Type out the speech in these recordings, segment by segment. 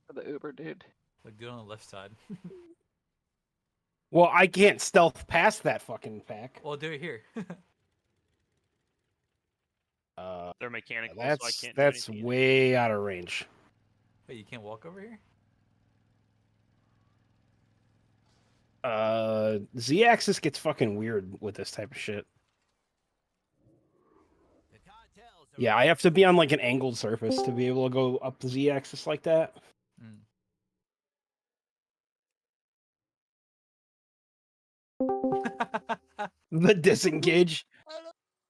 For the Uber dude. Like, do it on the left side. Well, I can't stealth past that fucking pack. Well, do it here. They're mechanical, so I can't do That's anything. way out of range. Wait, you can't walk over here? Z-axis gets fucking weird with this type of shit. Yeah, I have to be on like an angled surface to be able to go up the Z-axis like that. The disengage.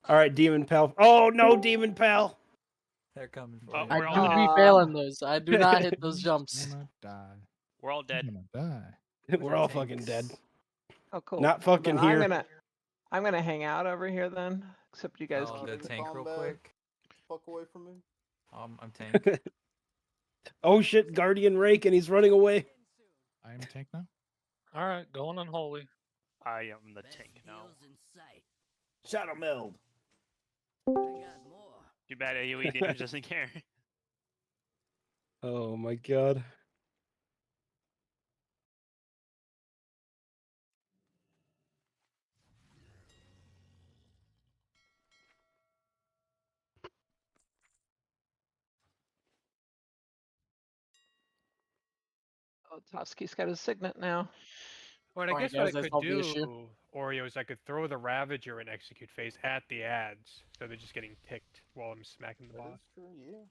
All right, Demon Pal. Oh no, Demon Pal. They're coming for Oh, you. we're I all do dead. be failing those. I do not hit those jumps. I'm gonna die. We're all dead. I'm gonna die. We're all fucking dead. Oh, cool. Not fucking Then here. I'm gonna hang out over here then. Except you guys I'll keep go tank real quick. Fuck away from me. I'm tank. Oh shit, Guardian Rake, and he's running away. I am tank now. All right, going unholy. I am the tank now. Shadow meld. Too bad AoE damage doesn't care. Oh my god. Oh, Toski's got his signet now. Well, I Alright, guess what guys, I that's could not the do, issue. Oreo, is I could throw the Ravager and Execute phase at the ads, so they're just getting ticked while I'm smacking the boss. That's true, yeah.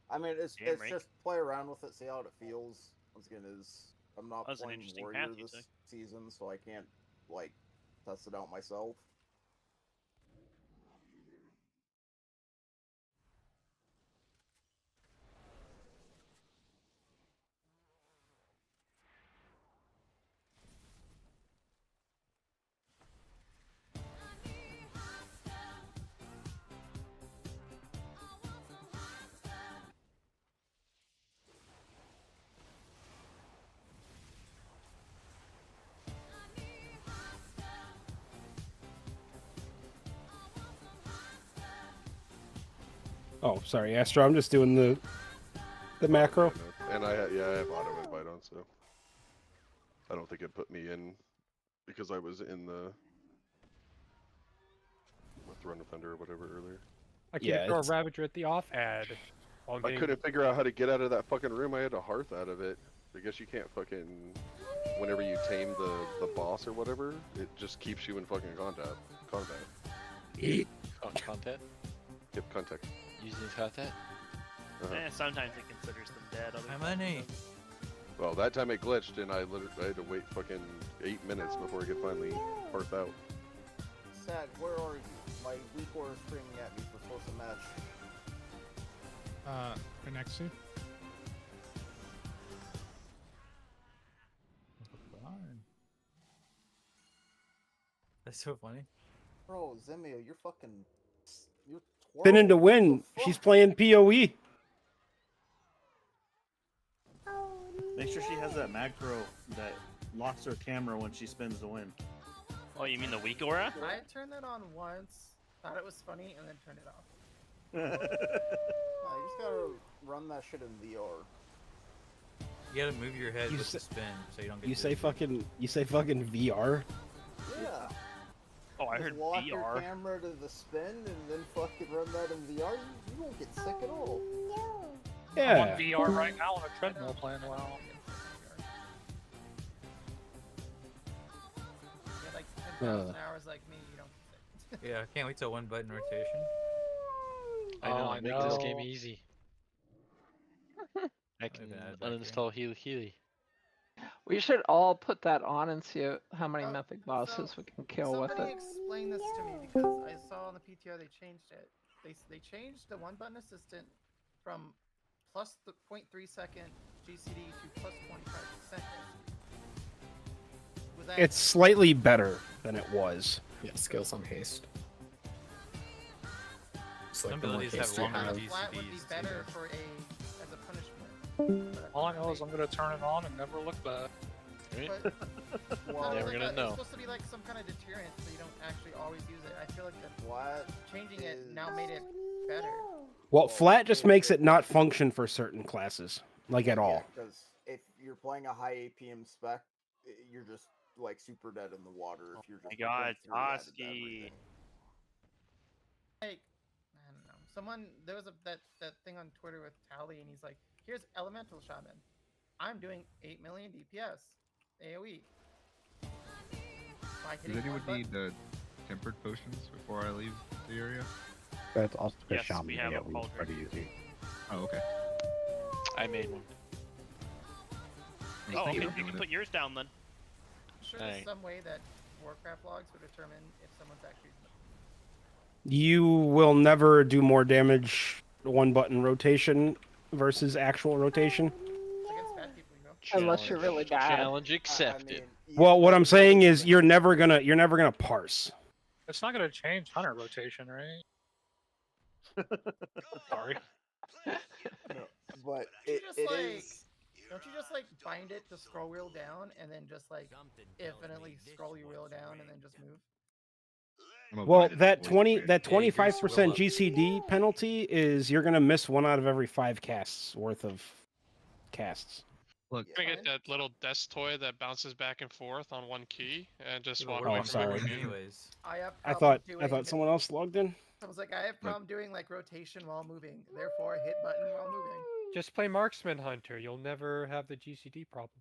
I mean, it's Damn right. just play around with it, see how it feels. Once again, I'm not That's an playing interesting Warrior path, you this say. season, so I can't like test it out myself. Oh, sorry, Astro. I'm just doing the macro. And I have auto invite on, so I don't think it put me in because I was in the Throne of Thunder or whatever earlier. I can't throw a Ravager at the off ad. While I getting... couldn't figure out how to get out of that fucking room. I had to hearth out of it. I guess you can't fucking. Whenever you tame the boss or whatever, it just keeps you in fucking combat. Content? Yep, contact. Using content? Sometimes it considers them dead. My money. Well, that time it glitched and I had to wait fucking 8 minutes before I could finally hearth out. Sad, where are you? My Weepor is screaming at me for close a match. Right next to you. That's so funny. Bro, Zemia, you're fucking. You're Spinning to twirling. win. What the She's fuck? playing PoE. Make sure she has that macro that locks her camera when she spins to win. Oh, you mean the weak aura? I turned that on once, thought it was funny, and then turned it off. Nah, you just gotta run that shit in VR. You gotta move your head You with say- the spin so you don't get You say dizzy. fucking VR. Yeah. Oh, I Just heard lock your VR. camera to the spin and then fucking run that in VR. You won't get sick at all. I'm Yeah. on VR right now on a treadmill playing WoW. Yeah, like 10,000 hours like me, you don't. Yeah, I can't wait till one button rotation. I know, I make this know. game easy. I can even add back here. uninstall Healy. We should all put that on and see how many mythic bosses we can kill with Somebody it. explain this to me because I saw on the PTR they changed it. They changed the one button assistant from plus the 0.3 second GCD to plus 25 seconds. Was that It's slightly better than it was. Yeah, skills on haste. It's Some like the more abilities have haste you longer have. flat would be GCDs better too. for as a punishment. But All I know is I'm gonna turn it on and never look back. But Well, Never gonna It's know. supposed to be like some kind of deterrent, so you don't actually always use it. I feel like that What? changing it now made it better. Well, flat just makes it not function for certain classes. like at all. Because if you're playing a high APM spec, you're just like super dead in the water. If you're just my God, going through added Toski. everything. Like, I don't know. Someone there was that thing on Twitter with Tally, and he's like, "Here's Elemental Shaman. I'm doing 8 million DPS AOE." By Does hitting anyone one need button. tempered potions before I leave the area? That's also the Yes, shaman we have a AoE is cauldron. pretty easy. Oh, okay. I made one. Oh, okay. Thank You you. can put yours down then. I'm sure there's some way that Warcraft logs would determine if someone's actually. You will never do more damage one button rotation versus actual rotation. Against bad people, you know. Unless you're really bad. Challenge accepted. Well, what I'm saying is you're never gonna parse. It's not gonna change hunter rotation, right? Sorry. No, but Don't you it, just it like is. don't you just like bind it to scroll wheel down and then just like infinitely scroll your wheel down and then just move? Well, that voice 25% GCD penalty is you're gonna miss 1 out of every 5 casts worth of casts. Look, Yeah. Get that little desk toy that bounces back and forth on one key and just Yeah, swap but Oh, what it. if I'm sorry. scrolling anyways? I have I problem thought doing someone else logged in. I was like, I have problem doing like rotation while moving, therefore hit button while moving. Just play Marksman Hunter. You'll never have the GCD problem.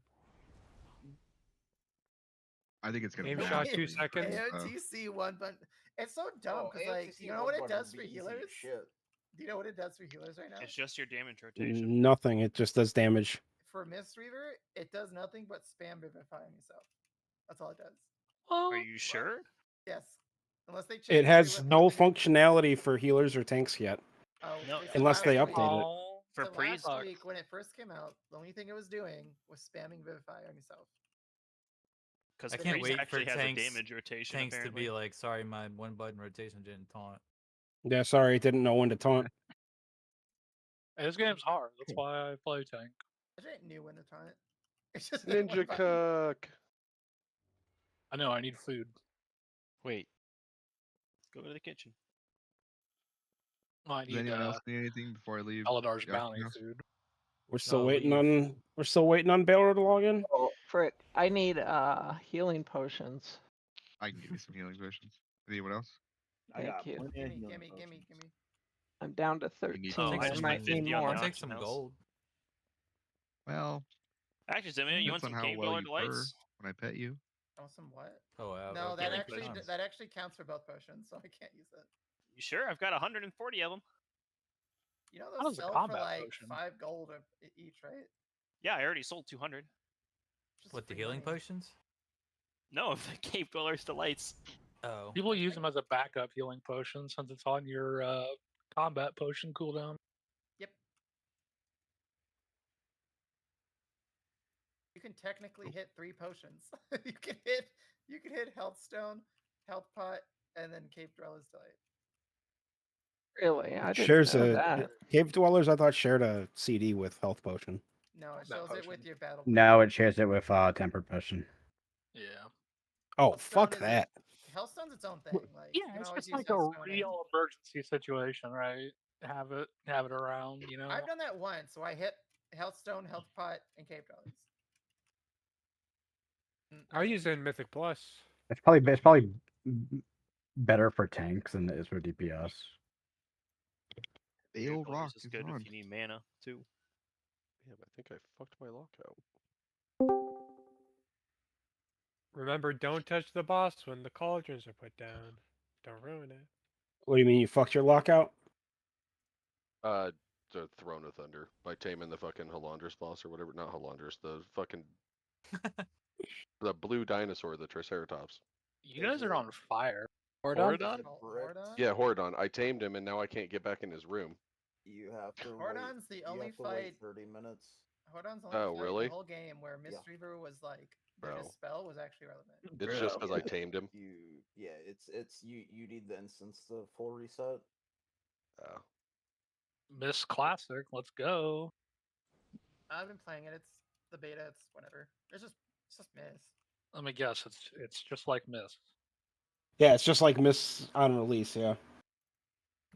I think it's gonna Aim be shot awesome. 2 seconds. AOTC one button. It's so dumb Oh, because like AOTC you know what one it button does would for be easy as healers? shit. Do you know what it does for healers right now? It's just your damage rotation. Nothing. It just does damage. For Mist Reaver, it does nothing but spam Vivify on yourself. That's all it does. Are you sure? Yes. Unless they change It has with no limited- functionality for healers or tanks yet, Oh, No, said unless they last week- update it. Oh, For said priest. last week when it first came out, the only thing it was doing was spamming Vivify on yourself. Because I The can't priest wait for actually has tanks, a damage rotation. tanks to apparently. be like, sorry, my one button rotation didn't taunt. Yeah, sorry, it didn't know when to taunt. Hey, this game's hard. That's why I play tank. It ain't new when it's on it. It's just Ninja one button. cook. I know. I need food. Wait, Go to the kitchen. Well, I Does need anyone else need anything before I leave? Aladar's Josh's bounty house? food. We're still No, waiting leave. on Baylor to log in. Oh, frick. I need healing potions. I can give you some healing potions. Anyone else? I got Thank you. plenty of Gimme, healing gimme, gimme, potions. gimme. I'm down to You 13. need Oh, I I just might spent need 50 on more. the I'll take auction some house. gold. Well, Actually, Zimmy, you want depends on some how cave well dweller you purr delights? when I pet you. Oh, some what? Oh, wow. No, okay, that healing actually potions. that actually counts for both potions, so I can't use it. You sure? I've got 140 of them. You know How those does a sell for combat like potion? 5 gold each, right? Yeah, I already sold 200. Just What, the free healing money. potions? No, the cave dweller's delights. Oh. People use them as a backup healing potion since it's on your combat potion cooldown. Yep. You can technically hit 3 potions. you can hit health stone, health pot, and then cave dweller's delight. Really? I didn't Shares know a that. Cave Dwellers. I thought shared a CD with health potion. No, it That shows it with potion. your battle. No, it shares it with tempered potion. Yeah. Oh, Healthstone fuck is- that. Hellstone's its own thing. Like you Yeah, can it's always just use like a Hellstone and- real emergency situation, right? Have it around, you know. I've done that once, so I hit Healthstone, health pot, and cave dwellers. I use it in Mythic Plus. It's probably better for tanks than it is for DPS. The Cave old dweller's rock is is good on. if you need mana too. Damn, I think I fucked my lockout. Remember, don't touch the boss when the cauldrons are put down. Don't ruin it. What do you mean you fucked your lockout? The Throne of Thunder by taming the fucking Halandras boss or whatever. Not Halandras, the fucking the blue dinosaur, the Triceratops. You guys are on fire. Horadon? Yeah, Horadon. I tamed him, and now I can't get back in his room. You have to Horadon's the wait, only you have to fight. wait 30 minutes. Horadon's the only Oh, fight really? in the whole game where Mist Reaver was like their Bro. dispel was actually relevant. It's just because I tamed him. You need the instance to full reset. Oh. Miss Classic, let's go. I've been playing it. It's the beta. It's whatever. It's just Miss. Let me guess, it's just like Miss. Yeah, it's just like Miss on release. Yeah.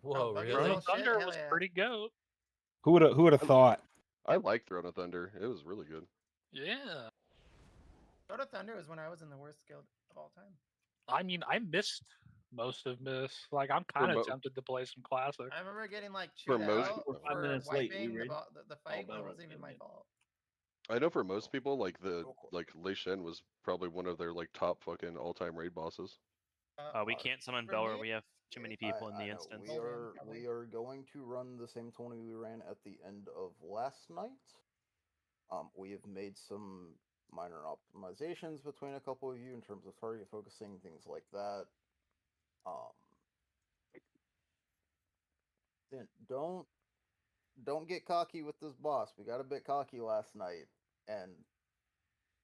Whoa, Buggy really? Little shit, Thunder hell was yeah. pretty goat. Who would have thought? I like Throne of Thunder. It was really good. Yeah. Throat of Thunder was when I was in the worst guild of all time. I mean, I missed most of this. Like, I'm For kind of mo- tempted to play some classic. I remember getting like For chewed most out people- for 5 minutes late, wiping we the, read the fight when it Balrog wasn't even my again. fault. I know for most people, like Lei Shen was probably one of their like top fucking all-time raid bosses. We can't summon for Belr. me, We have too many people in the I know. instance. We are going to run the same 20 we ran at the end of last night. We have made some minor optimizations between a couple of you in terms of target focusing, things like that. Then don't get cocky with this boss. We got a bit cocky last night, and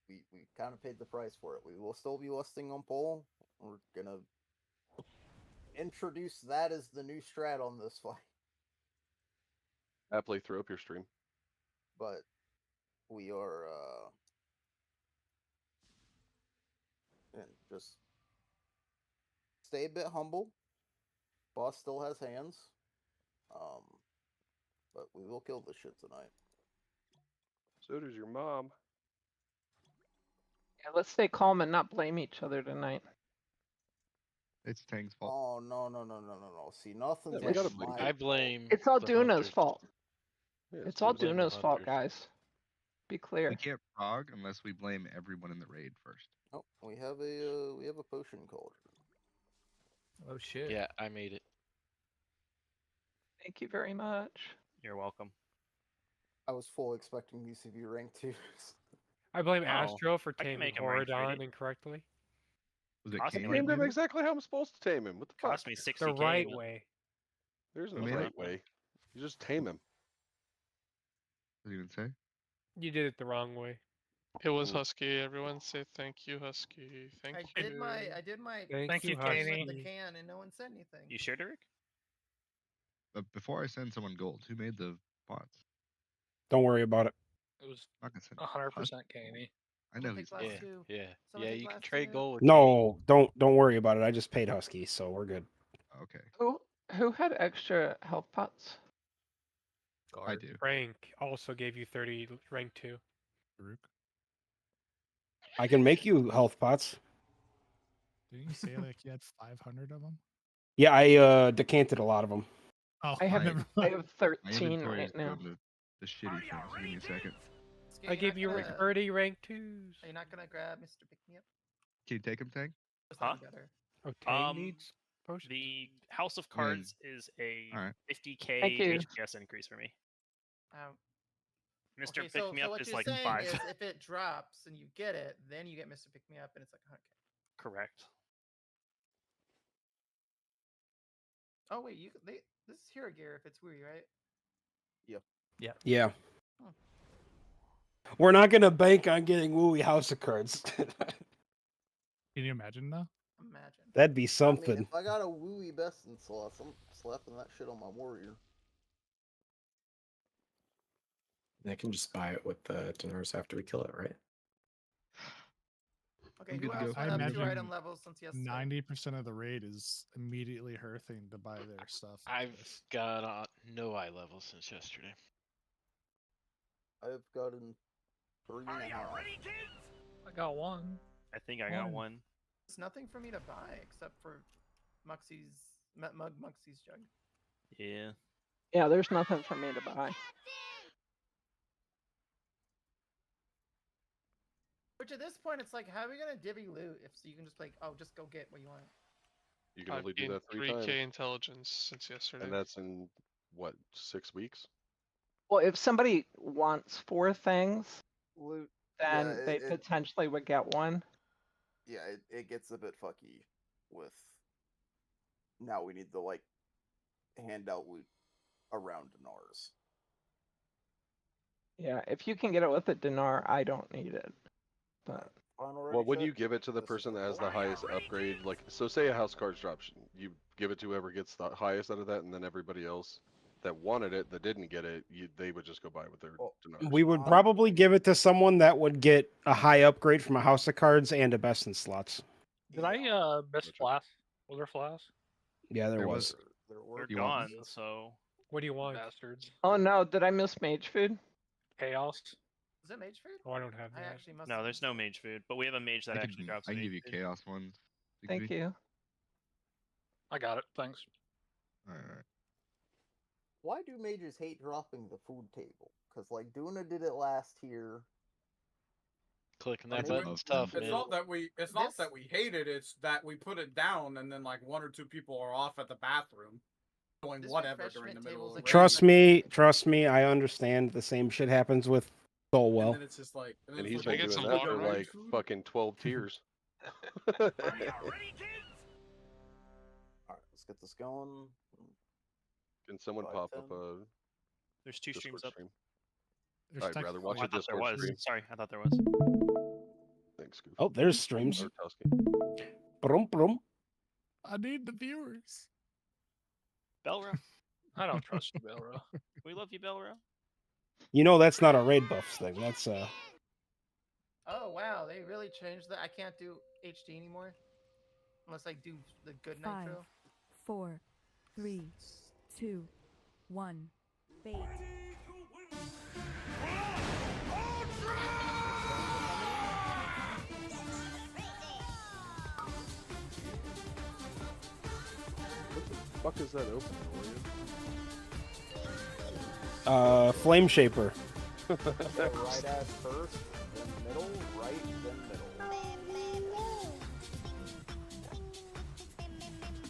we kind of paid the price for it. We will still be listing on poll. We're gonna introduce that as the new strat on this fight. Happily throw up your stream. But we are and just stay a bit humble. Boss still has hands. But we will kill this shit tonight. So does your mom. Yeah, let's stay calm and not blame each other tonight. It's Tang's fault. Oh no. See, nothing's we like gotta my blame I blame. It's all the Duna's hunters. fault. Yeah, It's all blame the Duna's fault, hunters. guys. Be clear. We can't prog unless we blame everyone in the raid first. Oh, we have a potion cauldron. Oh shit. Yeah, I made it. Thank you very much. You're welcome. I was full expecting these to be rank 2s. I blame Oh, Astro for I can taming make him rank Horadon 30. incorrectly. Was it Cost me Kane I that named did him it? exactly how I'm supposed to tame him. What the fuck? Cost me 60k. The right but way. There's no Who made right it? way. You just tame him. What did you even say? You did it the wrong way. It was Ooh. Husky. Everyone say thank you, Husky. Thank I you. did my Thank you, thing with Husky. the can and no one said anything. You sure, Derek? But before I send someone gold, who made the bots? Don't worry about it. It was I'm not gonna send 100% Caney. I know Someone he's take last Yeah, two. yeah, Someone yeah. take You can last trade two. gold with No, don't worry about it. I just paid Husky, so we're good. okay. Who had extra health pots? I do. Rank also gave you 30 rank 2. I can make you health pots. Didn't you say like you had 500 of them? Yeah, I decanted a lot of them. Oh, I have never I mind. have My 13 inventory right is now. doing the shitty thing, so give me a second. I gave you 30 rank 2s. Are you not gonna grab Mr. Pick Me Up? Can you take him, Tang? Huh? Better. Oh, Tang needs potions? The House of Then- Cards is a Alright. 50k Thank you. HPS increase for me. Mr. Okay, Pick so, Me so Up what is you're like saying 5. is if it drops and you get it, then you get Mr. Pick Me Up and it's like 100k. Correct. Oh wait, this is hero gear if it's Wooey, right? Yeah. Hmm. We're not gonna bank on getting Wooey House of Cards. Can you imagine though? Imagine. That'd be I something. mean, if I got a Wooey best in slots, I'm slapping that shit on my warrior. They can just buy it with the dinars after we kill it, right? Okay, I'm who good to else go. went I up 2 imagine item levels since yesterday? 90% of the raid is immediately her thing to buy their stuff. I've got no eye level since yesterday. I've gotten 3.5. I got one. I think I got one. It's nothing for me to buy except for Muxie's jug. Yeah. Yeah, there's nothing for me to buy. Which at this point, it's like, how are we gonna divvy loot if so you can just like, oh, just go get what you want? You can I've only do gained that 3 3k times. intelligence since yesterday. And that's in, what, 6 weeks? Well, if somebody wants 4 things, Loot. then Yeah, they potentially would get 1. Yeah, it gets a bit fucky with. Now we need to like hand out loot around dinars. Yeah, if you can get it with a dinar, I don't need it. But Well, when you give it to the person that has the highest upgrade, like, so say a house cards drops, you give it to whoever gets the highest out of that, and then everybody else that wanted it, that didn't get it, they would just go buy with their dinars. We would probably give it to someone that would get a high upgrade from a House of Cards and a best in slots. Did I miss Flask? Was there Flask? Yeah, there was. They're gone, so. What do you want? Bastards. oh no, did I miss mage food? chaos. Is it mage food? Oh, I don't have I that. actually must. No, have there's missed no it. mage food, but we have a mage that actually drops. I can mage give you food. chaos one. Thank you. I got it. Thanks. Alright. Why do mages hate dropping the food table? Because like Duna did it last year. Clicking Or that maybe button's tough, It's man. not that we. It's not that we hate it. It's that we put it down, and then like one or two people are off at the bathroom, doing This whatever during the refreshment middle table's of a the Trust raid. me, I understand the same shit happens with And Soulwell. then it's just like. And it's he's like, been get doing some that water, for right? like fucking 12 tiers. Alright, let's get this going. Can someone 5, pop 10. up a There's 2 Discord streams up. stream? There's I'd rather watch Oh, I a thought there Discord was. stream. Sorry, I thought there was. Thanks, Goof. Oh, there's streams. Or Tusky. Brum, brum. I need the viewers. Belro. I don't trust you, Belro. We love you, Belro. You know that's not a raid buffs thing. That's Oh wow, they really changed that. I can't do HD anymore unless I do the good 5, nitro. 4, 3, 2, 1. Bait. What the fuck is that open, Orion? Flame Shaper. So right as first, then middle, right, then middle.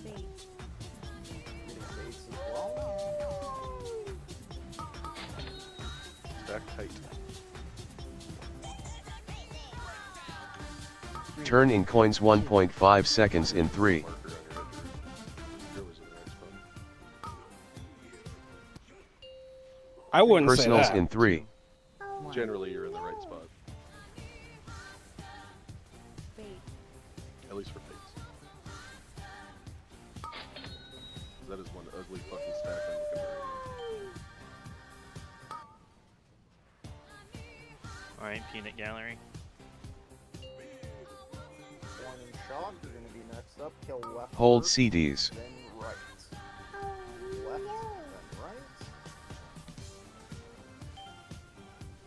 Bait. Getting baits as well. Back tight. Turn in coins 1.5 seconds in 3. Marker on your head. Here was in the right spot. I wouldn't say Personals that. in 3. Generally, you're in the right spot. Bait. At least for pigs. That is one ugly fucking stack I'm looking at right Alright, peanut gallery. Warning shot, you're gonna be next up. Kill left. Hold first, CDs. Then right. Left, then right.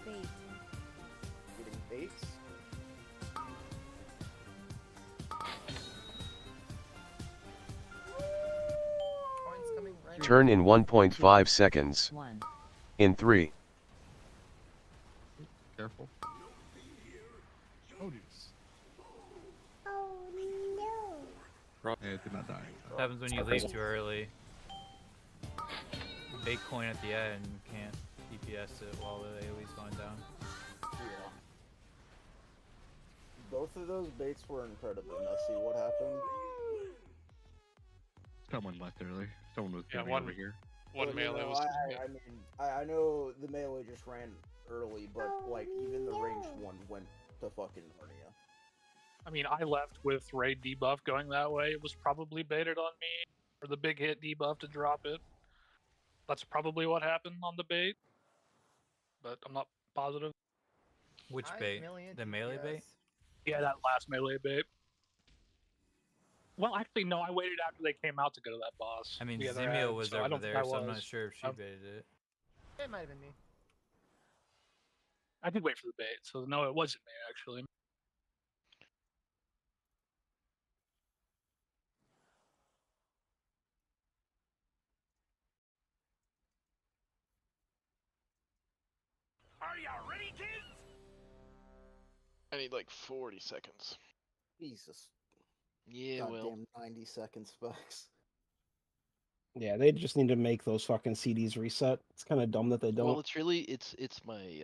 Bait. Getting baits. Coins coming right. Turn in 1.5 seconds. 1. In 3. Careful. Produce. Yeah, it did not die. What happens when you leave too early? Big coin at the end, you can't DPS it while the AoE's going down. Yeah. Both of those baits were incredibly messy. What happened? Someone left early. Someone was Yeah, coming one- over here. One Well, melee no, was. I mean, I know the melee just ran early, but like even the ranged one went to fucking Narnia. I mean, I left with raid debuff going that way. It was probably baited on me for the big hit debuff to drop it. That's probably what happened on the bait, but I'm not positive. Which 5 bait? million The melee bait? DPS. Yeah, that last melee bait. Well, actually, no. I waited after they came out to go to that boss. I mean, the other Zimio ad, was so I over don't think there, I so I'm not was. sure if she Um, baited it. It might have been me. I did wait for the bait, so no, it wasn't me actually. Are you ready, kids? I need like 40 seconds. Jesus. Yeah, well. Goddamn 90 second specs. Yeah, they just need to make those fucking CDs reset. It's kind of dumb that they don't. Well, it's really it's my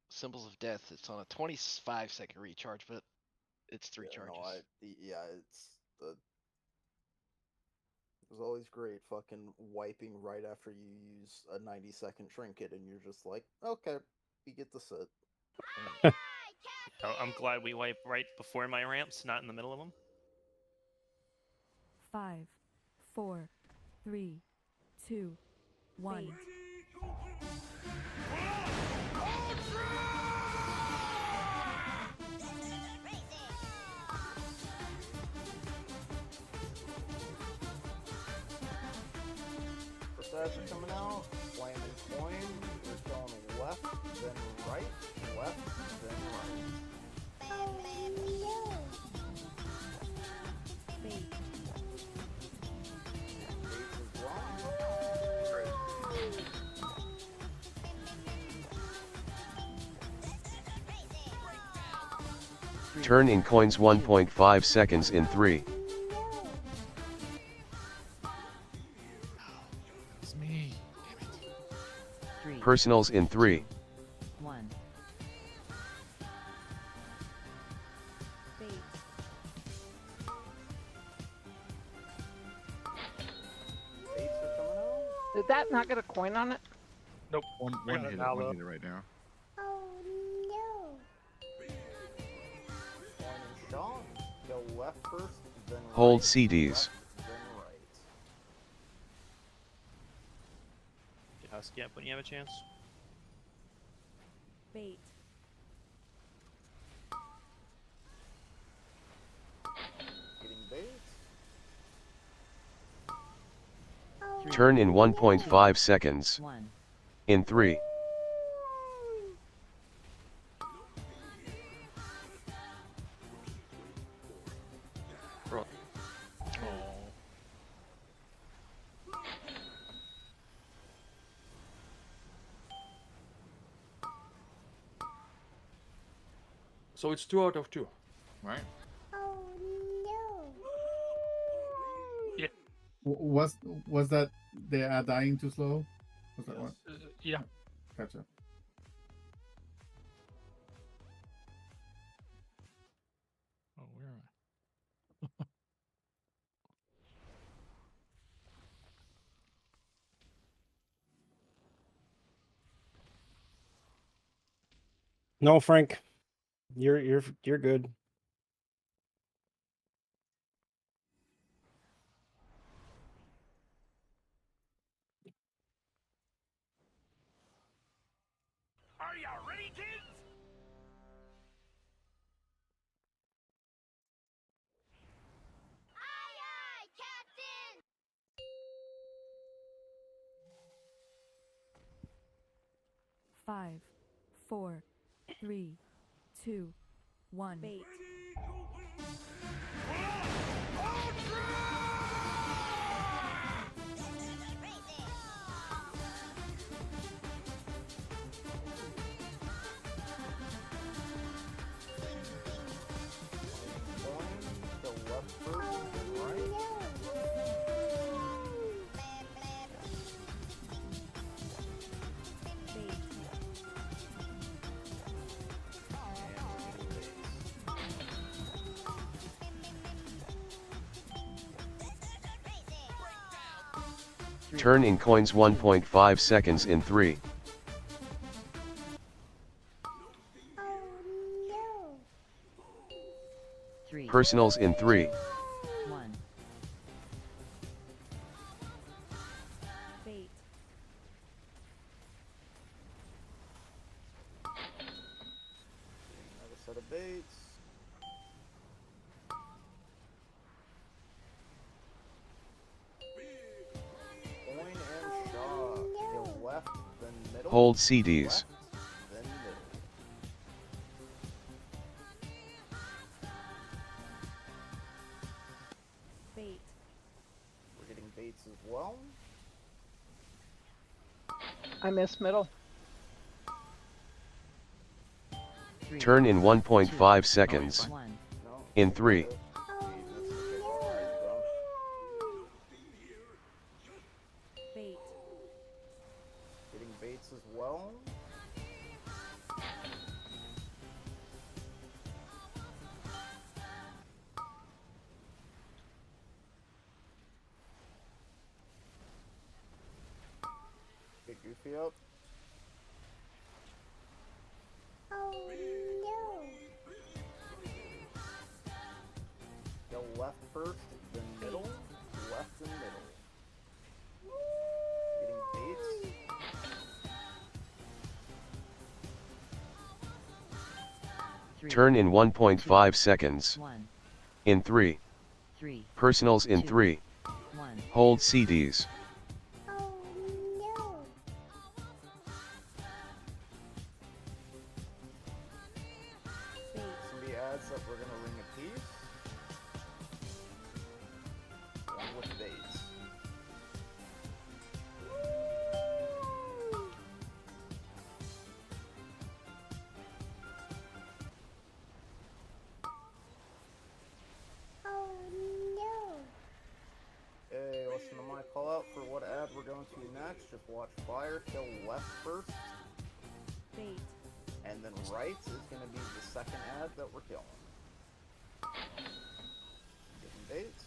Symbols of Death. It's on a 25-second recharge, but it's 3 charges. No, it's the. It was always great fucking wiping right after you use a 90-second trinket, and you're just like, okay, we get the set. Oh, I'm glad we wipe right before my ramps, not in the middle of them. 5, 4, 3, 2, 1. First ads are coming out. Flame and coin. We're going left, then right, left, then right. Bait. Baits as well. Turn in coins 1.5 seconds in 3. It's me. Personals in 3. 1. Bait. Baits are coming out. Did that not get a coin on it? Nope. One I got hit it it, now, one though. hit it right now. Coin and shot. Go left first, then right. Hold CDs. Left, then right. Just skip when you have a chance. Bait. Getting baits. Turn in 1.5 seconds. 1. In 3. So it's 2 out of 2, right? Was that they are dying too slow? Was that one? Yeah. Gotcha. Oh, where am I? No, Frank. You're good. Are you ready, kids? Aye, aye, Captain! 5, 4, 3, 2, 1. Bait. Coin. Go left first, then right. Bait. Turn in coins 1.5 seconds in 3. Personals in 3. 1. Bait. Another set of baits. Coin and shot. Go left, then middle. Hold CDs. Left, then middle. Bait. We're getting baits as well. I missed middle. Turn in 1.5 seconds. 1. No. In 3. We missed the kick alright, though. Bait. Getting baits as well. Get Goofy up. Go left first, then middle, left and middle. Getting baits. Turn in 1.5 seconds. 1. In 3. 3. Personals in 2. 3. 1. Hold CDs. what ad we're going to next. Just watch fire. Kill left first. Bait. And then right is going to be the second ad that we're killing. Getting baits.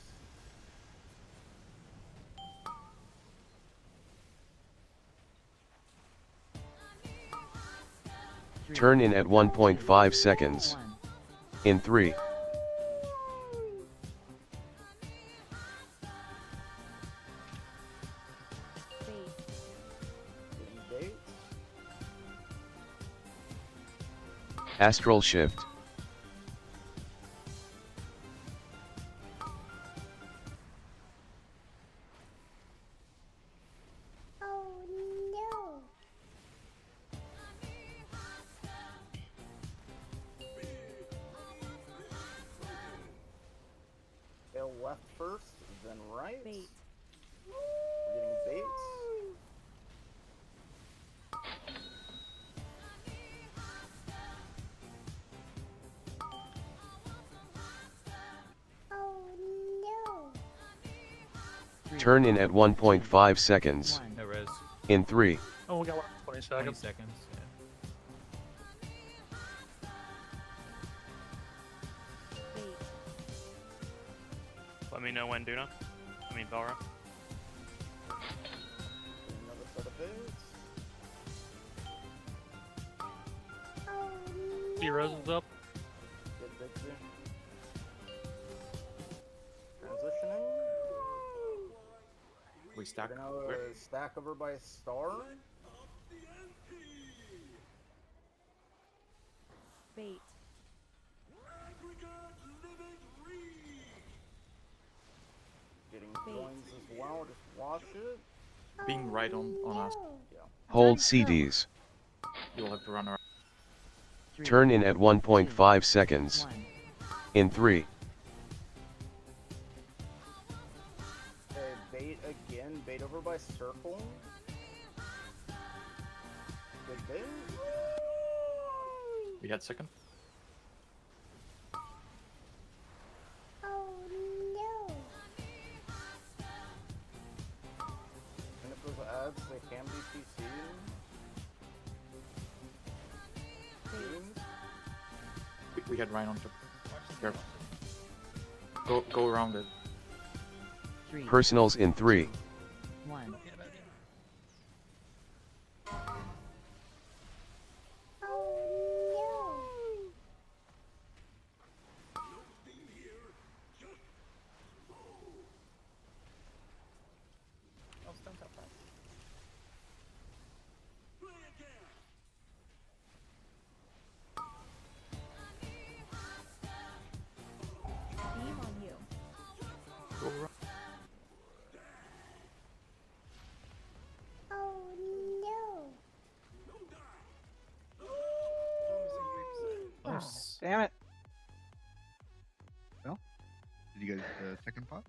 Turn in at 1.5 seconds. In 3, Astral Shift. Kill left first, then right. Bait. We're getting baits. Turn in at 1.5 seconds. No res. In 3, Oh, we got 20 seconds. 20 seconds. Yeah. Let me know when, Duna. I mean, Belra. Another set of baits. Zeros is up. Good, good, good. Transitioning. We stack. We're gonna stack over by star. Bait. Getting coins as well. Just watch it. Being right on us. Yeah. hold CDs. You'll have to run around. Turn in at 1.5 seconds. In 3, Okay, bait again. Bait over by circle. Good bait. We had second. And if those ads, they can be CC'd. Beams. We had Ryan on top. Careful. Go around it. personals in 3, 1. Oh, stun top pass. Beam on you. Go around. Oh, damn it. Did you get the second pot?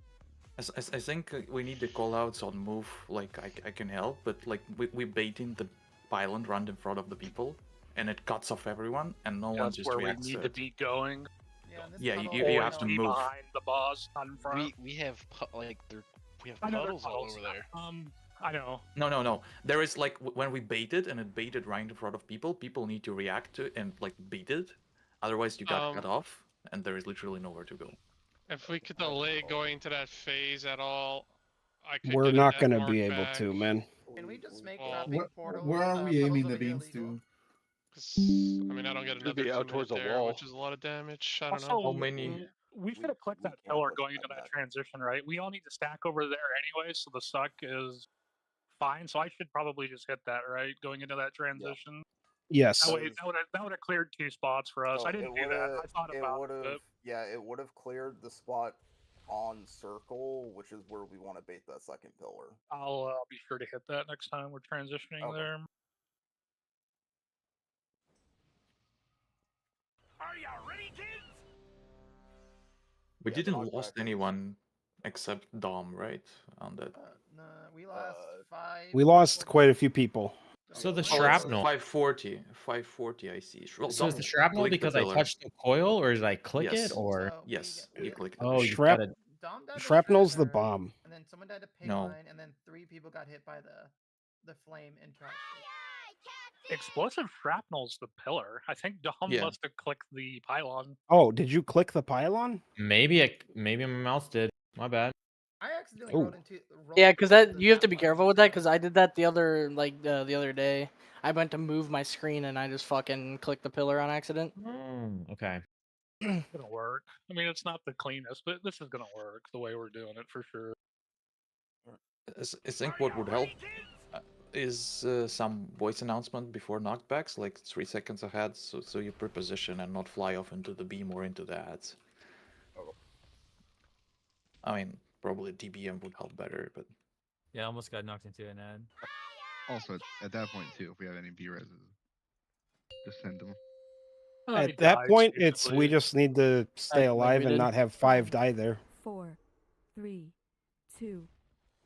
I think we need the callouts on move. Like I can help, but like we bait in the pylon right in front of the people, and it cuts off everyone, and no one That's just where we reacts need to to it. be going. Yeah, and this Yeah, puddle, you have to Be move. behind the boss, not in front. We have we have I know there are puddles all over there. I know. No. There is like when we baited and it baited right in front of people, people need to react to it and like beat it. Otherwise, you got cut off, and there is literally nowhere to go. If we could delay going to that phase at all, I could We're get a not death gonna mark be able back. to, man. Can we just make Well, dropping portals? Where are we puddles aiming over the here beams illegal? to? 'Cause, I mean, I don't get Should another be out 2 towards minute a there, wall. which is a lot of damage. I don't Also, know. How many? we should have clicked that pillar going into that transition, right? We all need to stack over there anyway, so the suck is fine. So I should probably just hit that, right? Going into that transition. Yes. That way, that would have cleared 2 spots for us. So I didn't do that. I thought about it. Yeah, it would have cleared the spot on circle, which is where we want to bait that second pillar. I'll be sure to hit that next time we're transitioning there. Are you ready, kids? We Yeah, didn't knockback lost is- anyone except Dom, right? On that. No, we lost 5. We lost quite a few people. So the Oh, it's shrapnel. 540, I see. Well, So is Dom the shrapnel clicked the because I pillar. touched the coil, or did I click Yes. it, or? Yes, you clicked it. Oh, you Shrap- got it. Dom died to Shrapnel's the Shrapner, bomb. And then someone died to Pigline, No. and then 3 people got hit by the flame interaction. Explosive shrapnel's the pillar. I think Dom Yeah. must have clicked the pylon. Oh, did you click the pylon? Maybe my mouse did. My bad. I accidentally Ooh. rolled into. Yeah, because that you have to be careful with that. Because I did that the other day. I went to move my screen and I just fucking clicked the pillar on accident. Okay. It's gonna work. I mean, it's not the cleanest, but this is gonna work the way we're doing it for sure. I think what would help is some voice announcement before knockbacks, like 3 seconds ahead, so you pre-position and not fly off into the beam or into the ads. I mean, probably DBM would help better, but Yeah, I almost got knocked into an ad. Also, at that point too, if we have any B-reses, just send them. At that point, it's we just need to stay Like we alive and did. not have 5 die there. 4, 3, 2,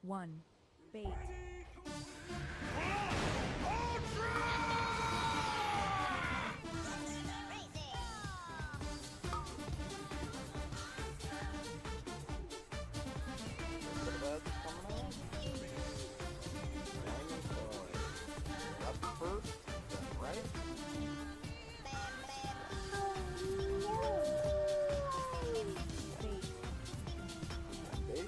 1. Bait. Left first, then right. Baits.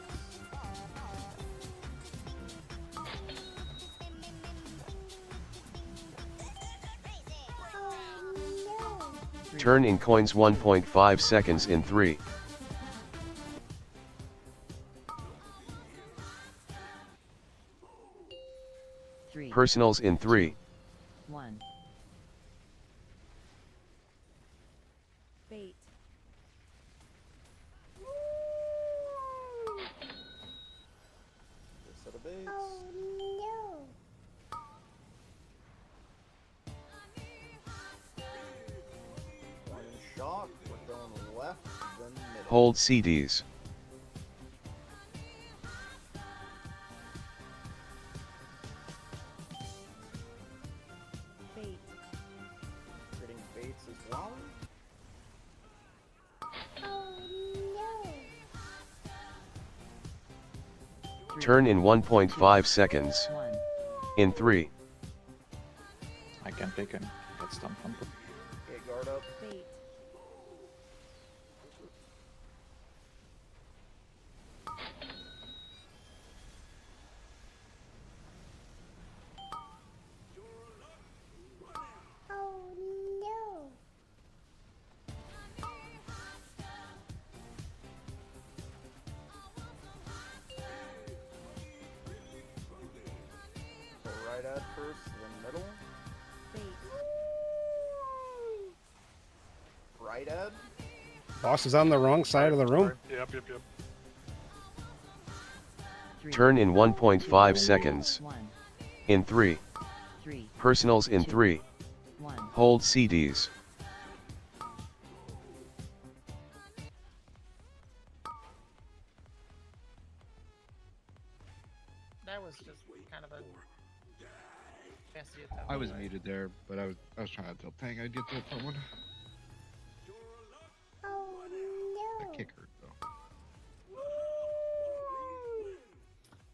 Turn in coins 1.5 seconds in 3. Personals in 3. 1. Bait. Good set of baits. One shot. We're going left, then middle. Hold CDs. Bait. Getting baits as well. Turn in 1.5 seconds. 1. In 3. I can pick and get stunned from them. Okay, guard up. Bait. So right ad first, then middle. Bait. Right ad. Boss is on the wrong side of the room. Yep. Turn in 1.5 seconds. 1. In 3. 3. Personals in 3. 1. Hold CDs. That was just kind of a fancy attempt. I was muted there, but I was trying to tell Tang I'd get to someone. That kick hurt though.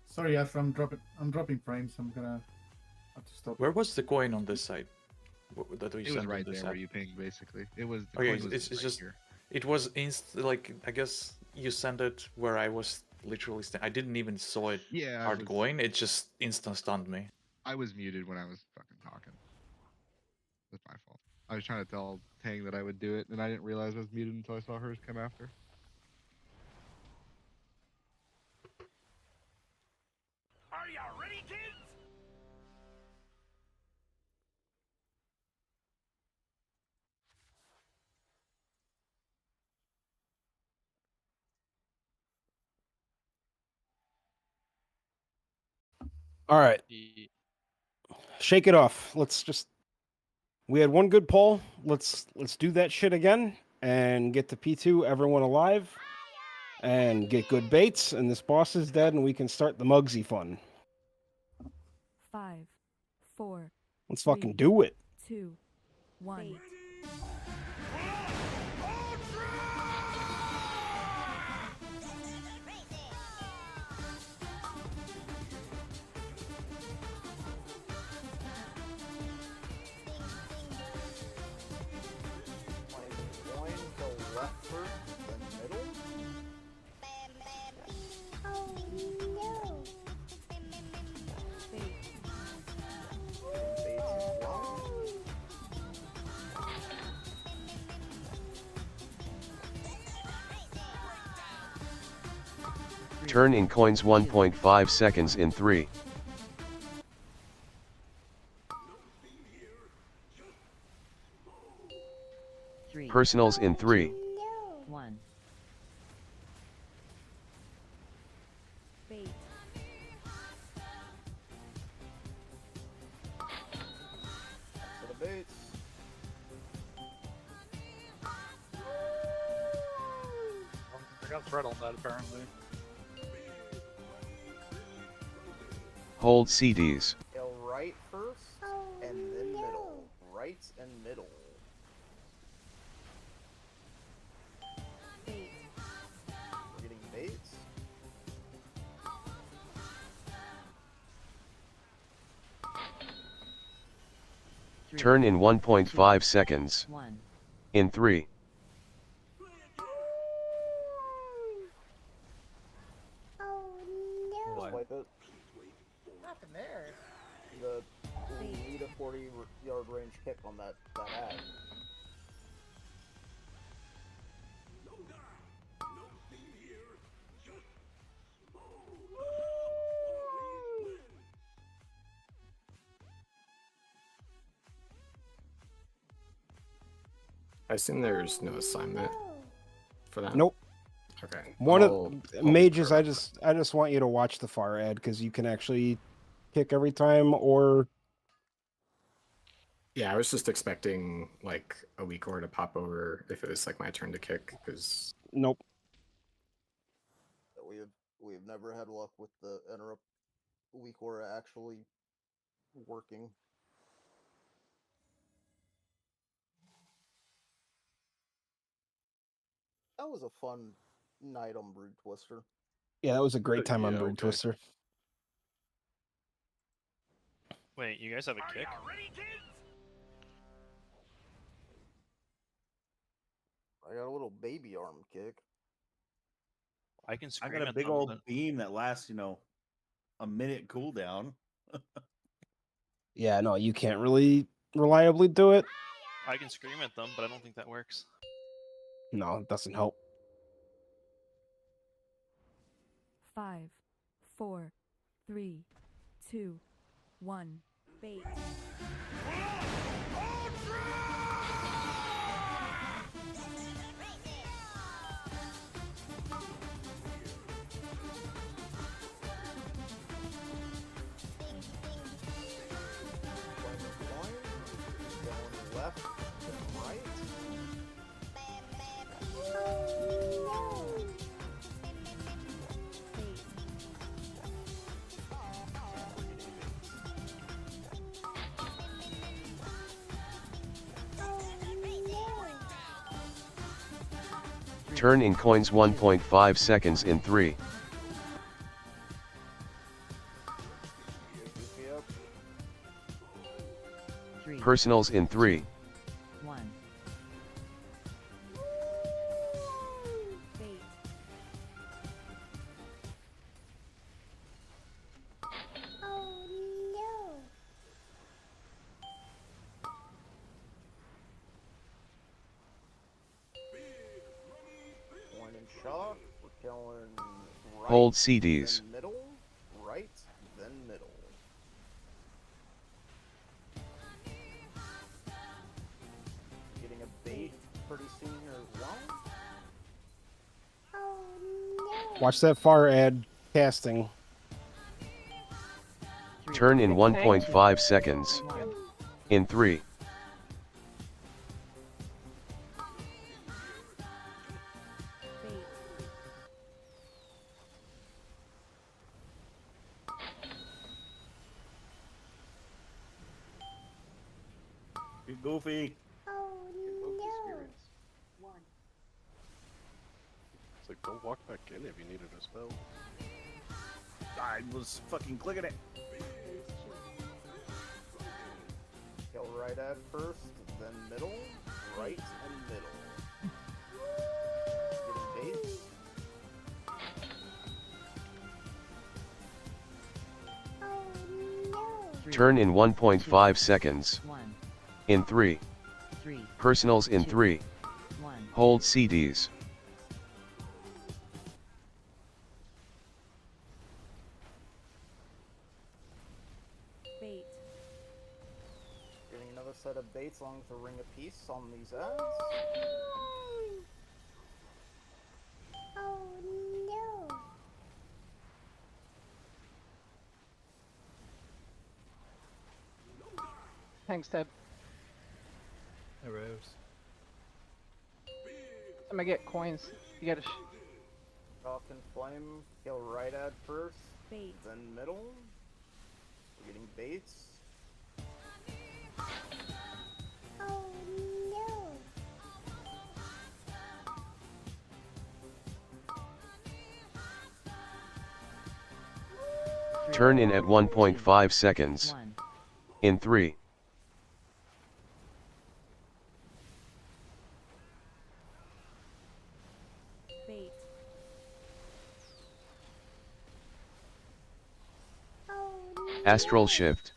Sorry, Ash, I'm dropping frames. I'm gonna have to stop. Where was the coin on this side? That we It was sent on right this there where side? you pinged, basically. It was. The Okay, coin was it's right just here. it was like I guess you sent it where I was literally I didn't even saw it Yeah, I start was- going. It just instant stunned me. I was muted when I was fucking talking. That's my fault. I was trying to tell Tang that I would do it, and I didn't realize I was muted until I saw hers come after. Are you ready, kids? All right. Shake it off. We had one good poll. Let's do that shit again and get to P2, everyone alive, and get good baits. And this boss is dead, and we can start the Mugsy fun. 5, 4. Let's fucking do it. 2, 1. Turn in coins 1.5 seconds in 3. Personals in 3. 1. Bait. To the baits. I got thread on that apparently. Hold CDs. Tail right first, and then middle. Right and middle. Bait. We're getting baits. Turn in 1.5 seconds. 1. In 3. Swipe it. What happened there? We need a 40-yard range kick on that ad. I assume there's no assignment for that. Nope. Okay. One I'll- of I'll mages, look I just want you to watch the far ad because you can actually kick every time, or Yeah, I was just expecting like a weak ore to pop over if it was like my turn to kick, because nope. We have never had luck with the interrupt weak aura actually working. That was a fun night on Brood Twister. Yeah, that was a great time on Yeah, Brood okay. Twister. Wait, you guys have a kick? I got a little baby arm kick. I can I scream got a at big them, old but- beam that lasts, a minute cooldown. Yeah, no, you can't really reliably do it. I can scream at them, but I don't think that works. No, it doesn't help. 5, 4, 3, 2, 1. Bait. Going left to right. Turn in coins 1.5 seconds in 3. Personals in 3. 1. Bait. Point and shock. We're killing right. Hold CDs. Then middle. Right. Then middle. Getting a bait pretty soon as well. Watch that far ad casting. Turn in 1.5 seconds. In 3. Get goofy. It's like, don't walk back in if you needed a spell. I was fucking clicking it. Kill right at first, then middle, right, and middle. Getting bait. Turn in 1.5 seconds. 1. In 3. 3. Personals in 3. 1. Hold CDs. a set of baits along with a ring apiece on these ends. Oh no! Thanks, Deb. Arose. I'm gonna get coins. You gotta. Rock and flame. Kill right ad first. Bait. Then middle. We're getting baits. Oh no! Turn in at 1.5 seconds. In 3. Bait. Oh no! Astral shift.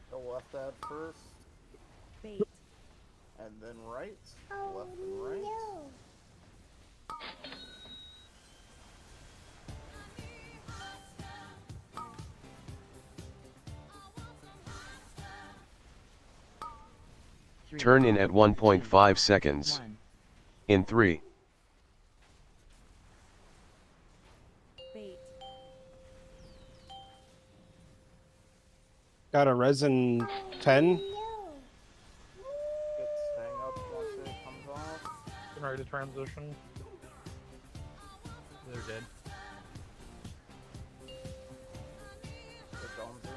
The left ad first. Bait. And then right. Oh Left and right. no! Turn in at 1.5 seconds. In 3. Bait. Got a resin 10. Gets hang up once it comes off. Getting ready to transition. They're dead. It's on through.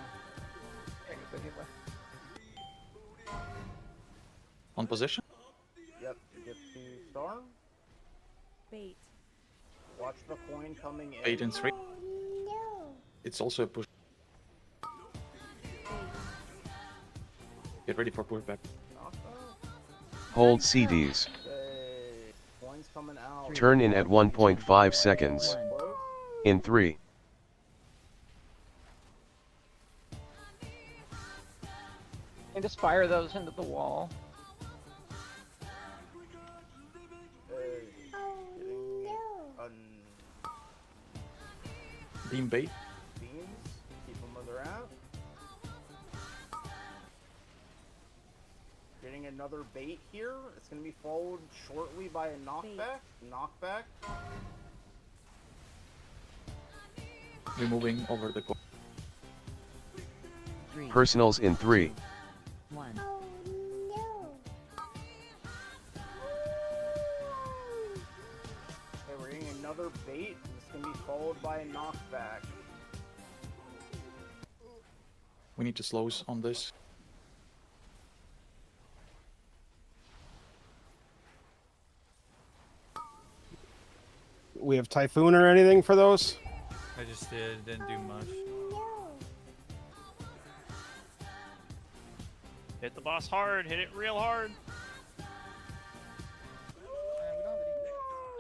On position? Yep, get to star. Bait. Watch the coin coming in. 8 and 3. No! It's also a push. Get ready for pushback. Hold CDs. Okay. Coins coming out. Turn in at 1.5 seconds. In 3. And just fire those into the wall. Beam bait. Beams. Keep them where they're at. Getting another bait here. It's going to be followed shortly by a knockback. Knockback. Removing over the coin. Personals in 3. 1. Okay, we're getting another bait. It's going to be followed by a knockback. We need to slows on this. We have Typhoon or anything for those? I just didn't do much. Hit the boss hard. Hit it real hard.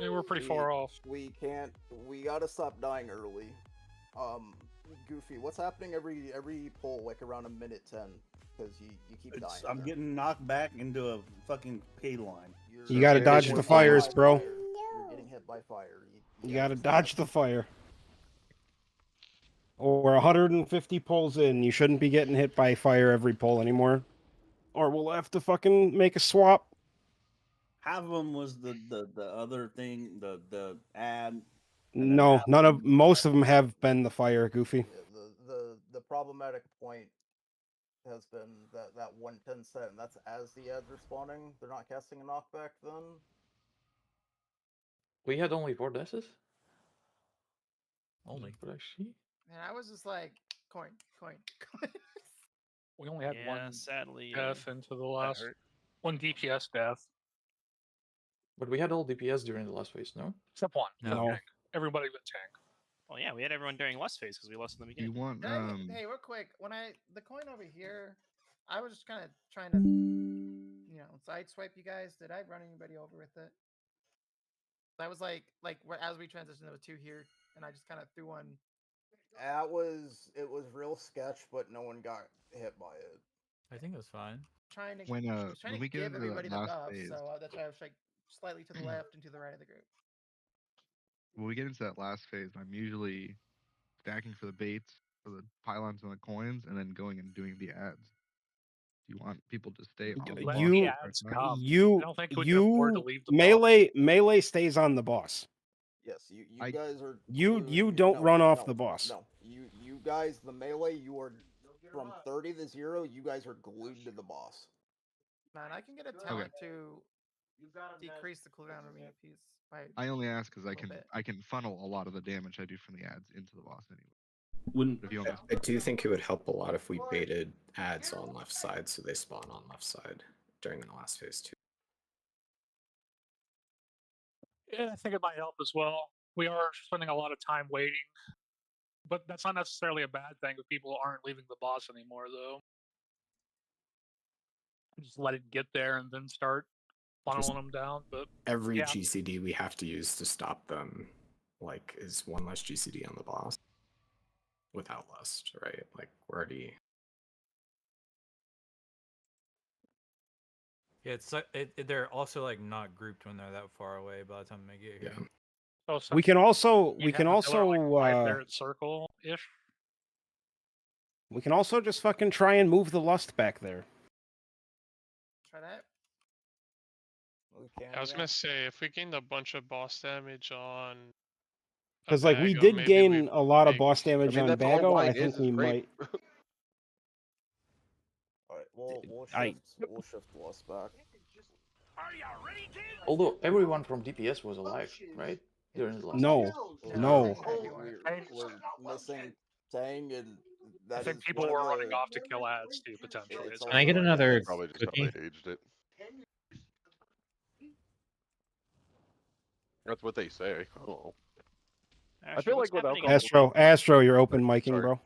Yeah, we're pretty far off. We can't. We gotta stop dying early. Goofy, what's happening every pull, like around a minute 10? Because you keep dying. I'm there. getting knocked back into a fucking pay line. You gotta dodge the fires, bro. You're getting hit by fire. You gotta dodge the fire. Or 150 pulls in, you shouldn't be getting hit by fire every pull anymore. Or we'll have to fucking make a swap. Half of them was the other thing, the ad. No, most of them have been the fire, Goofy. The problematic point has been that 110 set, and that's as the ads are spawning. They're not casting a knockback then. We had only 4 dashes? Only. But actually. And I was just like, coin, coin, coin. We only had one sadly, death into the last hurt. one DPS death. But we had all DPS during the last phase, no? Except one. No. Tank. Everybody but tank. Well, yeah, we had everyone during last phase because we lost in the beginning. You want Can I get- hey, real quick, the coin over here, I was just kind of trying to, sideswipe you guys. Did I run anybody over with it? I was like as we transitioned, there was 2 here, and I just kind of threw one It was real sketch, but no one got hit by it. I think it was fine. Trying to, When I was trying when to we get give into that everybody the last buff, phase, so that's why I was like slightly to the left and to the right of the group. when we get into that last phase, I'm usually stacking for the baits, for the pylons and the coins, and then going and doing the ads. Do you want people to stay on the Let boss? the You, ads come. you, I don't think we can afford to you, leave the boss. melee stays on the boss. Yes, you guys are You glued- don't no, run off no, the boss. No, you guys, the melee, you are from 30 to 0. You guys are glued to the boss. Man, I can get a talent to decrease the cooldown of EMPs by. I only ask because little bit. I can funnel a lot of the damage I do from the ads into the boss anyway. Wouldn't If you want I do think it would help a lot if we baited ads on left side so they spawn on left side during the last phase too. Yeah, I think it might help as well. We are spending a lot of time waiting, but that's not necessarily a bad thing if people aren't leaving the boss anymore, though. Just let it get there and then start funneling them down. But Every yeah, GCD we have to use to stop them, like, is one less GCD on the boss. Without lust, right? Like, we're already. Yeah, it's like they're also like not grouped when they're that far away by the time they get here. so We can also you'd have the pillar, like, right there at circle ish. we can also just fucking try and move the lust back there. Try that. I was gonna say if we gained a bunch of boss damage on. Because like we did gain a lot of boss damage on that's all Bago. white I is think we great. might. All right, we'll I- shift lust back. Although everyone from DPS was alive, right? During the last No, phase. no. We're missing Tang, and that I is think people one of were running the- off to kill ads too, potentially. It's is Can I get also- another Probably just how cookie? they aged it. That's what they say. I don't know. I feel like with alcohol. Astro, you're open micing, Sorry. bro.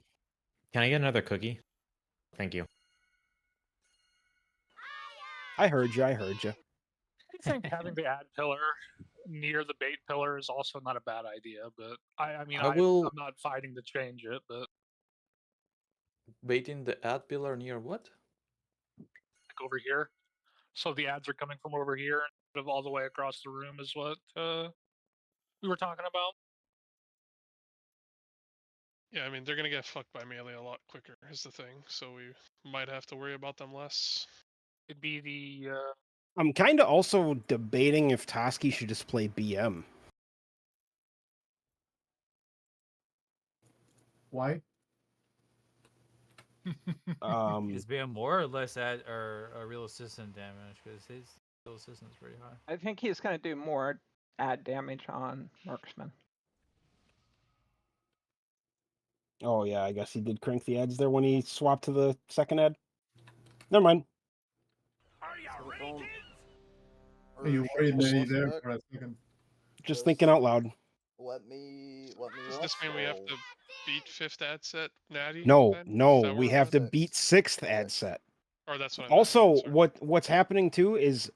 Can I get another cookie? Thank you. I heard you. I heard you. I think having the ad pillar near the bait pillar is also not a bad idea, but I mean, I will- I'm not fighting to change it, but Baiting the ad pillar near what? like over here. So the ads are coming from over here instead of all the way across the room is what we were talking about. Yeah, I mean they're gonna get fucked by melee a lot quicker is the thing, so we might have to worry about them less. It'd be the I'm kind of also debating if Toski should just play BM. Why? Is BM more or less at or real assistant damage? Because his real assistant's pretty high. I think he's going to do more add damage on marksman. Oh yeah, I guess he did crank the ads there when he swapped to the second ad. Never mind. Are you worried me there for a second? Just thinking out loud. Let me. Does this mean we have to beat 5th ad set natty? No, then? Is no, that we what have we're to beat 6th ad set. Or that's what I meant, Also, sorry. what's happening too is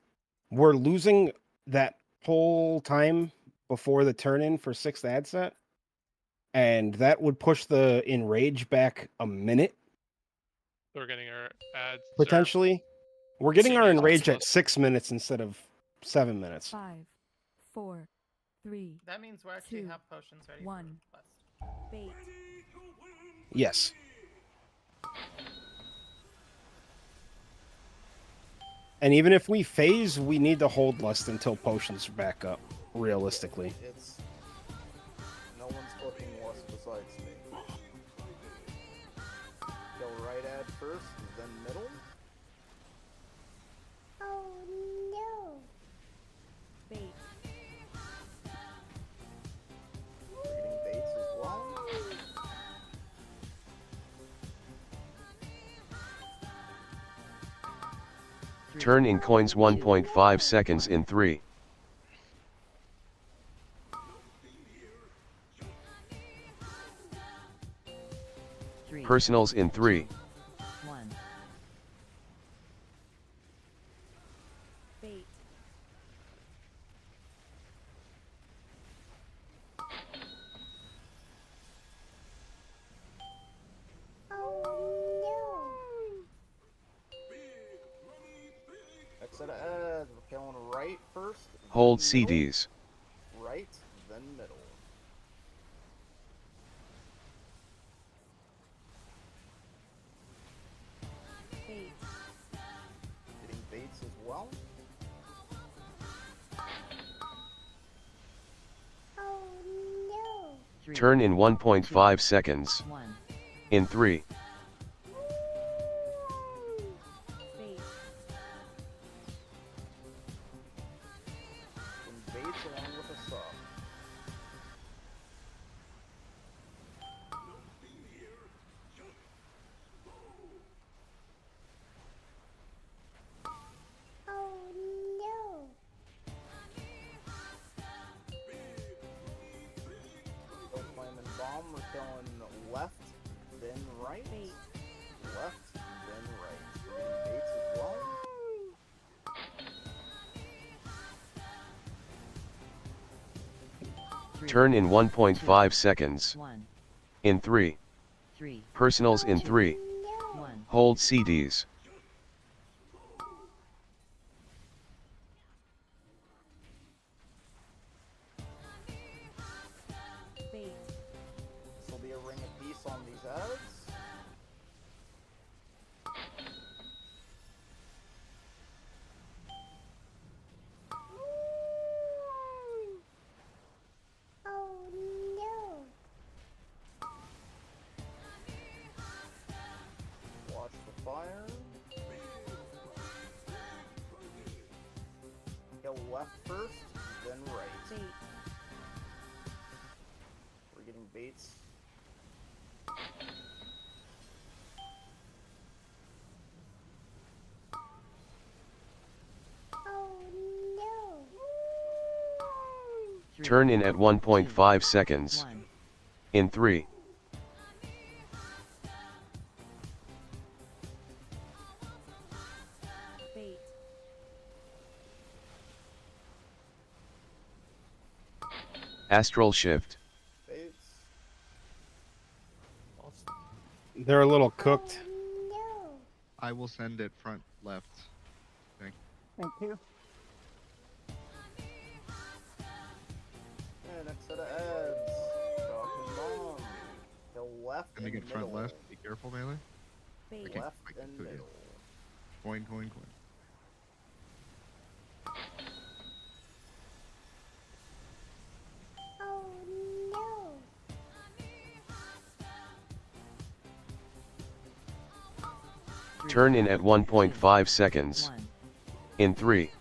we're losing that whole time before the turn in for 6th ad set, and that would push the enrage back a minute We're getting our ads. potentially. We're getting our CDs enrage less. at 6 minutes instead of 7 minutes. 5, 4, 3. That means we actually 2, have potions ready. 1. Bait. Yes. And even if we phase, we need to hold lust until potions are back up, realistically. It's no one's looking lust besides me. Go right ad first, then middle. Oh no. Bait. We're getting baits as well. Turn in coins 1.5 seconds in 3. Personals in 3. 1. Bait. set of ads. We're killing right first. Hold then middle, CDs. Right, then middle. Bait. Getting baits as well. Turn in 1.5 seconds. In 3. Bait. Getting baits along with a sub. Still flaming bomb. We're killing left, then right. Bait. Left, then right. We're getting baits as well. Turn in 1.5 seconds. In 3. Personals in 3. Hold CDs. Bait. This will be a ring of peace on these ads. Watch the fire. Kill left first, then right. Bait. We're getting baits. Turn in at 1.5 seconds. In 3. Bait. Astral shift. Baits. They're a little cooked. I will send it front left. Thank Thank you. And next set of ads. Dropping bomb. Kill left Gonna and get front middle. left. Be careful, melee. Bait. Okay, Left I can and do it. middle. Coin, coin, coin. Turn in at 1.5 seconds. In 3. Bait.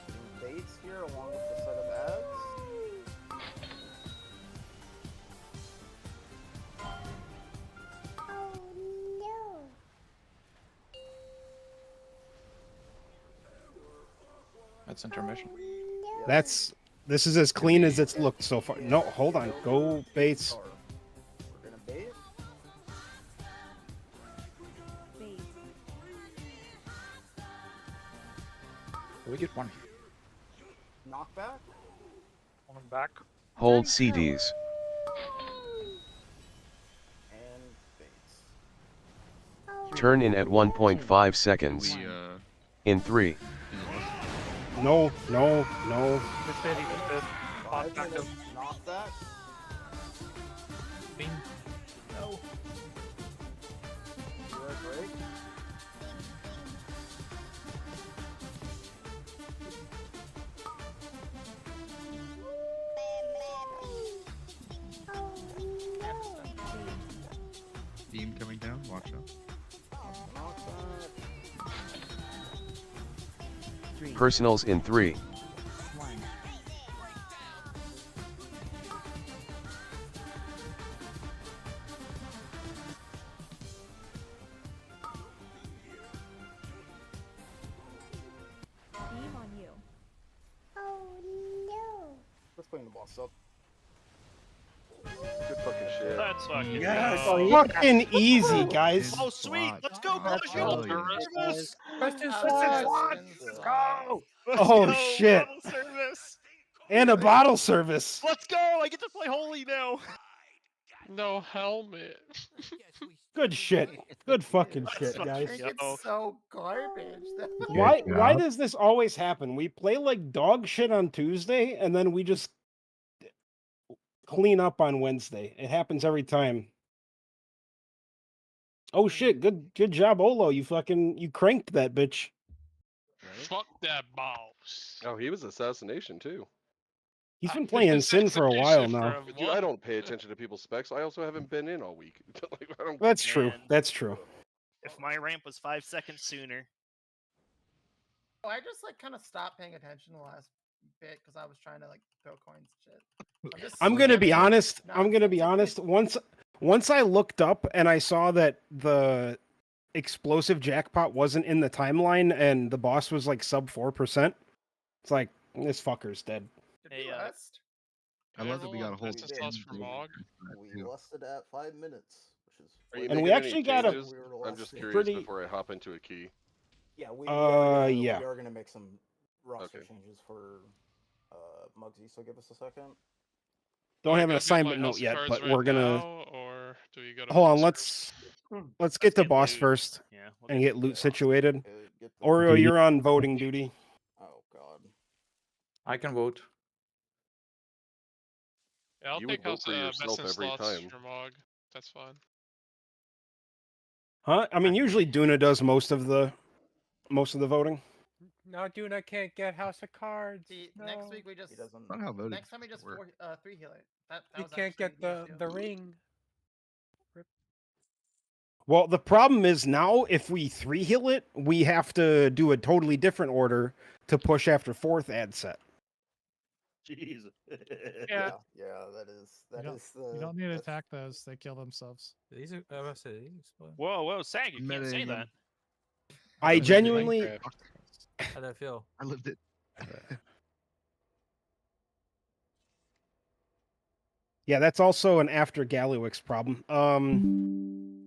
Getting baits here along with the set of ads. That's intermission. This is as clean as it's looked so far. No, hold on. Go baits. We're gonna bait. Bait. We get one. Knockback. Coming back. Hold CDs. And baits. Turn in at 1.5 seconds. In 3. No, no, no. Just did, he just did. Bot back up. Knock that. Beam. No. You are great. Beam coming down. Watch out. Knock that. Personals in 3. Beam on you. Let's clean the boss up. Good fucking shit. That's fucking Yes, good. fucking easy, guys. Oh sweet, let's go, That's Bottle brilliant. Service. Question Let's go. Let's Oh, go, shit. Bottle Service. And a bottle service. Let's go. I get to play holy now. No helmet. Good shit. Good fucking shit, The guys. trinket's so garbage. Why does this always happen? We play like dog shit on Tuesday and then we just clean up on Wednesday. It happens every time. Oh shit, good job, Olo. You cranked that bitch. Fuck that boss. Oh, he was assassination too. He's been playing Sin for a while Assassination now. for a Dude, I don't pay attention to people's specs. I also haven't been in all week. Like, I don't. That's true. Man. That's true. If my ramp was 5 seconds sooner. Oh, I just like kind of stopped paying attention the last bit because I was trying to like throw coins and shit. I'm gonna be honest. nonsense. Once I looked up and I saw that the explosive jackpot wasn't in the timeline and the boss was like sub 4%, it's like this fucker's dead. Hey, I love that we got a whole. That's a sauce for Mog. We lusted at 5 minutes, which is. Are you And we making any actually got a changes? I'm just curious pretty- before I hop into a key. Yeah, we yeah. are gonna make some roster Okay. changes for Muggsy. So give us a second. Don't have an Go get my assignment house note yet, cards but right we're gonna. now, or do you go to Hold on, boss let's get the get boss loot. first Yeah, we'll and get get loot situated. Get the- Oreo, you're on voting duty. Oh god. I can vote. Yeah, I'll You would take vote house for best yourself in every slots time. for Mog. That's fine. Huh? I mean, usually Duna does most of the voting. No, Duna can't get House of Cards. See, No. next week we just. Not how voting Next time we just works. 3 heal it. That He was can't actually get the issue. the ring. Well, the problem is now if we 3 heal it, we have to do a totally different order to push after 4th ad set. Jeez. Yeah. Yeah, that is the. You don't need to attack those; they kill themselves. These are, I was say, these explode. Whoa, Sag, you can't say Metaing them. that. I genuinely. How'd that feel? I lived it. Yeah, that's also an after Gallywix problem. Oh,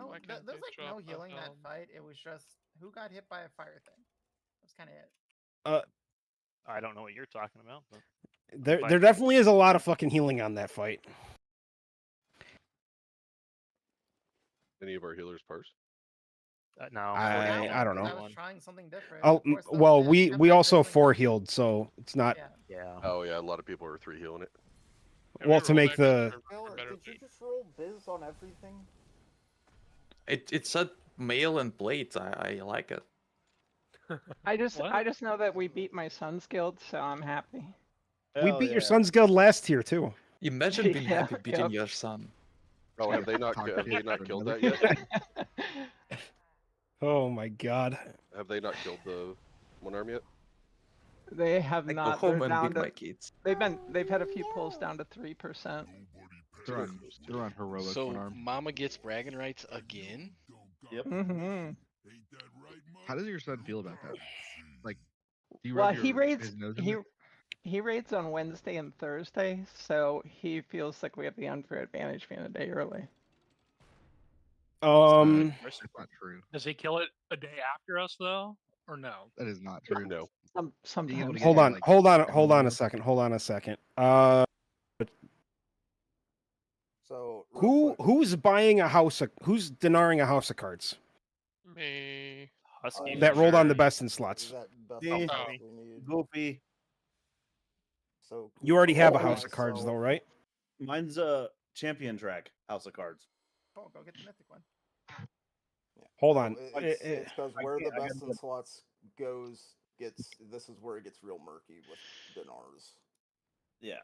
Why there's can't they like drop no the healing that helm? fight. It was just who got hit by a fire thing. That's kind of it. I don't know what you're talking about. But There definitely is a lot of fucking healing on that fight. Any of our healers parsed? No. I don't know. I was trying something different. Oh, Of course, those well, that we have we that also healing 4 buff- healed, so it's not. Yeah. Yeah. Oh yeah, a lot of people are 3 healing it. Well, to make the. Taylor, did you just roll biz on everything? It said mail and plate. I like it. I just know that we beat my son's guild, so I'm happy. We beat your son's guild last tier too. Imagine being Yeah, happy beating yep. your son. Oh, have they not killed that yet? Oh my god. Have they not killed the one arm yet? They have I go not. home They're and down beat to. my kids. They've had a few pulls down to 3%. They're on heroic So one arm. Mama gets bragging rights again. Yep. Mm-hmm. How does your son feel about that? Like, do you Well, rub he your, raids. his nose in He it? he raids on Wednesday and Thursday, so he feels like we have the unfair advantage being a day early. That's not true. Does he kill it a day after us though, or no? That is not true. No. Sometimes. Hold on a second. So Who's buying a house? Who's denaring a house of cards? Me. Husky That for rolled on sure. the best in slots. Me, Oh. Goofy. So You already have a Kupo, house of cards, though, right? Mine's a champion track house of cards. Oh, go get the mythic one. Hold on. It's because I where the can't- I best gotta in slots goes gets. This is where it gets real murky with dinars. Yeah.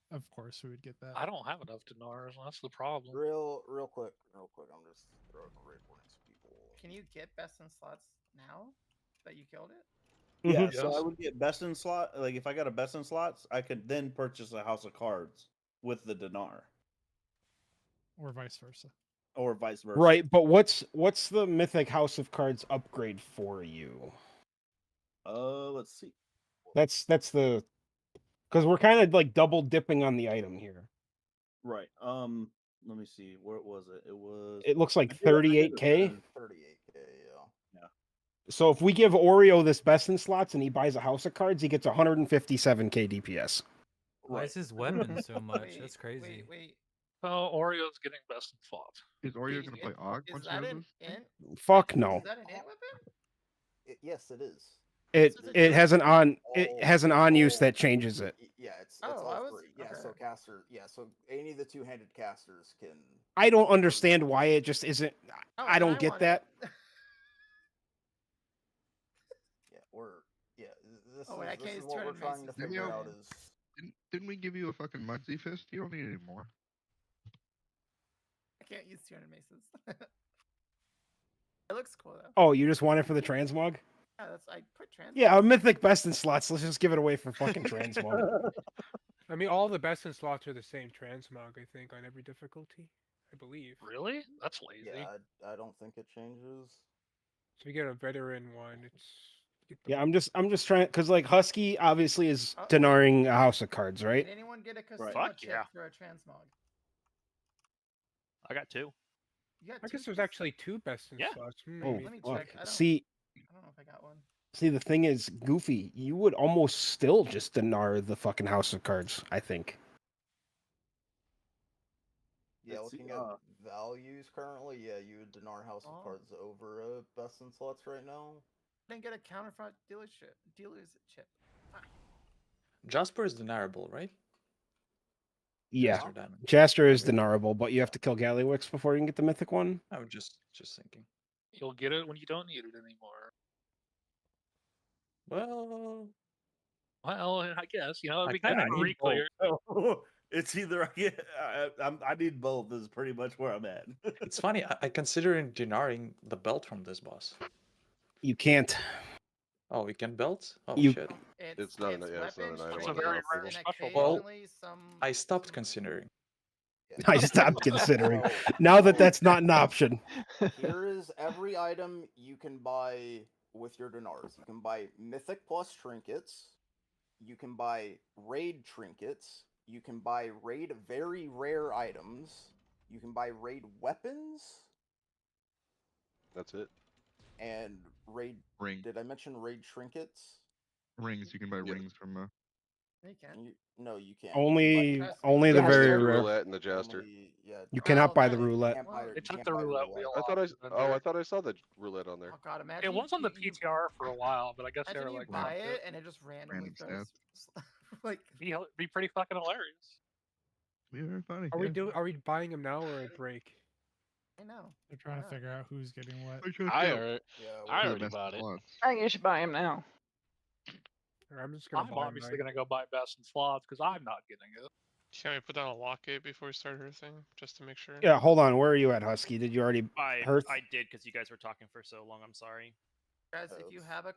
Of course, we would get that. I don't have enough dinars. That's the problem. Real quick. I'm just throwing a rate points, people. Can you get best in slots now that you killed it? Yeah, Mhm. so I would get best in slot. Like if I got a best in slots, I could then purchase a house of cards with the dinar, Or vice versa. or vice versa. Right, but what's the mythic house of cards upgrade for you? Let's see. That's the because we're kind of like double dipping on the item here. Right. Let me see. Where was it? It was. It looks like I did a 38K. 38K, yeah. So if we give Oreo this best in slots and he buys a house of cards, he gets 157K DPS. Why is his weapon so much? That's crazy. Wait. Oh, Oreo's getting best in slot. Is Oreo gonna play Og Is once he that does an this? int? Fuck no. Is that an int weapon? Yes, it is. It has an on use that changes it. Yeah, it's Oh, all I was- three. Yeah, so okay. caster. Yeah, so any of the two-handed casters can. I don't understand why it just isn't. Oh, I then don't get want that. it. This Oh, wait, I is can't use what we're two-handed trying to maces. figure Maybe out I'll- is. Didn't we give you a fucking Mugsy fist? You don't need any more. I can't use 200 maces. It looks cool though. Oh, you just want it for the transmog? Yeah, I put trans. Yeah, a mythic best in slots. Let's just give it away for fucking transmog. I mean, all the best in slots are the same transmog, I think, on every difficulty. I believe. Really? That's lazy. Yeah, I don't think it changes. So you get a veteran one. Yeah, I'm just trying because like Husky obviously is denaring a house of cards, right? Did anyone get a custom Fuck chip yeah. for a transmog? I got 2. You got I guess two there's pieces? actually 2 best in Yeah. slots. Oh, Let me fuck. check. I don't know if I got one. See, the thing is, Goofy, you would almost still just denar the fucking house of cards. I think. Yeah, looking at values currently, yeah, you would dinar House of Cards over best in slots right now. Didn't get a counterfront dealer's chip. Fuck. Jasper is denarable, right? Yeah, Jaster Diamond. Jaster is denarable, but you have to kill Gallywix before you can get the mythic one. I was just thinking. You'll get it when you don't need it anymore. Well, I guess it'd I be good kind to of need reclear. both. It's either I get, I need both. Is pretty much where I'm at. it's funny. I considering denaring the belt from this boss. You can't. Oh, we can belt? Oh You- shit. It's not an item. It's a very rare and special Well, occasionally some. I stopped considering. I stopped considering. Now that that's not an option. Here is every item you can buy with your dinars. You can buy mythic plus trinkets. You can buy raid trinkets. You can buy raid very rare items. You can buy raid weapons. That's it. And raid. Ring. Did I mention raid trinkets? Rings. You can buy rings from. You can. No, you can't. Only You can buy- only the Just very the rare. roulette and the Jaster. Only- yeah. You cannot buy the that- roulette. Can't buy- They you took can't the buy roulette wheel I thought off. I thought I saw the roulette on there. Oh god, imagine. It was on the you PTR for a while, but I guess they Imagine were you like, buy "Fuck it and it just randomly Random throws. Like Be pretty fucking hilarious. Be very funny. Are yeah. Are we buying them now or at break? I know. They're trying to figure out who's getting what. I already For the best bought it. slots. I think you should buy him now. Or I'm just gonna I'm buy obviously mine. gonna go buy best in slots because I'm not getting it. Can we put down a lock gate before we start her thing, just to make sure? Yeah, hold on. Where are you at, Husky? Did you already I Hearth? did because you guys were talking for so long. I'm sorry. Guys, if you have a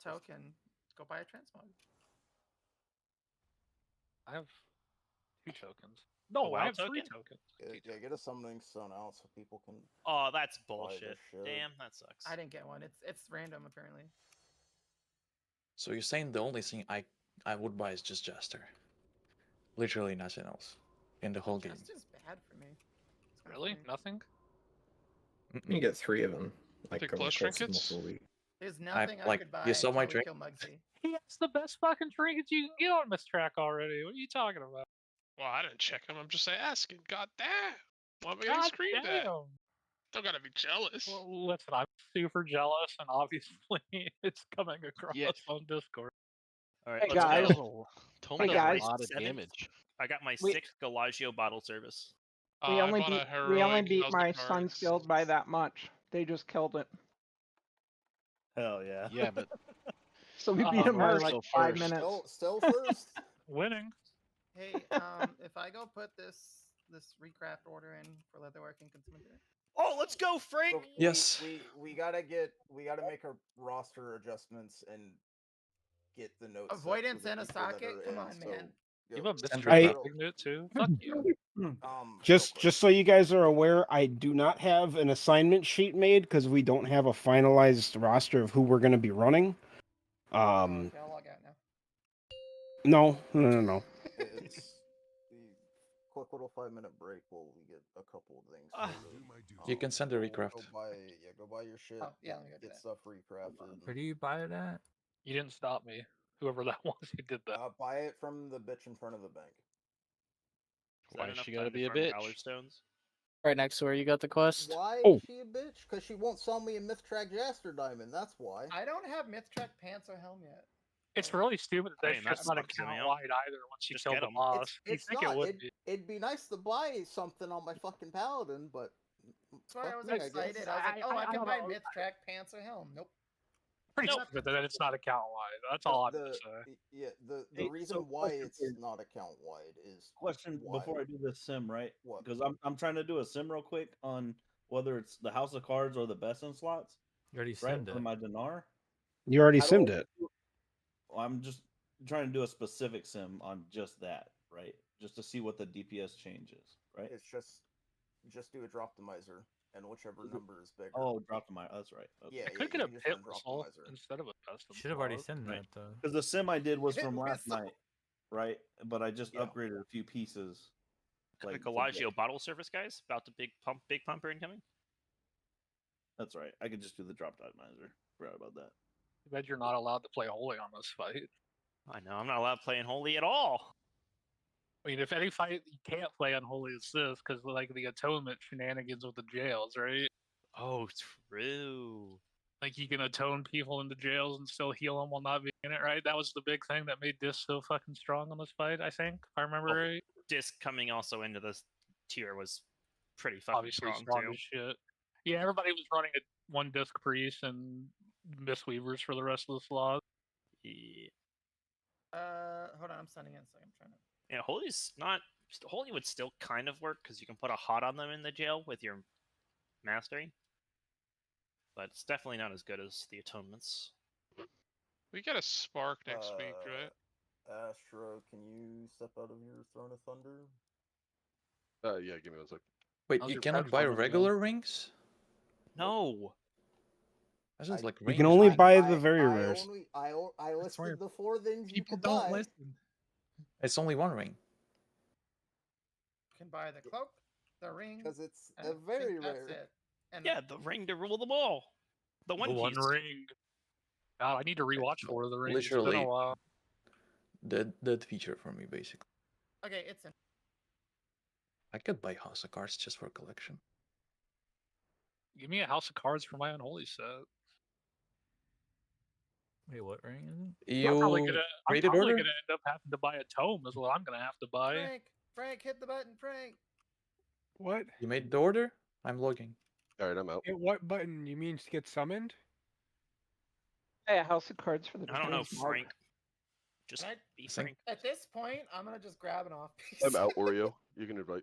token, go buy a transmog. I have 2 tokens. No, I wild have 3 token? tokens. Yeah, get a summoning stone out so people can. Oh, that's buy bullshit. this shit. Damn, that sucks. I didn't get one. It's random apparently. So you're saying the only thing I would buy is just Jaster. Literally nothing else in the whole game. That's just bad for me. It's kinda Really? funny. Nothing? You get 3 of them. Like Mythic over plus the course of trinkets? multiple weeks. There's nothing I like, could buy. you saw my until we trick? kill Muggsy. It's the best fucking trinkets you can get on this track already. What are you talking about? Well, I didn't check them. I'm just asking. God damn. Why am I getting God screamed at? damn. Don't gotta be jealous. Well, listen, I'm super jealous, and obviously it's coming across Yeah. on Discord. All right, Hey, let's guys. go. Tome Hey, does guys. a lot of Seventh- damage. I got my We- 6th Galagio bottle service. We I only bought a beat heroic House of my Cards. Sun's Guild by that much. They just killed it. Hell yeah. Yeah, but So we beat him by we're like still 5 first. minutes. Still first. Winning. Hey, if I go put this recraft order in for leatherwork and consumer goods. Oh, let's go, Frank. So Yes. We gotta make our roster adjustments and get the notes. set for Avoidance the and a people that socket? are Come in, on, so man. go- You have a go mystery I- through. magnet too? Fuck you. Just so you guys are aware, I do not have an assignment sheet made because we don't have a finalized roster of who we're going to be running. Okay, I'll log out now. No. It's the quick little 5-minute break while we get a couple of things. You can send a recraft. Go buy your shit. Oh, yeah, let me go do Get that. stuff recrafted. Where do you buy it at? You didn't stop me. Whoever that was who did that. Buy it from the bitch in front of the bank. Is Why that is enough she time gotta to be a farm bitch? Valor Stones? Right next to where you got the quest. Why Oh. is she a bitch? Because she won't sell me a Mythtrack Jaster Diamond. That's why. I don't have Mythtrack pants or helm yet. It's really stupid that Hey, it's that just not sucks, account Emil. wide either once you Just kill get the 'em. boss. You It's think not. it would be. It'd be nice to buy something on my fucking paladin, but That's why I was fuck me, I excited. guess. I was like, oh, I can don't buy know. Mythtrack pants or helm. Nope. Pretty Nope. stupid that it's not account wide. That's all I'm gonna say. Yeah, the Hey, reason so why question it's for you. not account wide is Question why. before I do this sim, right? What? Because I'm trying to do a sim real quick on whether it's the House of Cards or the best in slots. You already Right simmed for it. my dinar. You already How do I simmed it. Well, I'm just trying to do a specific sim on just that, right? Just to see what the DPS changes, right? It's just do a Droptimizer, and whichever number is bigger. Oh, Droptimizer. That's right. Okay. Yeah, I could you get a can just pit run whistle Droptimizer. instead of a custom. Should have already slot. simmed Right. that though. Because the sim I did was Pit from last whistle. night, right? But I just Yeah. upgraded a few pieces. Like today. Galagio bottle service guys about to big pumper incoming. That's right. I could just do the Droptimizer. Forgot about that. I bet you're not allowed to play holy on this fight. I know I'm not allowed playing holy at all. I mean, if any fight you can't play unholy, it's this because like the atonement shenanigans with the jails, right? Oh, true. Like you can atone people into jails and still heal them while not being in it, right? That was the big thing that made this so fucking strong on this fight. I think, if I remember Oh, right. Disc coming also into this tier was pretty fucking Obviously strong too. as shit. Yeah, everybody was running a one disc priest and Mistweavers for the rest of the slot. Yeah. Hold on, I'm sending it. So I'm trying to. Yeah, holy's not. Holy would still kind of work because you can put a hot on them in the jail with your mastery, but it's definitely not as good as the atonements. We get a spark next week, right? Astro, can you step out of your Throne of Thunder? Yeah, give me 1 sec. Wait, How's you your cannot pet buy farm regular rings? No. That sounds like You range. can only man. buy the very rares. I listed the 4 things you People could don't buy. listen. It's only one ring. You can buy the cloak, the ring. Because it's and a I very think that's rare. it. And Yeah, the ring to rule them all. The one The one piece. ring. God, I need to rewatch Lord of the Rings. It's been a Literally, while. that feature for me basically. okay, it's in. I could buy House of Cards just for collection. Give me a House of Cards for my unholy set. Wait, what ring is it? You I'm probably gonna rated order? end up having to buy a tome. Is what I'm gonna have to buy. Frank, hit the button, Frank. What? You made the order? I'm logging. All right, I'm out. Hit what button? You mean to get summoned? Hey, a house of cards for the I don't know, transmog. Frank. Just Can I- be Frank. At this point, I'm gonna just grab an off piece. I'm out, Oreo. You can invite.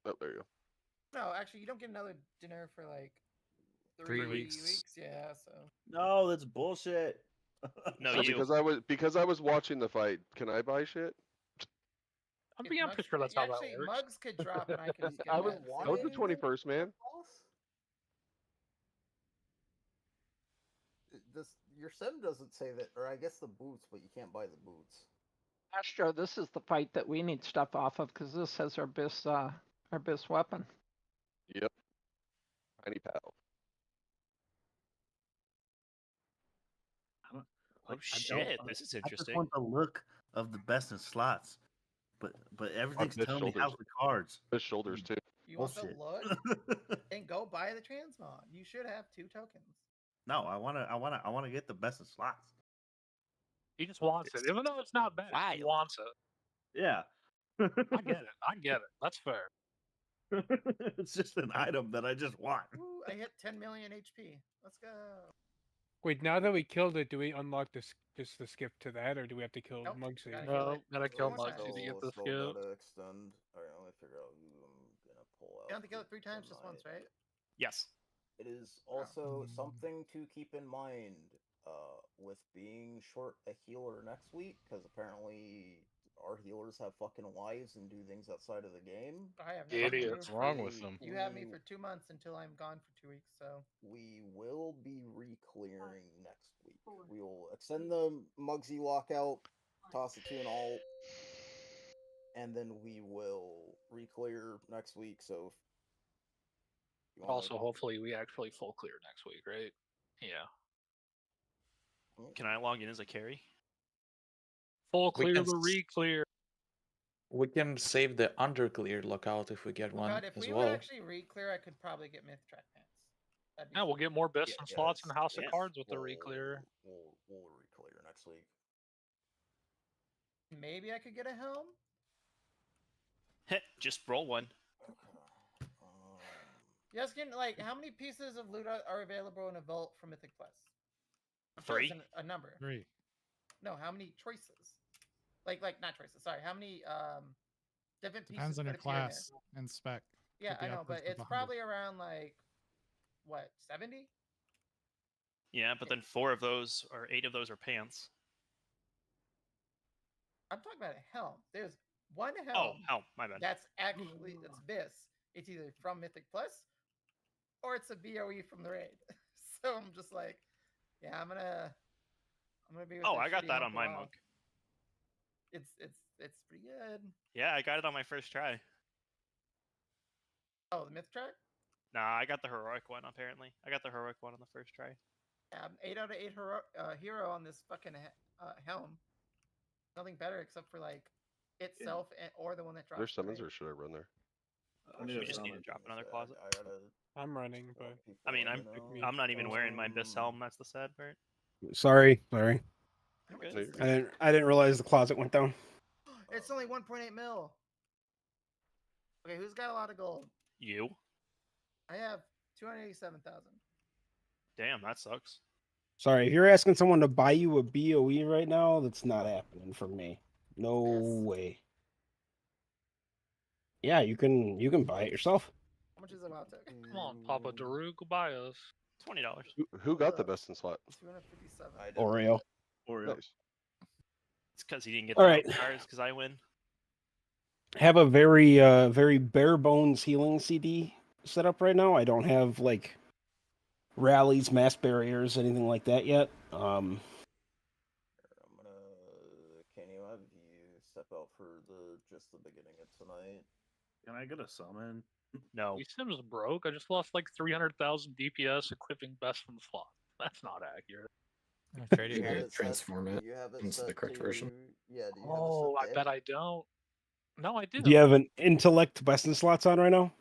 Oh, there you go. No, actually, you don't get another dinner for like 3 3 weeks. weeks. Yeah, so. No, that's bullshit. No, So you. because I was watching the fight. Can I buy shit? I'm pretty sure that's how that Actually, works. Mugs could drop and I can just get I was mad, I was so- the 21st man. Your sim doesn't say that, or I guess the boots, but you can't buy the boots. Astro, this is the fight that we need stuff off of because this has our best weapon. Yep. Tiny pal. Oh shit! This is I just interesting. want the look of the best in slots, but everything's best telling me shoulders. House of Cards. His shoulders too. You want the Bullshit. look? Then go buy the transmog. You should have 2 tokens. No, I wanna get the best in slots. He just wants it, even though it's not bad. He wants it. Yeah. I get it. I get it. That's fair. It's just an item that I just want. Ooh, I hit 10 million HP. Let's go. Wait, now that we killed it, do we unlock this just the skip to that, or do we have to kill Nope, Mugsy? gotta No, gotta kill One more Mugsy time. to get the Still skill. gotta extend. Alright, let me figure out who I'm gonna pull out. You don't have to kill it 3 for times, just my- once, right? Yes. It is also something to keep in mind with being short a healer next week, because apparently our healers have fucking lives and do things outside of the game. I have Idiot. nothing. What's wrong with them? You have me for 2 months until I'm gone for 2 weeks, so. We will be re-clearing next week. We will extend the Mugsy lockout, toss it to an alt, and then we will re-clear next week. So, if you wanna- Also, hopefully, we actually full clear next week, right? Yeah. Can I log in as a carry? Full We clear can the s- re-clear. We can save the underclear lookout if we get Oh one god, if as we would well. actually re-clear, I could probably get myth track pants. That'd be Yeah, we'll sweet. get more bits and slots in House of yes, Cards with the we'll- re-clear. We'll re-clear next week. Maybe I could get a helm. Just roll one. Yes, can like how many pieces of loot are available in a vault for Mythic Plus? I'm sure 3. it's a number. 3. No, how many choices? Like not choices. Sorry, how many different pieces Depends on could your appear in there? class and spec. Yeah, Could be I know, but upwards of it's 100. probably around like what 70? Yeah, but then 4 of those or 8 of those are pants. I'm talking about a helm. There's one Oh, helm. helm. My bad. That's actually that's this. It's either from Mythic Plus or it's a BOE from the raid. So I'm just like, yeah, I'm gonna be with Oh, this I got shitty that helm on for a my while. monk. It's pretty good. Yeah, I got it on my first try. Oh, the myth track? Nah, I got the heroic one apparently. I got the heroic one on the first try. Yeah, I'm 8 out of 8 hero on this fucking helm. Nothing better except for like itself or the one that drops. There's the summons, raid. or should I run there? We just need to drop another closet. I'm running, but I mean, I'm not even wearing my Abyss helm. That's the sad part. Sorry. You're good. I didn't realize the closet went down. It's only 1.8 mil. Okay, who's got a lot of gold? You? I have 287,000. Damn, that sucks. Sorry, if you're asking someone to buy you a BOE right now, that's not happening for me. No way. Yeah, you can buy it yourself. How much is it, Wowtek? Come on, Papa Daru, go buy us. $20. Who got the best in slot? 257. Oreo. Nice. It's because he didn't get All the right. cards because I win. Have a very very bare bones healing CD set up right now. I don't have like rallies, mass barriers, anything like that yet. I'm gonna can you have you step out for just the beginning of tonight? Can I get a summon? No. These sims broke. I just lost like 300,000 DPS equipping best in slot. That's not accurate. You gotta transform it into the correct version. Yeah, do you Oh, have I bet I don't. No, I do. Do you have an intellect Weston slots on right now?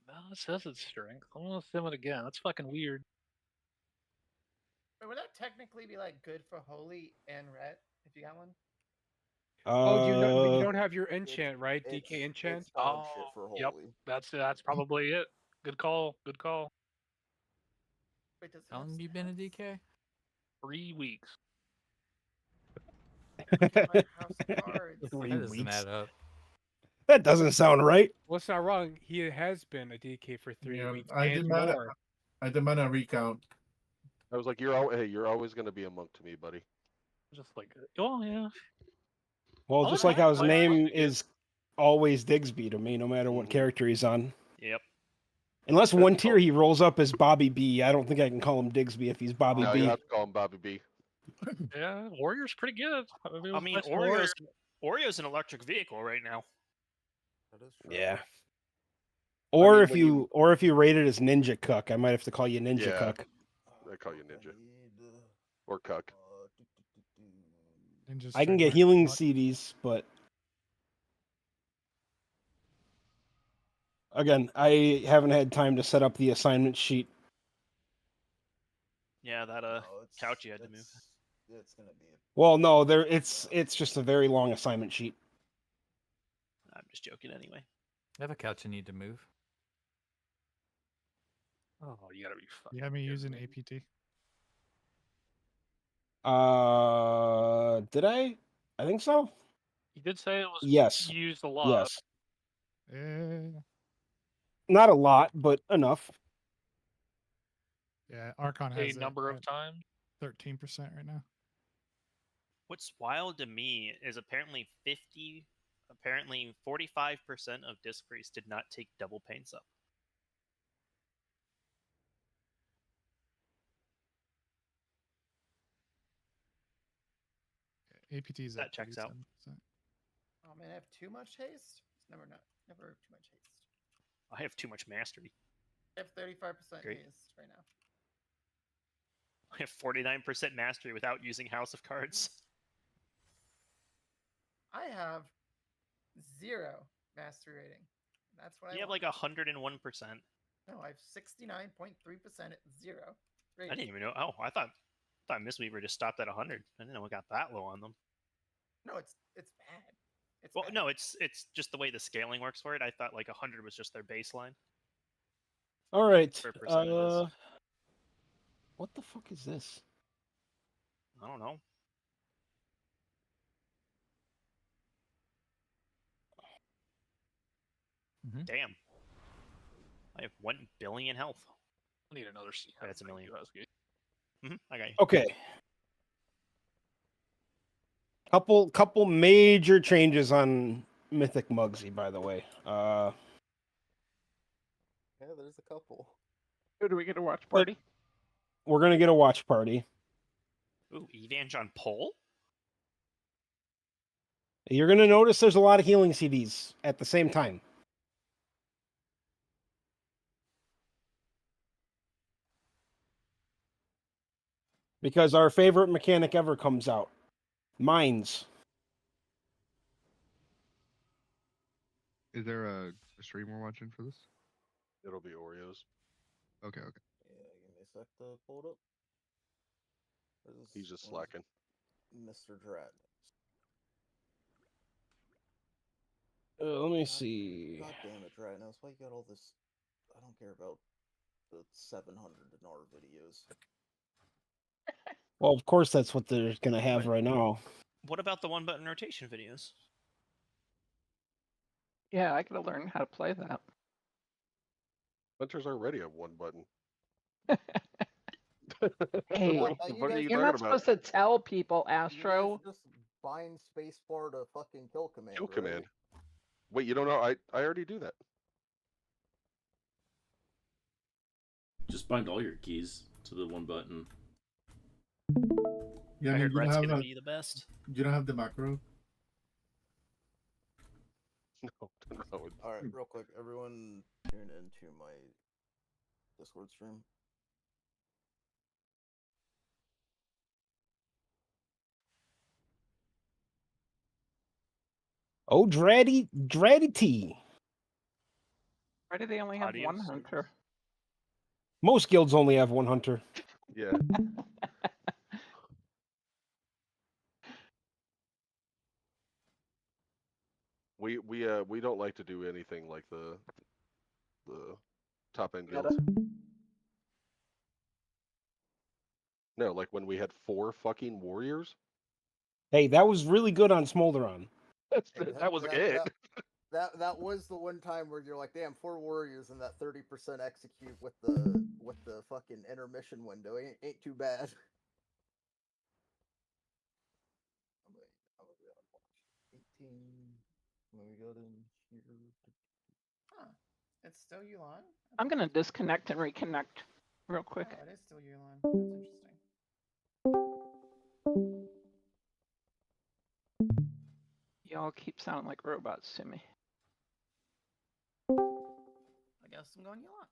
No, it says it's strength. I'm gonna sim it again. That's fucking weird. Wait, would that technically be like good for holy and ret if you got one? Oh, you don't have your enchant, right? DK enchant. It's dog shit for Yep, holy. that's probably it. Good call. Good call. Wait, does it How have long you been a DK? 3 weeks. my house cards? That doesn't add up. That doesn't sound right. Well, it's not wrong. He has been a DK for 3 Yeah, weeks I and demand more. I demand a recount. I was like, you're always gonna be a monk to me, buddy. Just like, oh yeah. Well, Oh, just yeah, like how his I- name is always Digsby to me, no matter what character he's on. Yep. Unless one tier he rolls up as Bobby B. I don't think I can call him Digsby if he's Bobby No, B. you have to call him Bobby B. Yeah, Warrior's pretty good. I mean, Oreo's an electric vehicle right now. That is Yeah. Or mean, if when you rate it as Ninja Cuck, I might have to call you Ninja Yeah. Cuck. I call you Ninja. Or Cuck. I can get healing CDs, but again, I haven't had time to set up the assignment sheet. Yeah, that couch you had to move. It's gonna be Well, no, it's just a very long assignment sheet. I'm just joking anyway. I have a couch I need to move. Oh, you gotta be fucking. You have me using APT. Did I? I think so. You did say it was Yes. used a lot. Yes. Yeah. Not a lot, but enough. Yeah, Archon A has number of times. 13% right now. What's wild to me is apparently 45% of Disc Priest did not take double paints up. APT's That at checks out. 37%. Oh man, I have too much haste. It's never too much haste. I have too much mastery. I have 35% Great. haste right now. I have 49% mastery without using House of Cards. I have 0 mastery rating. That's what You I have want. like 101%. No, I have 69.3% at 0 I rating. didn't even know. Oh, I thought Mistweaver just stopped at 100. I didn't know it got that low on them. No, it's bad. It's Well, bad. no, it's just the way the scaling works for it. I thought like 100 was just their baseline. All right. For percentages. What the fuck is this? I don't know. Damn. I have 1 billion health. I need another C. That's a million. Mm-hmm. I got you. Okay. Couple major changes on Mythic Muggsy, by the way. Yeah, there's a couple. Who do we get a watch party? We're gonna get a watch party. Ooh, Evange on pole? You're gonna notice there's a lot of healing CDs at the same time. Because our favorite mechanic ever comes out. Mines. Is there a stream we're watching for this? It'll be Oreos. Okay. Yeah, give me a sec to pull it up. He's just slacking. Mr. Drat. Let me see. God damn it, Drat. Now, why you got all this? I don't care about the 700 dinar videos. Well, of course that's what they're gonna have right now. What about the 1-button rotation videos? Yeah, I gotta learn how to play that. Hunters already have 1 button. Hey, What the fuck are you you're not talking about? supposed to tell people, You guys Astro. just bind spacebar to fucking kill command. Kill right? command. Wait, you don't know? I already do that. Just bind all your keys to the 1 button. Yeah, I heard you don't Rat's have gonna a, be the best. you don't have the macro. No. Alright, real quick, everyone tune into my Discord stream. Oh, Draddy. Why do they only have one hunter? Most guilds only have 1 hunter. Yeah. We don't like to do anything like the top end guilds. No, like when we had 4 fucking warriors. Hey, that was really good on Smolderon. That was it. That was the one time where you're like, damn, 4 warriors and that 30% execute with the fucking intermission window ain't too bad. I'm gonna be on watch 18 when we go to here. Huh. It's still Yulon? I'm gonna disconnect and reconnect real quick. Oh, it is still Yulon. That's interesting. Y'all keep sounding like robots to me. I guess I'm going Yulon.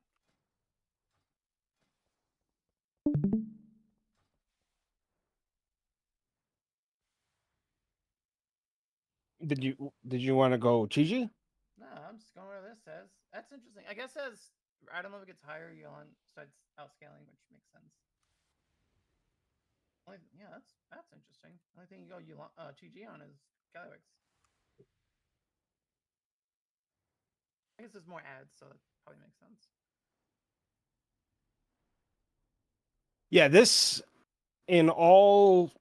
Did you want to go Chi-Chi? No, I'm just going where this says. That's interesting. I guess as I don't know if it gets higher, Yulon starts outscaling, which makes sense. Yeah, that's interesting. Only thing you go Chi-Chi on is Galliwix. I guess there's more ads, so that probably makes sense. Yeah, this in all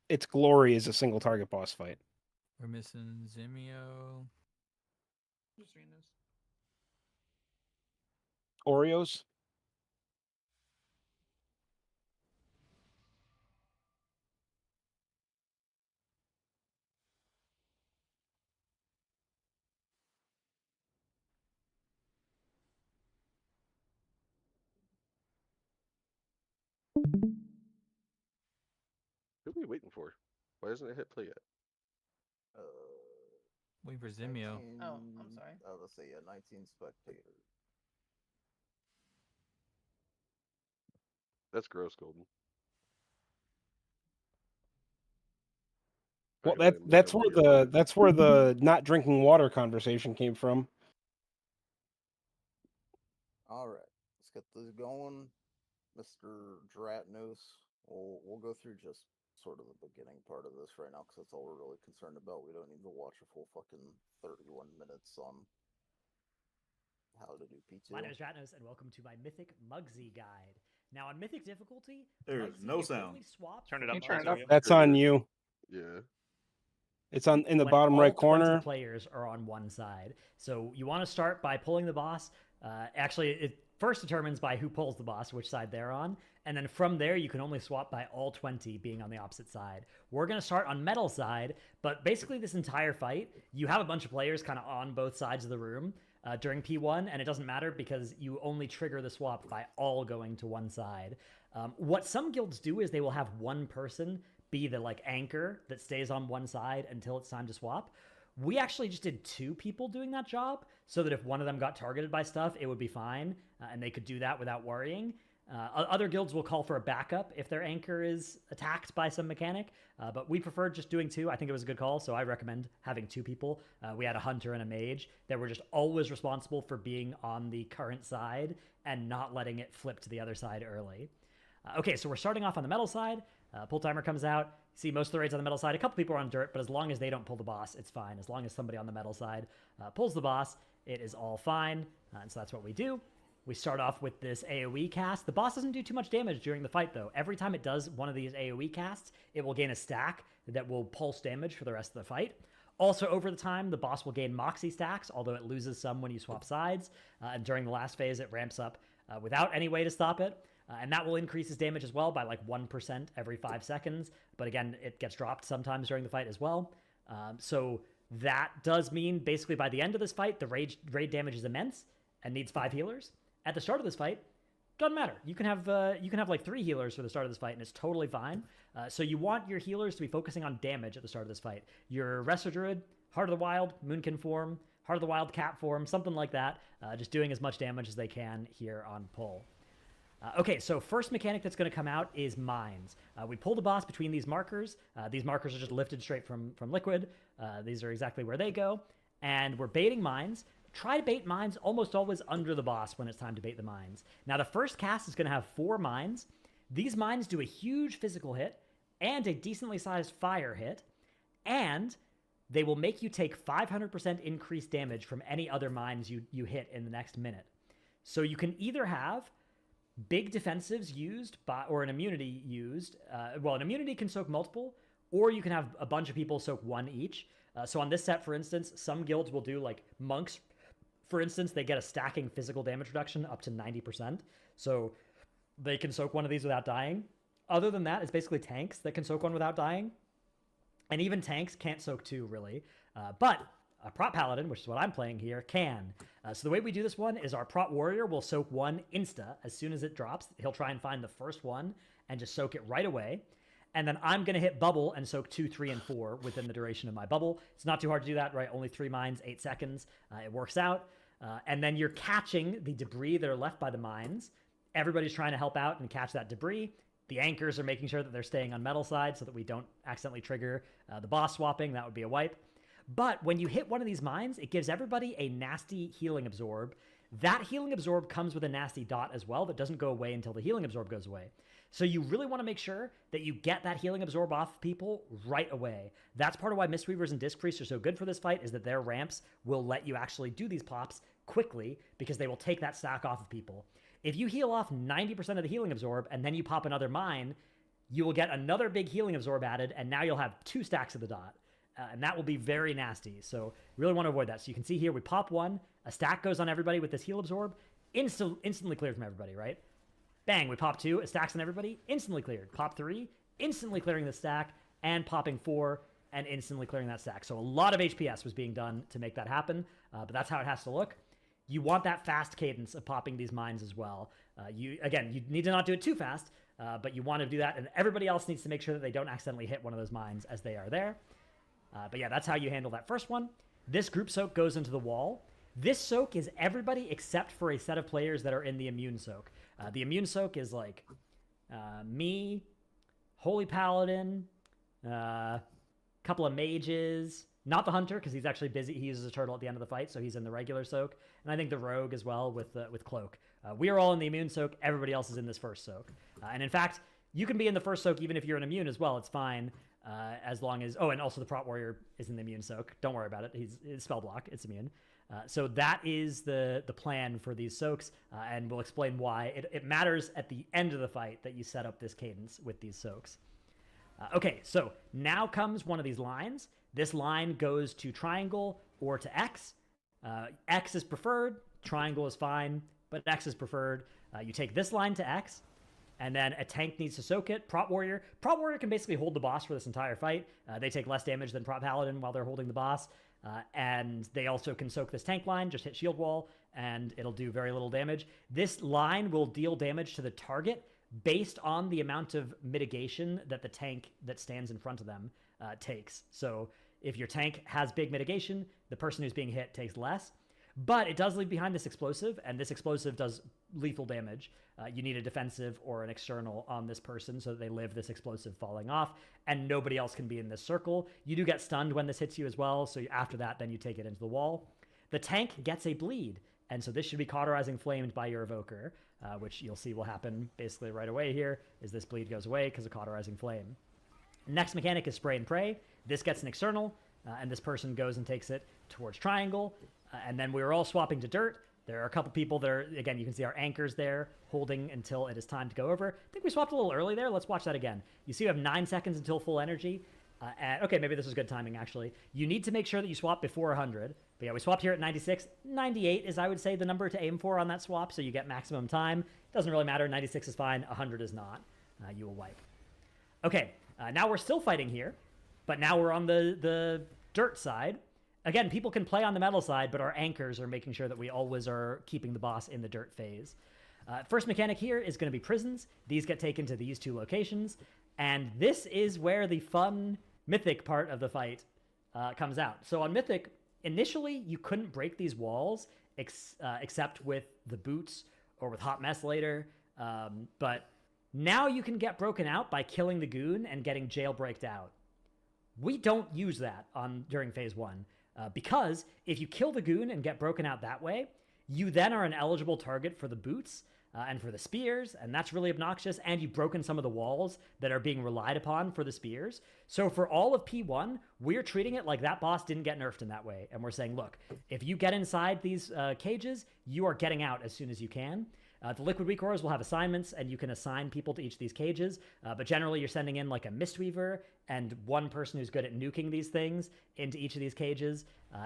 its glory is a single target boss fight. We're missing Zimio. Just reading this. Oreos. Who are we waiting for? Why hasn't it hit play yet? Waiting for Zimio. 19, Oh, I'm sorry. Let's say 19 spectators. That's gross, Golden. Well, that's where the not drinking water conversation came from. All right, let's get this going, Mr. Dratnos. We'll go through just sort of the beginning part of this right now because that's all we're really concerned about. We don't need to watch a full fucking 31 minutes on how to do P2. My name is Ratnos, and welcome to my Mythic Mugsy guide. Now, on Mythic difficulty, There's Mugsy no is sound. only swapped Turn it from up. Turn it up. That's on you. Yeah. It's on in the when bottom all right 20 corner. players are on one side. So you want to start by pulling the boss. Actually, it first determines by who pulls the boss, which side they're on. And then from there, you can only swap by all 20 being on the opposite side. We're going to start on metal side, but basically this entire fight, you have a bunch of players kind of on both sides of the room during P1, and it doesn't matter because you only trigger the swap by all going to one side. What some guilds do is they will have one person be the like anchor that stays on one side until it's time to swap. We actually just did 2 people doing that job so that if one of them got targeted by stuff, it would be fine and they could do that without worrying. Other guilds will call for a backup if their anchor is attacked by some mechanic, but we preferred just doing 2. I think it was a good call, so I recommend having 2 people. We had a hunter and a mage that were just always responsible for being on the current side and not letting it flip to the other side early. Okay, so we're starting off on the metal side. Pull timer comes out. See, most of the raids on the metal side, a couple people are on dirt, but as long as they don't pull the boss, it's fine. As long as somebody on the metal side pulls the boss, it is all fine. And so that's what we do. We start off with this AoE cast. The boss doesn't do too much damage during the fight, though. Every time it does one of these AoE casts, it will gain a stack that will pulse damage for the rest of the fight. Also, over the time, the boss will gain Moxie stacks, although it loses some when you swap sides. And during the last phase, it ramps up without any way to stop it. And that will increase his damage as well by like 1% every 5 seconds. But again, it gets dropped sometimes during the fight as well. So that does mean basically by the end of this fight, the raid damage is immense and needs 5 healers. At the start of this fight, doesn't matter. You can have like 3 healers for the start of this fight, and it's totally fine. So you want your healers to be focusing on damage at the start of this fight. Your Resto Druid, Heart of the Wild, Moonkin form, Heart of the Wild Cat form, something like that. Just doing as much damage as they can here on pull. Okay, so first mechanic that's going to come out is mines. We pull the boss between these markers. These markers are just lifted straight from liquid. These are exactly where they go. And we're baiting mines. Try to bait mines almost always under the boss when it's time to bait the mines. Now, the first cast is going to have 4 mines. These mines do a huge physical hit and a decently sized fire hit. And they will make you take 500% increased damage from any other mines you hit in the next minute. So you can either have big defensives used or an immunity used. Well, an immunity can soak multiple, or you can have a bunch of people soak 1 each. So on this set, for instance, some guilds will do like monks. For instance, they get a stacking physical damage reduction up to 90%. So they can soak 1 of these without dying. Other than that, it's basically tanks that can soak 1 without dying. And even tanks can't soak 2, really. But a prop paladin, which is what I'm playing here, can. So the way we do this one is our prop warrior will soak 1 insta as soon as it drops. He'll try and find the first one and just soak it right away. And then I'm going to hit bubble and soak 2, 3, and 4 within the duration of my bubble. It's not too hard to do that, right? Only 3 mines, 8 seconds. It works out. And then you're catching the debris that are left by the mines. Everybody's trying to help out and catch that debris. The anchors are making sure that they're staying on metal side so that we don't accidentally trigger the boss swapping. That would be a wipe. But when you hit one of these mines, it gives everybody a nasty healing absorb. That healing absorb comes with a nasty dot as well that doesn't go away until the healing absorb goes away. So you really want to make sure that you get that healing absorb off people right away. That's part of why Mistweavers and Disc Priests are so good for this fight, is that their ramps will let you actually do these pops quickly because they will take that stack off of people. If you heal off 90% of the healing absorb and then you pop another mine, you will get another big healing absorb added, and now you'll have 2 stacks of the dot. And that will be very nasty. So you really want to avoid that. So you can see here, we pop 1, a stack goes on everybody with this heal absorb, instantly cleared from everybody, right? Bang, we pop 2, a stack's on everybody, instantly cleared. Pop 3, instantly clearing the stack, and popping 4, and instantly clearing that stack. So a lot of HPS was being done to make that happen, but that's how it has to look. You want that fast cadence of popping these mines as well. You need to not do it too fast, but you want to do that, and everybody else needs to make sure that they don't accidentally hit one of those mines as they are there. But yeah, that's how you handle that first one. This group soak goes into the wall. This soak is everybody except for a set of players that are in the immune soak. The immune soak is like me, Holy Paladin, a couple of mages, not the hunter because he's actually busy. He uses a turtle at the end of the fight, so he's in the regular soak. And I think the rogue as well with cloak. We are all in the immune soak. Everybody else is in this first soak. And in fact, you can be in the first soak even if you're an immune as well. It's fine as long as... Oh, and also the prot warrior is in the immune soak. Don't worry about it. He's spell block. It's immune. So that is the plan for these soaks, and we'll explain why. It matters at the end of the fight that you set up this cadence with these soaks. Okay, so now comes one of these lines. This line goes to triangle or to X. X is preferred, triangle is fine, but X is preferred. You take this line to X, and then a tank needs to soak it. Prot warrior can basically hold the boss for this entire fight. They take less damage than prot paladin while they're holding the boss. And they also can soak this tank line, just hit shield wall, and it'll do very little damage. This line will deal damage to the target based on the amount of mitigation that the tank that stands in front of them takes. So if your tank has big mitigation, the person who's being hit takes less. But it does leave behind this explosive, and this explosive does lethal damage. You need a defensive or an external on this person so that they live this explosive falling off, and nobody else can be in this circle. You do get stunned when this hits you as well, so after that, then you take it into the wall. The tank gets a bleed, and so this should be cauterizing flamed by your evoker, which you'll see will happen basically right away here, is this bleed goes away because of cauterizing flame. Next mechanic is spray and pray. This gets an external, and this person goes and takes it towards triangle. And then we were all swapping to dirt. There are a couple people that are, again, you can see our anchors there holding until it is time to go over. I think we swapped a little early there. Let's watch that again. You see we have 9 seconds until full energy. And, okay, maybe this is good timing, actually. You need to make sure that you swap before 100. But yeah, we swapped here at 96. 98 is, I would say, the number to aim for on that swap, so you get maximum time. Doesn't really matter. 96 is fine. 100 is not. You will wipe. Okay, now we're still fighting here, but now we're on the dirt side. Again, people can play on the metal side, but our anchors are making sure that we always are keeping the boss in the dirt phase. First mechanic here is going to be prisons. These get taken to these 2 locations, and this is where the fun Mythic part of the fight comes out. So on Mythic, initially you couldn't break these walls except with the boots or with Hot Mess later, but now you can get broken out by killing the goon and getting jailbreaked out. We don't use that during phase 1. Because if you kill the goon and get broken out that way, you then are an eligible target for the boots and for the spears, and that's really obnoxious, and you've broken some of the walls that are being relied upon for the spears. So for all of P1, we're treating it like that boss didn't get nerfed in that way, and we're saying, look, if you get inside these cages, you are getting out as soon as you can. The Liquid Weakors will have assignments, and you can assign people to each of these cages, but generally you're sending in like a Mistweaver and one person who's good at nuking these things into each of these cages,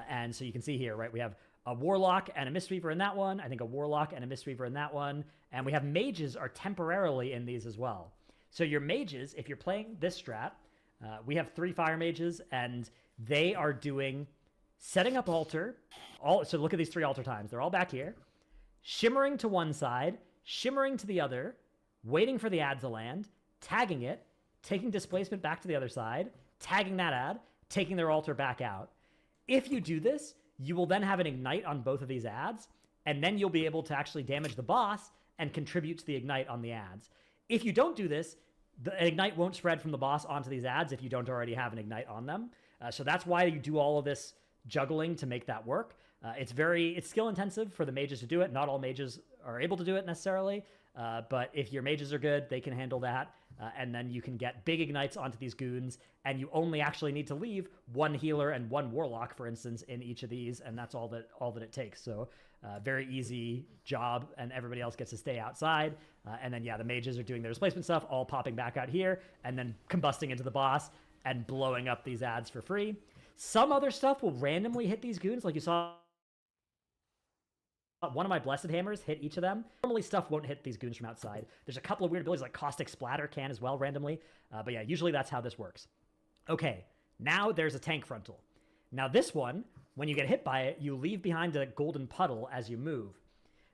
and so you can see here, right, we have a Warlock and a Mistweaver in that one, I think a Warlock and a Mistweaver in that one, and we have mages are temporarily in these as well. So your mages, if you're playing this strat, we have 3 fire mages, and they are doing setting up altar, so look at these 3 altar times, they're all back here, shimmering to one side, shimmering to the other, waiting for the ad to land, tagging it, taking displacement back to the other side, tagging that ad, taking their altar back out. If you do this, you will then have an ignite on both of these ads, and then you'll be able to actually damage the boss and contribute to the ignite on the ads. If you don't do this, the ignite won't spread from the boss onto these ads if you don't already have an ignite on them. So that's why you do all of this juggling to make that work. It's skill intensive for the mages to do it. Not all mages are able to do it necessarily, but if your mages are good, they can handle that, and then you can get big ignites onto these goons, and you only actually need to leave 1 healer and 1 warlock, for instance, in each of these, and that's all that it takes. So very easy job, and everybody else gets to stay outside, and then yeah, the mages are doing their displacement stuff, all popping back out here, and then combusting into the boss and blowing up these ads for free. Some other stuff will randomly hit these goons, like you saw one of my Blessed Hammers hit each of them. Normally stuff won't hit these goons from outside. There's a couple of weird abilities like Caustic Splatter can as well randomly. But yeah, usually that's how this works. Okay, now there's a tank frontal. Now this one, when you get hit by it, you leave behind a golden puddle as you move.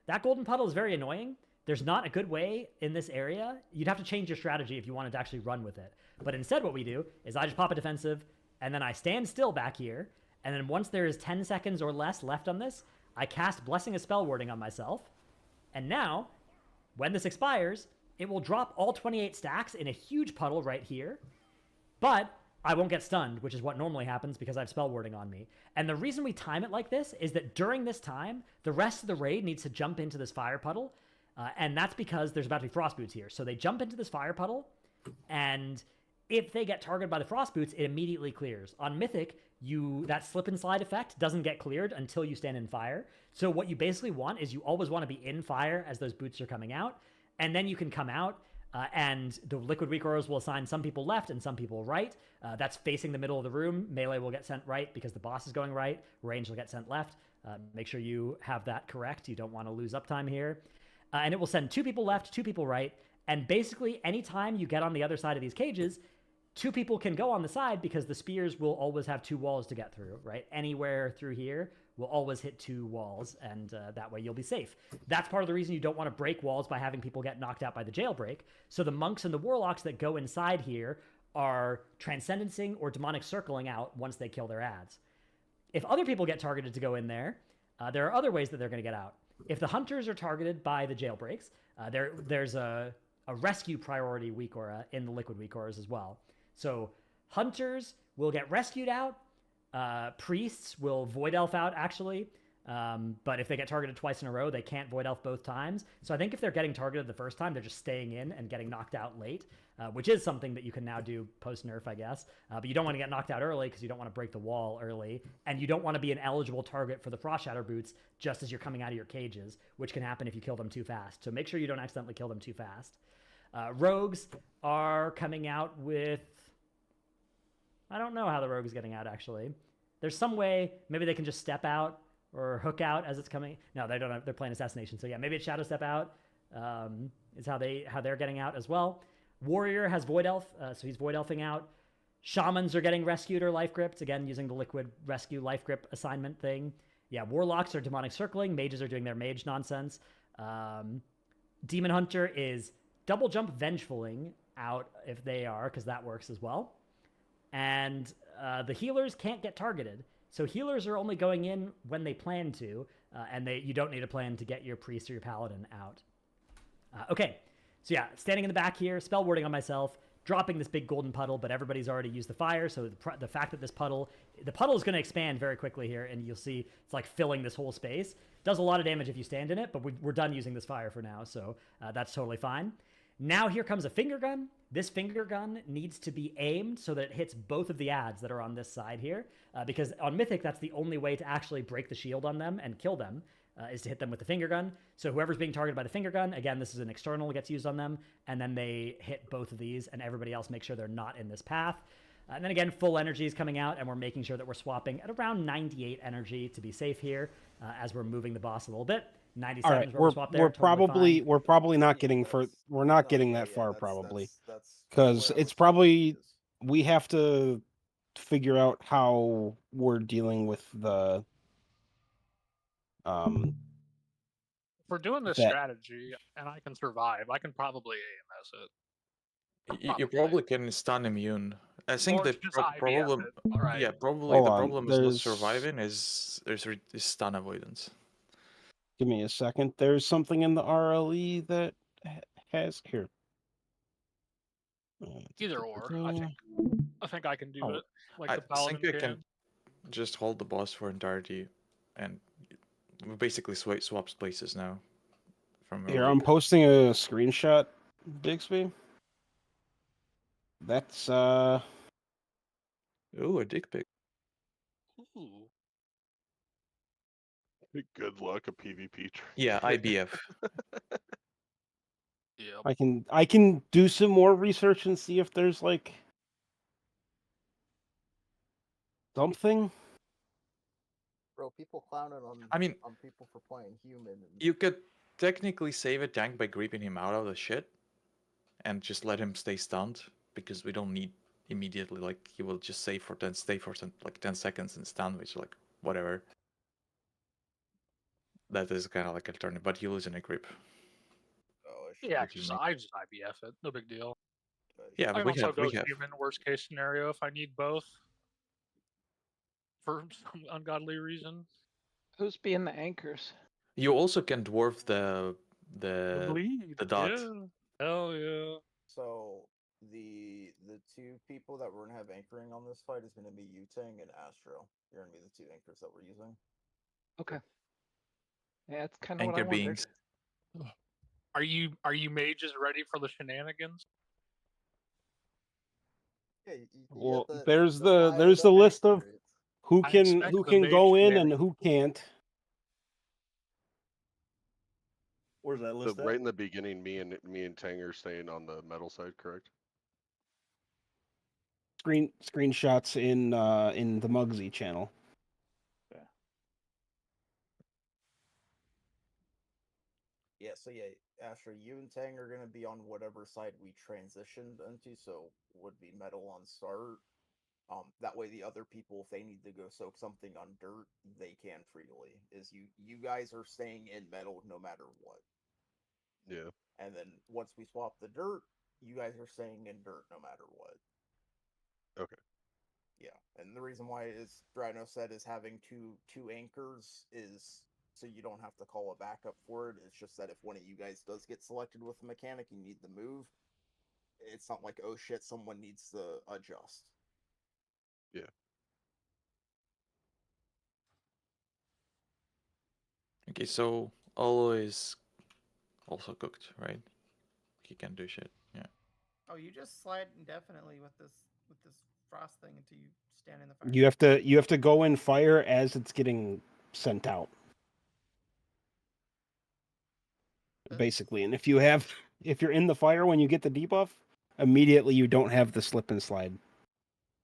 That golden puddle is very annoying. There's not a good way in this area. You'd have to change your strategy if you wanted to actually run with it. But instead what we do is I just pop a defensive, and then I stand still back here, and then once there is 10 seconds or less left on this, I cast Blessing of Spell Warding on myself, and now, when this expires, it will drop all 28 stacks in a huge puddle right here, but I won't get stunned, which is what normally happens because I have spell warding on me. And the reason we time it like this is that during this time, the rest of the raid needs to jump into this fire puddle. And that's because there's about to be frost boots here. So they jump into this fire puddle, and if they get targeted by the frost boots, it immediately clears. On Mythic, that slip and slide effect doesn't get cleared until you stand in fire. So what you basically want is you always want to be in fire as those boots are coming out, and then you can come out, and the liquid recoilers will assign some people left and some people right. That's facing the middle of the room. Melee will get sent right because the boss is going right. Range will get sent left. Make sure you have that correct. You don't want to lose uptime here. And it will send 2 people left, 2 people right. And basically, anytime you get on the other side of these cages, 2 people can go on the side because the spears will always have 2 walls to get through, right? Anywhere through here will always hit 2 walls, and that way you'll be safe. That's part of the reason you don't want to break walls by having people get knocked out by the jailbreak. So the monks and the warlocks that go inside here are transcendencing or demonic circling out once they kill their ads. If other people get targeted to go in there, there are other ways that they're going to get out. If the hunters are targeted by the jailbreaks, there's a rescue priority weak aura in the liquid weak auras as well. So hunters will get rescued out. Priests will void elf out, actually. But if they get targeted twice in a row, they can't void elf both times. So I think if they're getting targeted the first time, they're just staying in and getting knocked out late, which is something that you can now do post-nerf, I guess. But you don't want to get knocked out early because you don't want to break the wall early. And you don't want to be an eligible target for the Frost Shatter boots just as you're coming out of your cages, which can happen if you kill them too fast. So make sure you don't accidentally kill them too fast. Rogues are coming out with... I don't know how the rogue is getting out, actually. There's some way, maybe they can just step out or hook out as it's coming. No, they don't have, they're playing Assassination. So yeah, maybe it's Shadow Step out is how they're getting out as well. Warrior has Void Elf, so he's Void Elfing out. Shamans are getting rescued or life gripped, again, using the liquid rescue life grip assignment thing. Yeah, Warlocks are demonic circling. Mages are doing their mage nonsense. Demon Hunter is double jump Vengefuling out if they are, because that works as well. And the healers can't get targeted. So healers are only going in when they plan to, and you don't need a plan to get your priest or your paladin out. Okay, so yeah, standing in the back here, spell warding on myself, dropping this big golden puddle, but everybody's already used the fire, so the fact that the puddle is going to expand very quickly here, and you'll see it's like filling this whole space. Does a lot of damage if you stand in it, but we're done using this fire for now, so that's totally fine. Now here comes a finger gun. This finger gun needs to be aimed so that it hits both of the ads that are on this side here, because on Mythic, that's the only way to actually break the shield on them and kill them, is to hit them with the finger gun. So whoever's being targeted by the finger gun, again, this is an external that gets used on them, and then they hit both of these, and everybody else make sure they're not in this path. And then again, full energy is coming out, and we're making sure that we're swapping at around 98 energy to be safe here, as we're moving the boss a little bit. 97 All right, is where we swap there. we're totally fine. probably not getting we're not getting that far probably, because where I it's was probably we have to figure out how we're dealing with the If we're doing this that- strategy and I can survive, I can probably AMS it. You probably can stun immune. I think Or the just IVF problem, it, alright. yeah, probably Hold the on, problem is not there's- surviving. Is stun avoidance. Give me a second. There's something in the RLE that has here. Either or, I think I can do Oh, it. Like I the paladin think I can. can just hold the boss for entirety, and we basically swaps places now. From Here, earlier. I'm posting a screenshot, Bixby. That's Ooh, a dick pic. Ooh. Good luck, a PvP. Yeah, IBF. Yeah. I can do some more research and see if there's like something. Bro, people clowning on I mean, on people for playing human. And... You could technically save a tank by creeping him out of the shit, and just let him stay stunned, because we don't need immediately, like, he will just stay for 10 seconds and stun, which, like, whatever. That is kind of like alternative, but you lose in a creep. Yeah, I just IBF it. No big deal. Yeah, I but can we also have, go we have. human worst case scenario if I need both. For some ungodly reason. Who's being the anchors? You also can dwarf the bleed. dot. Yeah. Hell yeah. So The two people that we're gonna have anchoring on this fight is gonna be Yutang and Astro. You're gonna be the two anchors that we're using. Okay. Yeah, it's kind of what I Anchor wondered. beings. Are you mages ready for the shenanigans? Yeah, Well, there's the list of who I can expect the mage go in and shenanigans. who can't. Where's that So list right at? in the beginning, me and Tang are staying on the metal side, correct? Screenshots in the Mugsy channel. Yeah, so yeah, Astro, you and Tang are gonna be on whatever side we transitioned into, so would be metal on start. That way the other people, if they need to go soak something on dirt, they can freely. Is you guys are staying in metal no matter what. Yeah. And then once we swap the dirt, you guys are staying in dirt no matter what. Okay. Yeah, and the reason why is Drano said is having two anchors is so you don't have to call a backup for it. It's just that if one of you guys does get selected with a mechanic, you need the move. It's not like, oh shit, someone needs to adjust. Yeah. Okay, so Olo is also cooked, right? He can do shit. Yeah. Oh, you just slide indefinitely with this frost thing until you stand in the fire. You have to go in fire as it's getting sent out. Basically, and if you're in the fire when you get the debuff, immediately you don't have the slip and slide.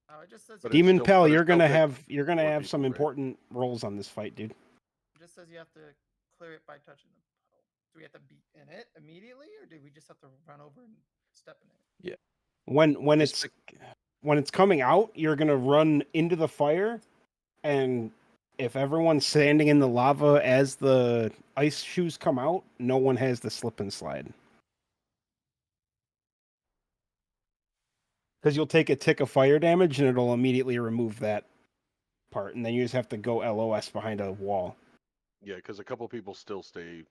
Oh, it just says But Demon Pell, but it you're still gonna takes have 4 some people, right? important roles on this fight, dude. It just says you have to clear it by touching the puddle. Do we have to be in it immediately, or do we just have to run over and step in it? Yeah. When it's coming out, you're gonna run into the fire, and if everyone's standing in the lava as the ice shoes come out, no one has the slip and slide. Because you'll take a tick of fire damage and it'll immediately remove that part, and then you just have to go LOS behind a wall. Yeah, because a couple people still stay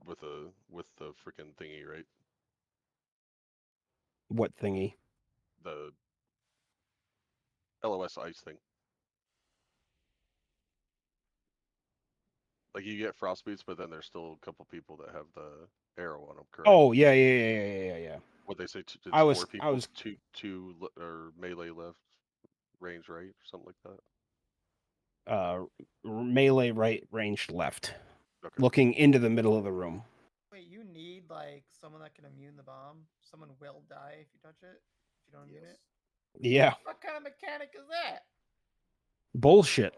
with the freaking thingy, right? What thingy? The LOS ice thing. Like you get frost boots, but then there's still a couple people that have the arrow on them, correct? Oh yeah. What they say, it's I was 4 people, two or melee left, range right, or something like that. Melee right, ranged left, Okay. looking into the middle of the room. Wait, you need like someone that can immune the bomb. Someone will die if you touch it. If you don't immune it. Yeah, What kind of mechanic is that? bullshit.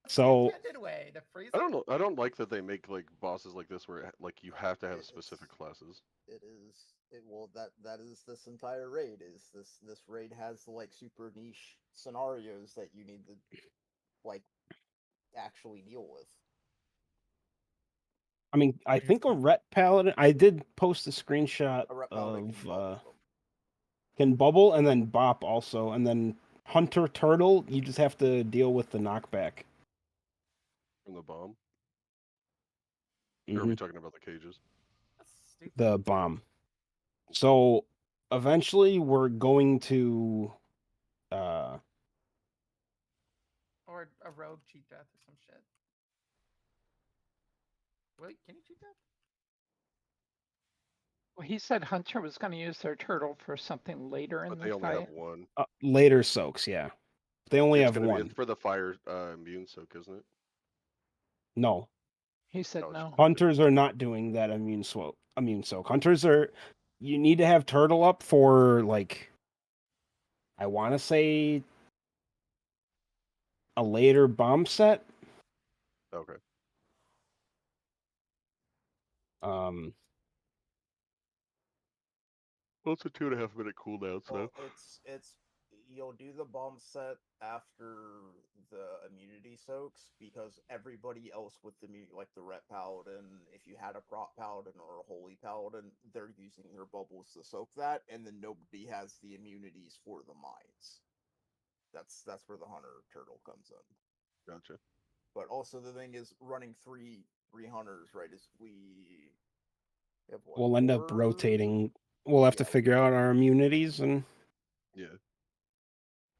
That's So the intended way to freeze I them. don't know. I don't like that they make like bosses like this where like you have to have specific classes. It is well that is this entire raid is this raid has like super niche scenarios that you need to like actually deal with. I mean, I think a Ret Paladin. I did post a screenshot A Ret Paladin of can bubble and then bop also, and then Hunter Turtle. You just have to deal with the knockback. From the bomb. Or are we talking about the cages? The bomb. So eventually, we're going to. Or a rogue cheat death or some shit. Wait, can you cheat death? Well, he said Hunter was going to use their turtle for something later in But the they only fight. have one. Later soaks, yeah. They only have one. It's for the fire immune soak, isn't it? No. He said Oh, no. Hunters are not doing that immune soak. Hunters are. You need to have turtle up for like. I want to say. A later bomb set. Okay. Um. Well, it's a 2.5 minute cooldown, so. Well, it's you'll do the bomb set after the immunity soaks because everybody else with the like the Ret Paladin, if you had a Prot Paladin or a Holy Paladin, they're using their bubbles to soak that, and then nobody has the immunities for the mines. That's where the Hunter Turtle comes in. Gotcha. But also the thing is running three hunters, right? Is we have what, We'll end up four? rotating We'll have to figure out our immunities and. Yeah.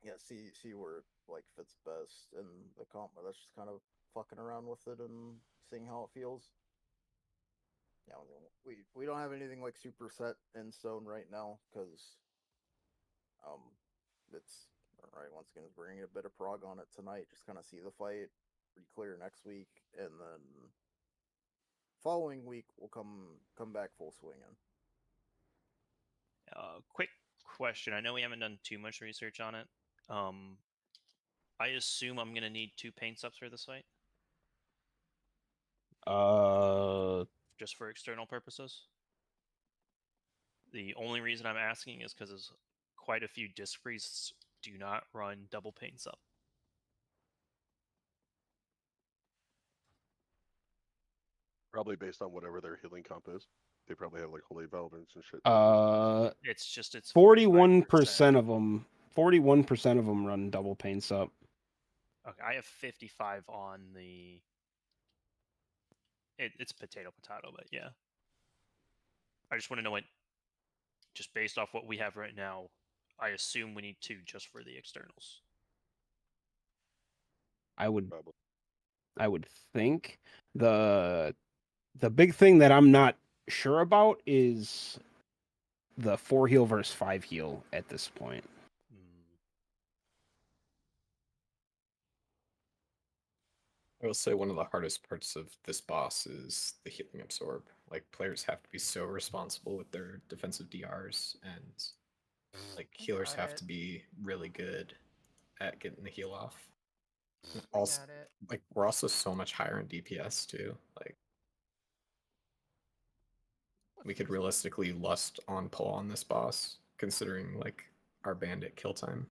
Yeah, see where it like fits best in the comp. But that's just kind of fucking around with it and seeing how it feels. Yeah, we don't have anything like super set in stone right now because it's alright. Once again, bringing a bit of prog on it tonight. Just kind of see the fight, pretty clear next week, and then following week we'll come back full swinging. Quick question. I know we haven't done too much research on it. I assume I'm gonna need 2 paint subs for this fight, just for external purposes. The only reason I'm asking is because quite a few disc priests do not run double paint sub. Probably based on whatever their healing comp is. They probably have like holy valverns and shit. It's 41% of them. 41% of them run double paints up. Okay, I have 55 on the. It's potato, but yeah. I just want to know what. Just based off what we have right now, I assume we need 2 just for the externals. I would think the big thing that I'm not sure about is the 4 heal versus 5 heal at this point. I will say one of the hardest parts of this boss is the healing absorb. Like players have to be so responsible with their defensive DRs, and like healers have to be really good at getting the heal off. Also, like we're also so much higher in DPS too. Like we could realistically lust on pull on this boss, considering like our bandit kill time.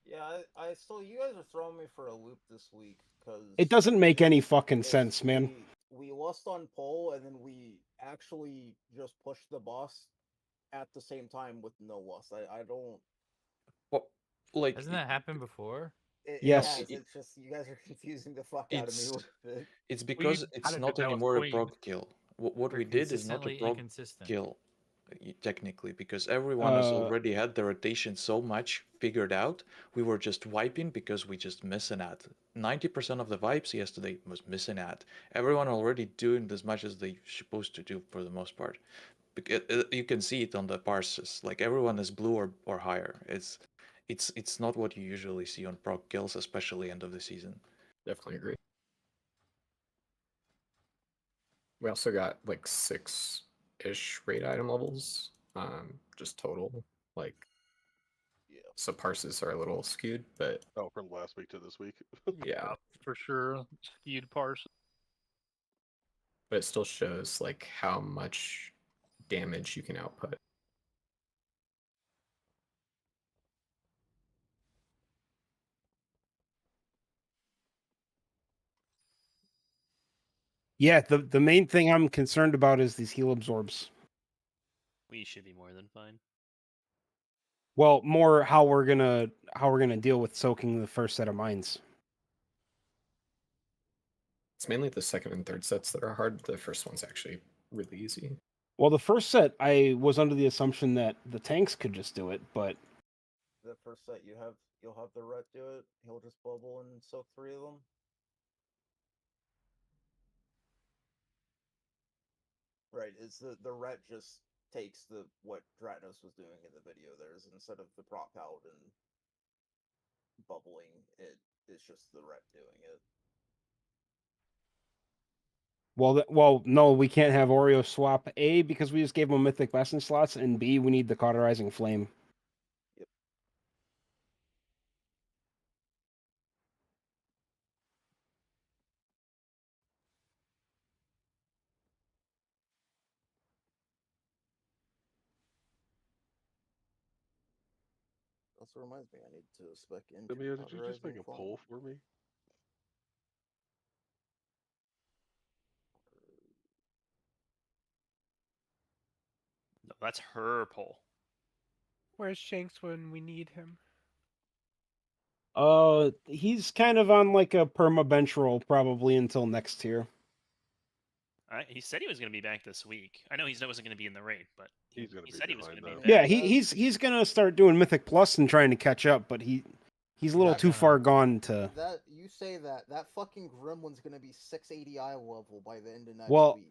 Yeah, I still, you guys are throwing me for a loop this week because It doesn't make any fucking sense, man. we lust on pole and then we actually just push the boss at the same time with no lust. I don't. Well, like Hasn't that happened before? Yes. It has. It's just you guys are confusing the fuck out of me with it. It's because it's not anymore a prog kill. What we did is not a consistently prog inconsistent. kill, technically, because everyone has already had the rotation so much figured out. We were just wiping because we just missing at 90% of the vibes yesterday was missing at. Everyone already doing as much as they supposed to do for the most part. Because you can see it on the parses. Like everyone is blue or higher. It's not what you usually see on prog kills, especially end of the season. Definitely agree. We also got like 6-ish raid item levels, just total. Like, so parses are a little skewed, but from last week to this week. yeah, for sure. Skewed parse. but it still shows like how much damage you can output. Yeah, the main thing I'm concerned about is these heal absorbs. We should be more than fine. Well, more how we're gonna deal with soaking the first set of mines. It's mainly the second and third sets that are hard. The first one's actually really easy. Well, the first set I was under the assumption that the tanks could just do it, but The first set you'll have the ret do it. He'll just bubble and soak 3 of them. Right, is the ret just takes what Dratnos was doing in the video there is instead of the prop paladin bubbling, it is just the ret doing it. well, no, we can't have Oreo swap A because we just gave him mythic lesson slots, and B we need the cauterizing flame. Yep. Also reminds me, I need to spec into Samir, did you just make cauterizing a flame. poll for me? No, that's her poll. Where's Shanks when we need him? He's kind of on like a perma bench roll probably until next tier. He said he was going to be back this week. I know he wasn't going to be in the raid, but he be said he was going to be back. Yeah, he's gonna start doing Mythic Plus and trying to catch up, but he's a little too far gone to. That you say that fucking gremlin's gonna be 680 eye level by the end of next Well, week.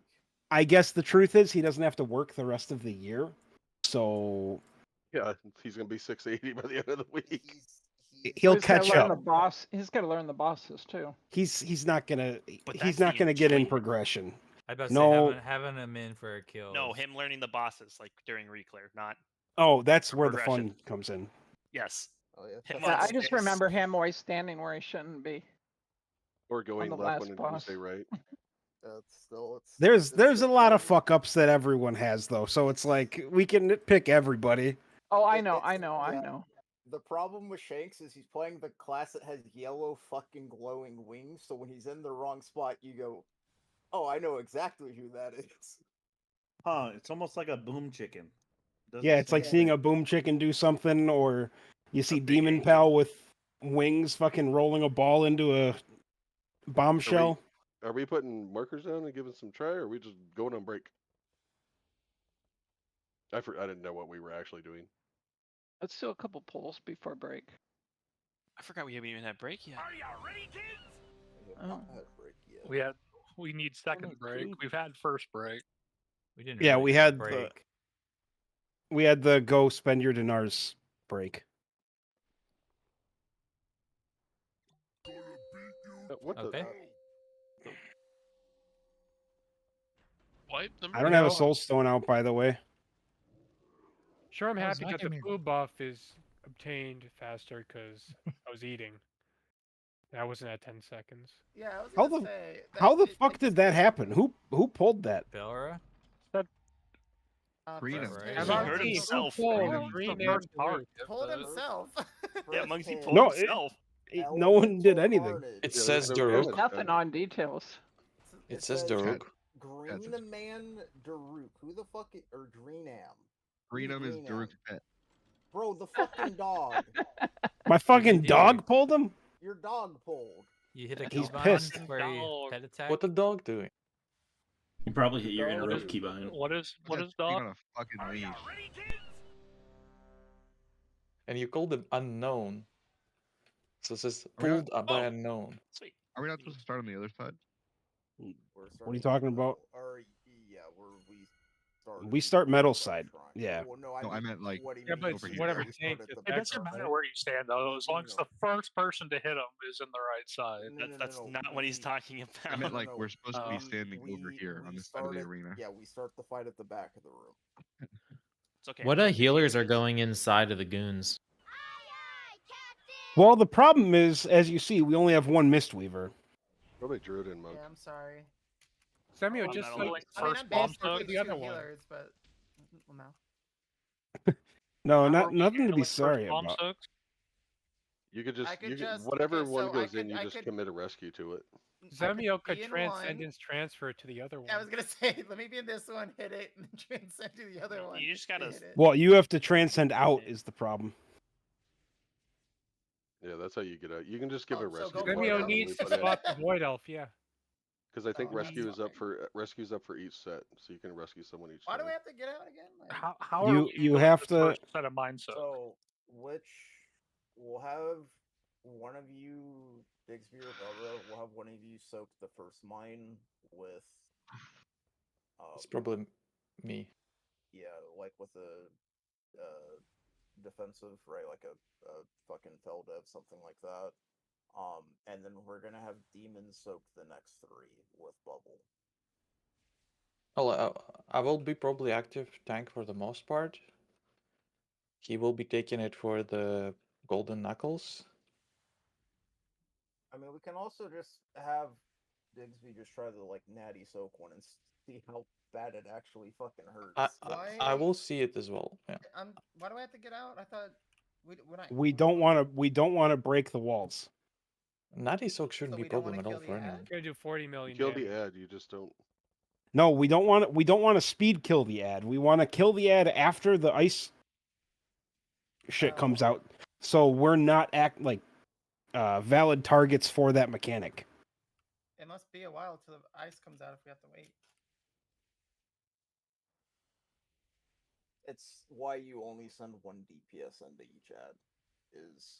I guess the truth is he doesn't have to work the rest of the year, so Yeah, he's gonna be 680 by the end of the week. he'll He's gotta catch learn up. The boss. He's got to learn the bosses too. He's not gonna But he's that's not the gonna get in enjoyment. progression. I about to No. say having him in for a kill. No, him learning the bosses like during reclear, not. Oh, that's where the progression. fun comes in. Yes. Oh, yeah. Him Yeah, on I just stairs. remember him always standing where he shouldn't be. Or going the left last when you boss. say right. There's a lot of fuck ups that everyone has though, so it's like we can nitpick everybody. Oh, I know. The problem with Shanks is he's playing the class that has yellow fucking glowing wings, so when he's in the wrong spot, you go, "Oh, I know exactly who that is." Huh? It's almost like a boom chicken. Does Yeah, the it's same like seeing thing. a boom chicken do something, or you see Demon Pal with wings fucking rolling a ball into a bombshell. Are we putting markers down and giving some try, or are we just going on break? I didn't know what we were actually doing. Let's do a couple polls before break. I forgot we haven't even had break yet. Are you ready, kids? We need second break. We've had first break. We didn't. Yeah, really we have had break. we had the go spend your dinars break. What Okay. Wipe them. I don't have a soul stone out, by the way. Sure, I'm What does happy that that the mean? food buff is obtained faster because I was eating. That wasn't at 10 seconds. Yeah, I was How gonna the say. how the fuck did that happen? Who pulled that? Belra? Freedom. He hurt himself. Told himself. Yeah, Monksy pulled No, himself. No one did anything. It Yeah, says there's no Daruk. damage Nothing done. on details. It says Daruk. Green Man Daruk. Who the fuck is, or Greenam? Freedom is Greenam? Daruk's pet. Bro, the fucking dog. My fucking do? dog pulled him? Your dog pulled. You hit a He's keybind pissed. where he head attack. What the dog doing? You probably hit your Dog. interrupt keybind. What is Being dog? on a fucking leash. And you called him unknown. So it says Are we not- pulled by unknown. Sweet. Are we not supposed to start on the other side? What are you talking about? Or yeah, We start metal side. Yeah. Well, no, No, I meant like what he Yeah, but means over is here. whatever we tank. start at It the doesn't back. matter where you stand though, as long as the first person to hit him is in the right side. That's not what he's talking about. I meant like No, we're supposed to be standing we- over here on we this side of the started- arena. Yeah, we start the fight at the back of the room. It's okay. What healers are going inside of the goons? Well, the problem is, as you see, we only have one Mistweaver. Probably Druid and Monk. Yeah, I'm sorry. Samuel, I'm just not like alone. first I'm bomb basically took the other two one. healers, but well, no. No, How not are we nothing to be handling first sorry bomb about. soaks? You could just, I could you could, just- whatever okay, one so I goes could- in, you I just could- commit a rescue to it. Samuel be could in one. transcendence transfer to the other one. I was gonna say, let me be in this one, hit it, and then transcend to the other one. You just gotta. hit it. Well, you have to transcend out is the problem. Yeah, that's how you get out. You can just give Oh, a so rescue. go Samuel Void needs to Put in- swap the Void Elf, yeah. Because I think Oh, rescue that's is up fine. rescue's up for each set, so you can rescue someone each Why do time. we have to get out again? Like, How You- are we you doing have this to- first set of mind soak? So, we'll have one of you, Digsby or Belra, we'll have one of you soak the first mine with. It's probably me. Yeah, like with a defensive, right? Like a fucking Feldev, something like that. And then we're gonna have Demon soak the next three with Bubble. I will be probably active tank for the most part. He will be taking it for the golden knuckles. I mean, we can also just have Digsby just try the like natty soak one and see how bad it actually fucking hurts. I will see it as well. Yeah. why do I have to get out? I thought when I We don't want to break the walls. Natty soak shouldn't be a we don't problem at wanna all kill for the anyone. ad? Gonna do 40 million Kill damage. the ad, you just don't. No, we don't want to speed kill the ad. We want to kill the ad after the ice shit comes out. So we're not valid targets for that mechanic. It must be a while till the ice comes out if we have to wait. it's why you only send one DPS into each ad. Is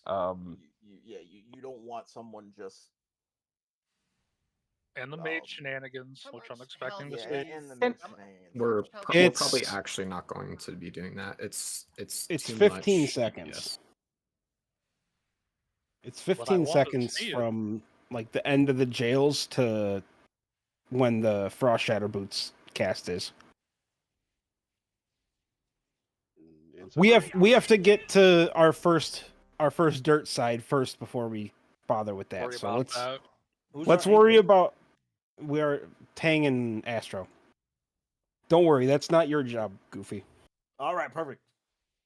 you don't want someone just And the mage shenanigans, which I'm expecting to yeah, see. and the mage shenanigans. We're It's- probably actually not going to be doing that. It's too 15 much seconds. DPS. It's What I 15 want to seconds see it. from like the end of the jails to when the Frost Shatter Boots cast is. We have to get to our first dirt side first before we bother with that. Worry So about let's that. let's worry about we are Tang and Astro. Don't worry, that's not your job, Goofy. All right, perfect.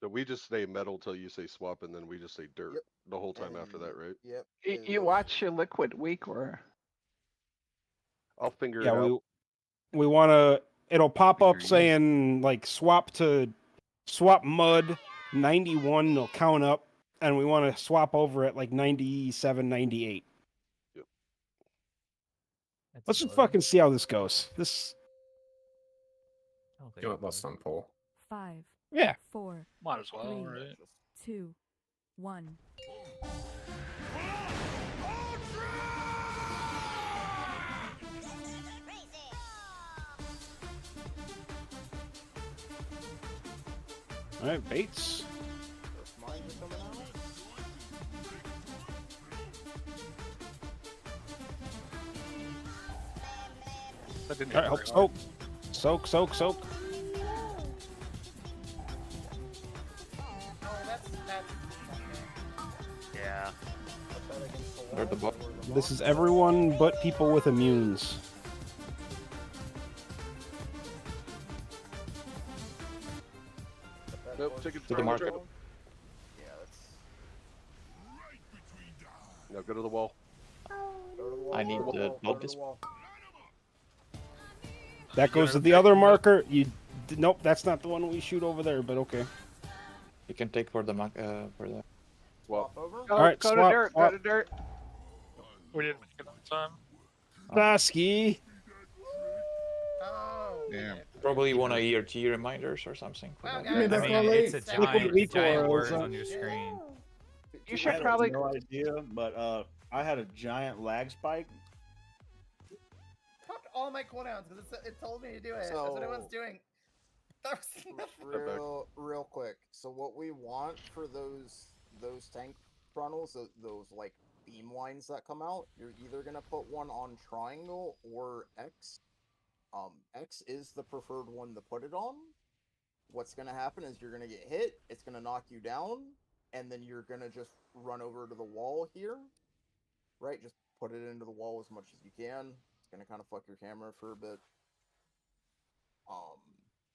So we just say metal till you say swap, and then we just say dirt the whole time after that, right? Yep. You watch your liquid weak or I'll finger it Yeah, out. we want to. It'll pop up saying like swap mud 91. It'll count up, and we want to swap over at like 97, 98. Yep. Let's just fucking see how this goes. This. You know what? Let's not pull. 5. Yeah. 4. Might as well, 3, right? 2. 1. All right, Bates. That didn't All hit right, very help hard. soak. Yeah. Where the buff? This is everyone but people with immunes. Nope, take it To the market. Yeah, that's. Now go to the wall. I need the blood disc. That goes to the other marker. Nope, that's not the one we shoot over there. But okay. You can take for the for the. Swap. All right, go swap, to dirt. swap. Go to dirt. We didn't make it on time. Sasky. Oh. Damn. Probably want a ERT reminders or something. For Wow, that. guys, I mean, it's a giant words Liquid on your screen. You I should had probably. no idea, but I had a giant lag spike. Popped all my cooldowns because it told me to do it. That's what everyone's doing. That was Real quick. So what we want for those tank frontals, those like beam lines that come out, you're either gonna put one on triangle or X. X is the preferred one to put it on. What's gonna happen is you're gonna get hit. It's gonna knock you down, and then you're gonna just run over to the wall here. Right, just put it into the wall as much as you can. It's gonna kind of fuck your camera for a bit.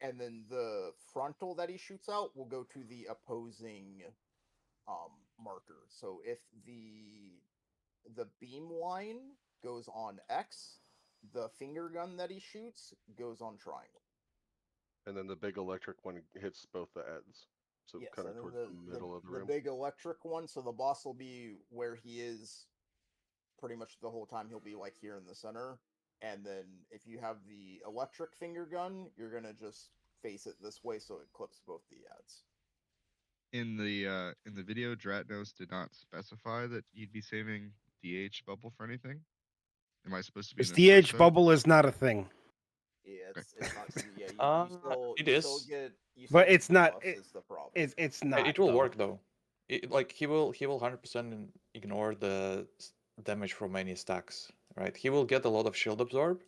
And then the frontal that he shoots out will go to the opposing marker. So if the beam line goes on X, the finger gun that he shoots goes on triangle. And then the big electric one hits both the ends. So Yes, kind of and then towards the middle of the room. big electric one, so the boss will be where he is pretty much the whole time. He'll be like here in the center. And then if you have the electric finger gun, you're gonna just face it this way so it clips both the ads. In the video, Dratnos did not specify that you'd be saving DH bubble for anything. Am I supposed to be? This in this first DH vote? bubble is not a thing. Yeah, it's not. Yeah, you still it you is. still get. You But still it's get not. debuffs is the problem. It's not. It will though. work though. Like he will 100% ignore the damage from any stacks, right? He will get a lot of shield absorb,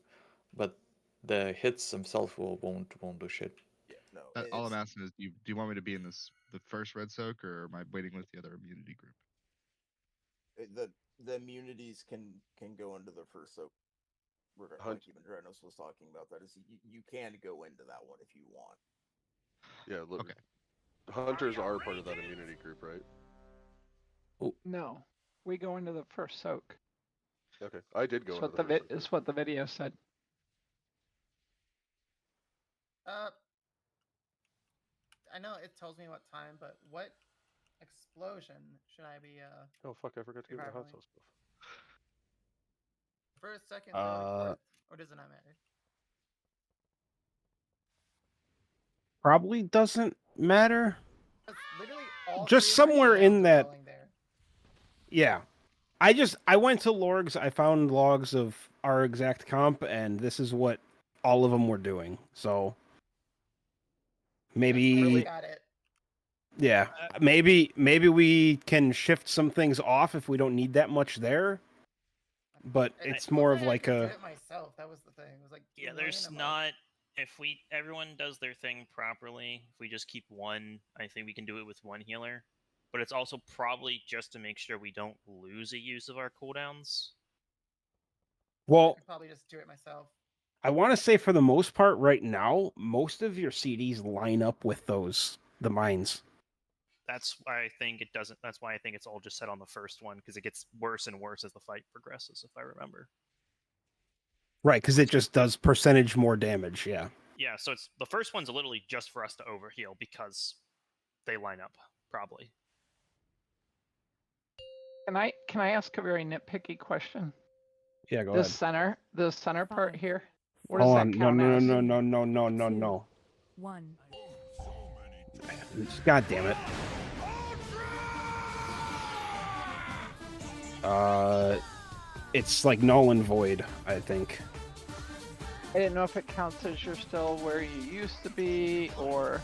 but the hits himself won't do shit. Yeah, no. All I'm asking is, do you want me to be in the first red soak, or am I waiting with the other immunity group? The immunities can go into the first soak. Like even Drenos was talking about that, is you can go into that one if you want. Yeah, look. Okay. Hunters are part of that immunity group, right? No, we go into the first soak. Okay, I did go It's into what the first soak. is what the video said. I know it tells me what time, but what explosion should I be Oh fuck, I forgot to give it a hot sauce buff. First, second, third, fourth, or does it not matter? probably doesn't matter. That's literally all Just three of my somewhere in cooldowns are that. going there. Yeah. I went to Lorgs, I found logs of our exact comp, and this is what all of them were doing. So maybe Got it. yeah, maybe we can shift some things off if we don't need that much there. But it's more of like I a do it myself. That was the thing. It was like Yeah, 2 there's million, I'm like, not. If everyone does their thing properly, if we just keep one, I think we can do it with one healer. But it's also probably just to make sure we don't lose a use of our cooldowns. well, I could probably just do it myself. I want to say for the most part right now, most of your CDs line up with the mines. That's why I think it doesn't. That's why I think it's all just set on the first one because it gets worse and worse as the fight progresses. If I remember. Right, because it just does percentage more damage. Yeah. Yeah, so it's the first one's literally just for us to overheal because they line up probably. Can I ask a very nitpicky question? Yeah, go the ahead. The center part here. What does Hold that on. count as? No. 1. God damn it. It's like null and void, I think. I didn't know if it counts as you're still where you used to be, or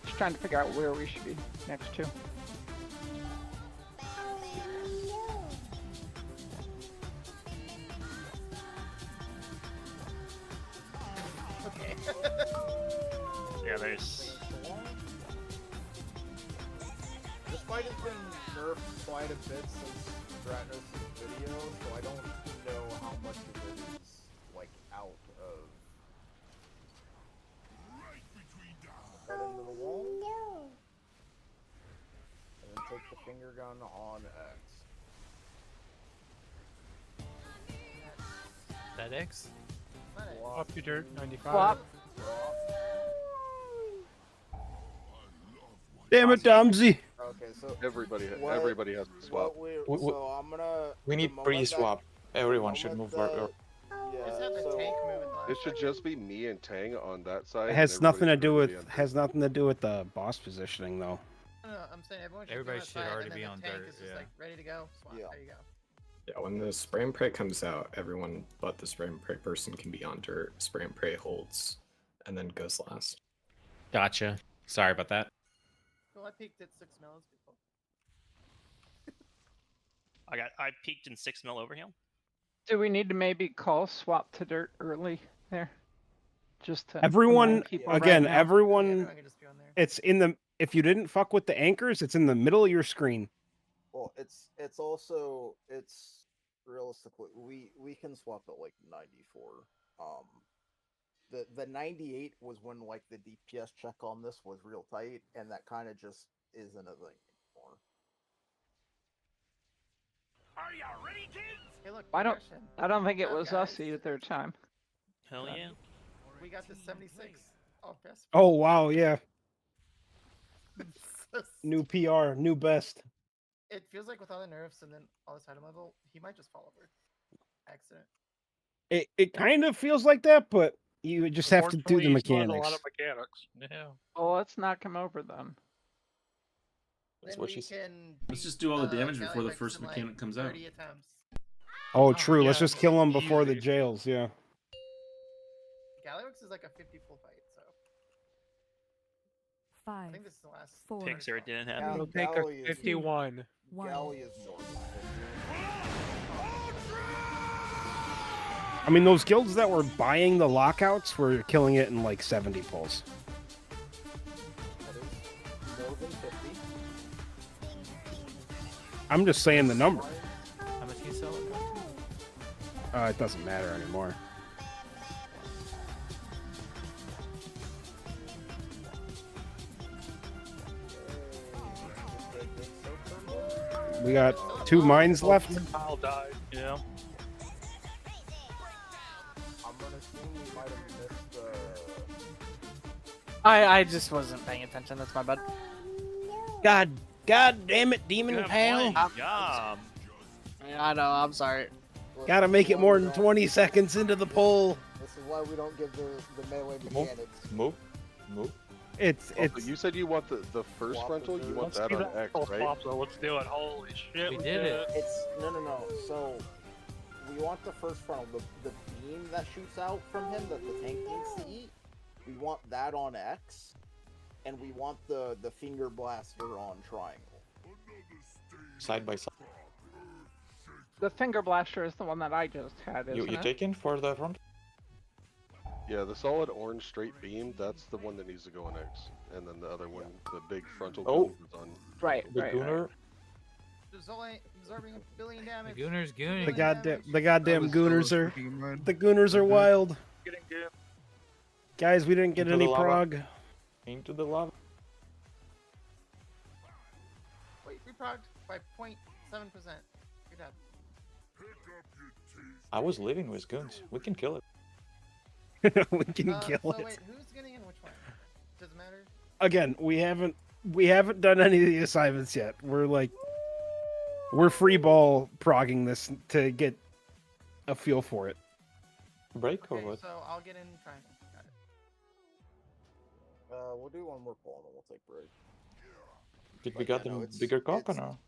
just trying to figure out where we should be next to. Okay. Yeah, there's. This fight has been nerfed quite a bit since Dratnos' video, so I don't know how much of it is like out of. Put that into the wall. And then take the finger gun on X. That X? Up to dirt 95. Flop. Damn it, Domsy. Okay, so Everybody has to swap. So I'm gonna. We need pre-swap. Everyone should move. Just have the tank move in the It should just be me and Tang on that side. It and has nothing to everybody do should with be on dirt. the boss positioning though. No, I'm saying everyone should Everybody be on should the side, already and then be the on tank dirt, is just yeah. like ready to go. Swap. Yeah. There you go. Yeah, when the spray and pray comes out, everyone but the spray and pray person can be on dirt. Spray and pray holds, and then goes last. Gotcha. Sorry about that. Well, I peaked at 6 mils before. I peaked in 6 mil overheal. Do we need to maybe call swap to dirt early there? Just to Everyone, remind people again, right now? everyone, can just be on there. it's in the, if you didn't fuck with the anchors, it's in the middle of your screen. Well, it's also realistically we can swap at like 94. The 98 was when like the DPS check on this was real tight, and that kind of just isn't a thing anymore. Are you ready, kids? Hey, look, I don't progression. I don't think it Good job, was guys. us either time. Hell yeah. We got the 76. Oh, best. Oh wow, yeah. So New PR, new best. it feels like with all the nerfs and then all this item level, he might just fall over. Accident. It kind of feels like that, but you just have to do the Unfortunately, he still has mechanics. A lot of mechanics. Yeah. Well, let's knock him over then. That's Then what we she said. can Let's beat, just do all the damage before the Gallifrex first in, like, mechanic comes out. 30 attempts. Oh, true. Let's yeah, just kill him before the easy. jails. Yeah. Gallifrex is like a 50 full fight, so 5. I think this is the last. 4. Pixar, it didn't Gal- happen. It'll take a Galley is- 51. 1. Galley is more than 50. I mean, those guilds that were buying the lockouts were killing it in like 70 pulls. That is more than 50. I'm just saying the number. How much can you sell it? It doesn't matter anymore. We got 2 mines left. Kyle died. Yeah. I'm gonna assume we might have missed I just wasn't paying attention. That's my bad. God damn it, demon pal. I know. I'm sorry. Gotta make it more than 20 seconds into the pull. the This is why we don't give the melee Move, mechanics. move. It's Oh, but you said you want the first frontal. You want that on X, right? Let's do it. Holy shit. We did it. It's no. So we want the first frontal, the beam that shoots out from him that the tank needs to eat. We want that on X, and we want the finger blaster on triangle. Side by side. The finger blaster is the one that I just had, isn't You it? taking for the front? Yeah, the solid orange straight beam, that's the one that needs to go on X. And then the other one, the big frontal Oh. gun is on... Right, The right, Gunner. right. Absorbing a billion damage. The Gooner's gooning. the goddamn Gooners are Mm-hmm. wild. Getting good. Guys, we didn't get Into the any lava. prog. Into the lava. Wait, we progged by 0.7%. Good job. I was living with guns. We can kill it. We can kill so it. wait, who's getting in which one? Does it matter? Again, we haven't done any of the assignments yet. We're free ball progging this to get a feel for it. Break or Okay, what? so I'll get in triangle. Got it. We'll do one more poll and then we'll take a break. Did we But got yeah, no, him it's- bigger cock or it's- no?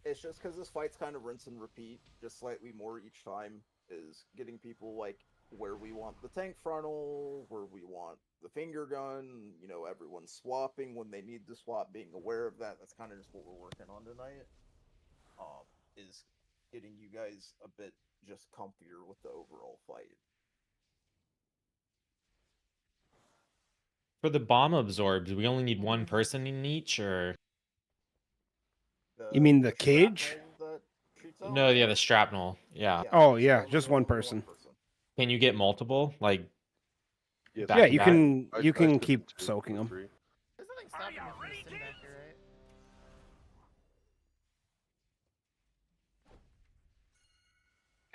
It's just because this fight's kind of rinse and repeat, just slightly more each time, is getting people like where we want the tank frontal, where we want the finger gun, everyone's swapping when they need to swap, being aware of that. That's kind of just what we're working on tonight. Is getting you guys a bit just comfier with the overall fight. For the bomb absorbs, we only need one person in each, or You mean the cage? no? Yeah, the shrapnel. Yeah. Oh yeah, just one person. Can you get multiple? Like. Yeah, back Yeah, to you back? can I you can took keep 2 soaking or them. 3. There's nothing stopping you from just sitting back here, right?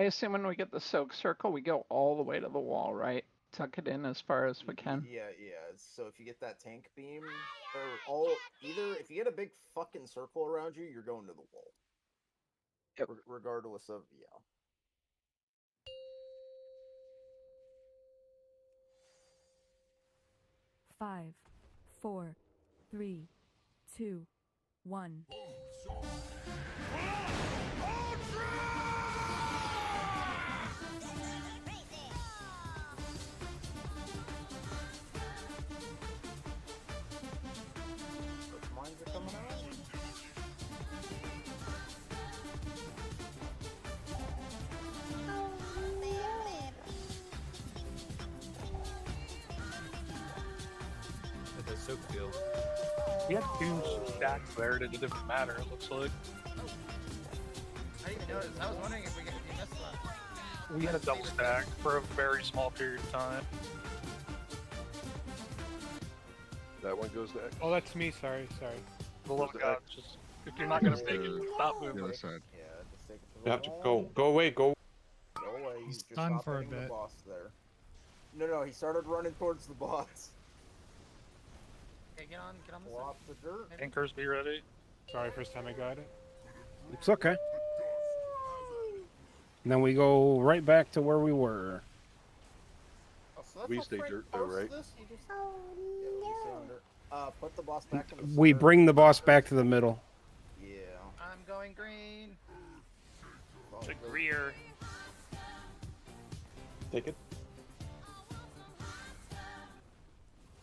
I assume when we get the soak circle, we go all the way to the wall, right? Tuck it in as far as we can. Yeah. So if you get that tank beam, if you get a big fucking circle around you, you're going to the wall. Yep. Regardless of Five, 4, 3, 2, 1. Mines are coming out. That's so cool. We had 2 stacks there, and it didn't matter, it looks like. I didn't even notice. I was wondering if we missed one. We had a double stack for a very small period of time. That one goes to X. Oh, that's me. Sorry. The little guy just, if you're not gonna make it, stop The moving. other side. Yeah, just take it to the You have to wall. go away, go. Go away. He's Just stunned stop for a hitting the bit. boss there. No, he started running towards the boss. Okay, get on the Pull off the dirt. Anchors, be ready. Sorry, first time I got it. It's okay. And then we go right back to where we were. Oh, so that's We how stay Frank dirt though, posts right? this? You just... Yeah, we stay on dirt. Put the boss back in the We center. bring the boss back to the middle. Yeah. I'm going green. To Greer. Take it.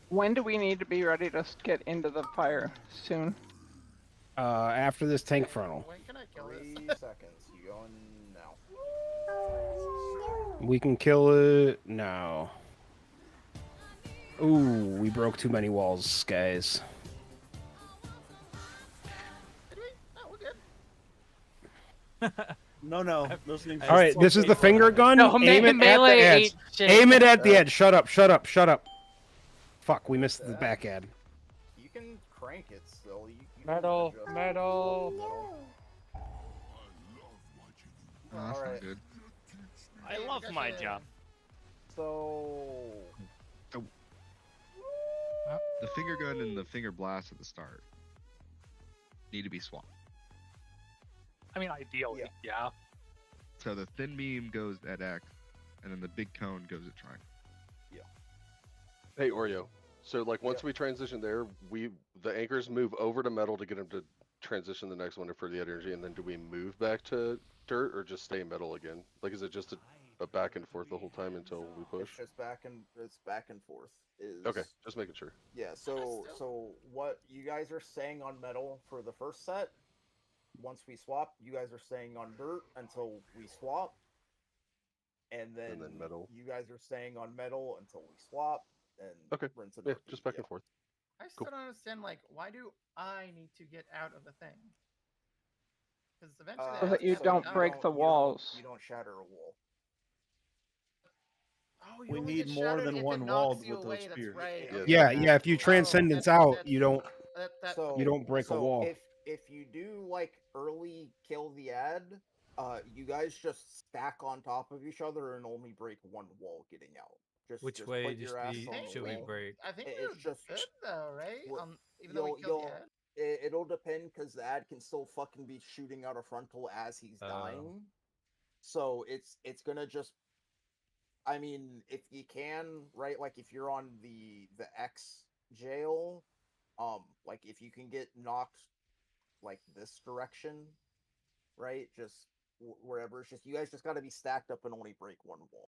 When do we need to be ready to get into the fire? Soon? After this tank frontal, When can I kill 3 this? seconds. You going now? we can kill it now. Ooh, we broke too many walls, guys. Did we? No, we're good. No. Those things All right, this is the finger gun. No, Aim it at melee the edge. ain't shit. Aim it at the edge. Shut up. Fuck, we missed the back ad. You can crank it still. You Metal. can adjust it. Metal. No, that's Alright. not good. I love my job. So... The finger gun and the finger blast at the start need to be swapped. I mean, ideally, yeah. So the thin beam goes at X, and then the big cone goes at triangle. Hey Oreo. So like once we transition there, the anchors move over to metal to get them to transition the next one for the energy, and then do we move back to dirt or just stay metal again? Like is it just a back and forth the whole time until we push? It's just back and forth. Okay, just making sure. Yeah. So what you guys are saying on metal for the first set? Once we swap, you guys are staying on dirt until we swap, and then metal. you guys are staying on metal until we swap, and Okay. rinse and Yeah, repeat. just back and forth. I still don't understand. Like, why do I need to get out of the thing? Because eventually, So that you don't break the walls. You don't shatter a wall. Oh, you We only need get more shattered than if one it wall knocks you with those away. That's spears. right. Yeah, Okay. Yeah. If you Oh, transcendence out, you don't So you don't break a wall. If you do like early kill the ad, you guys just stack on top of each other and only break one wall getting out. Which Just way put your ass on the should we wall. break? I think It's we're just good though, right? Well, Even though we killed the ad. It'll depend because the ad can still fucking be shooting out a frontal as he's dying. So it's gonna just. I mean, if you can, right? Like if you're on the X jail, like if you can get knocked like this direction, right? Just wherever. It's just you guys just got to be stacked up and only break one wall.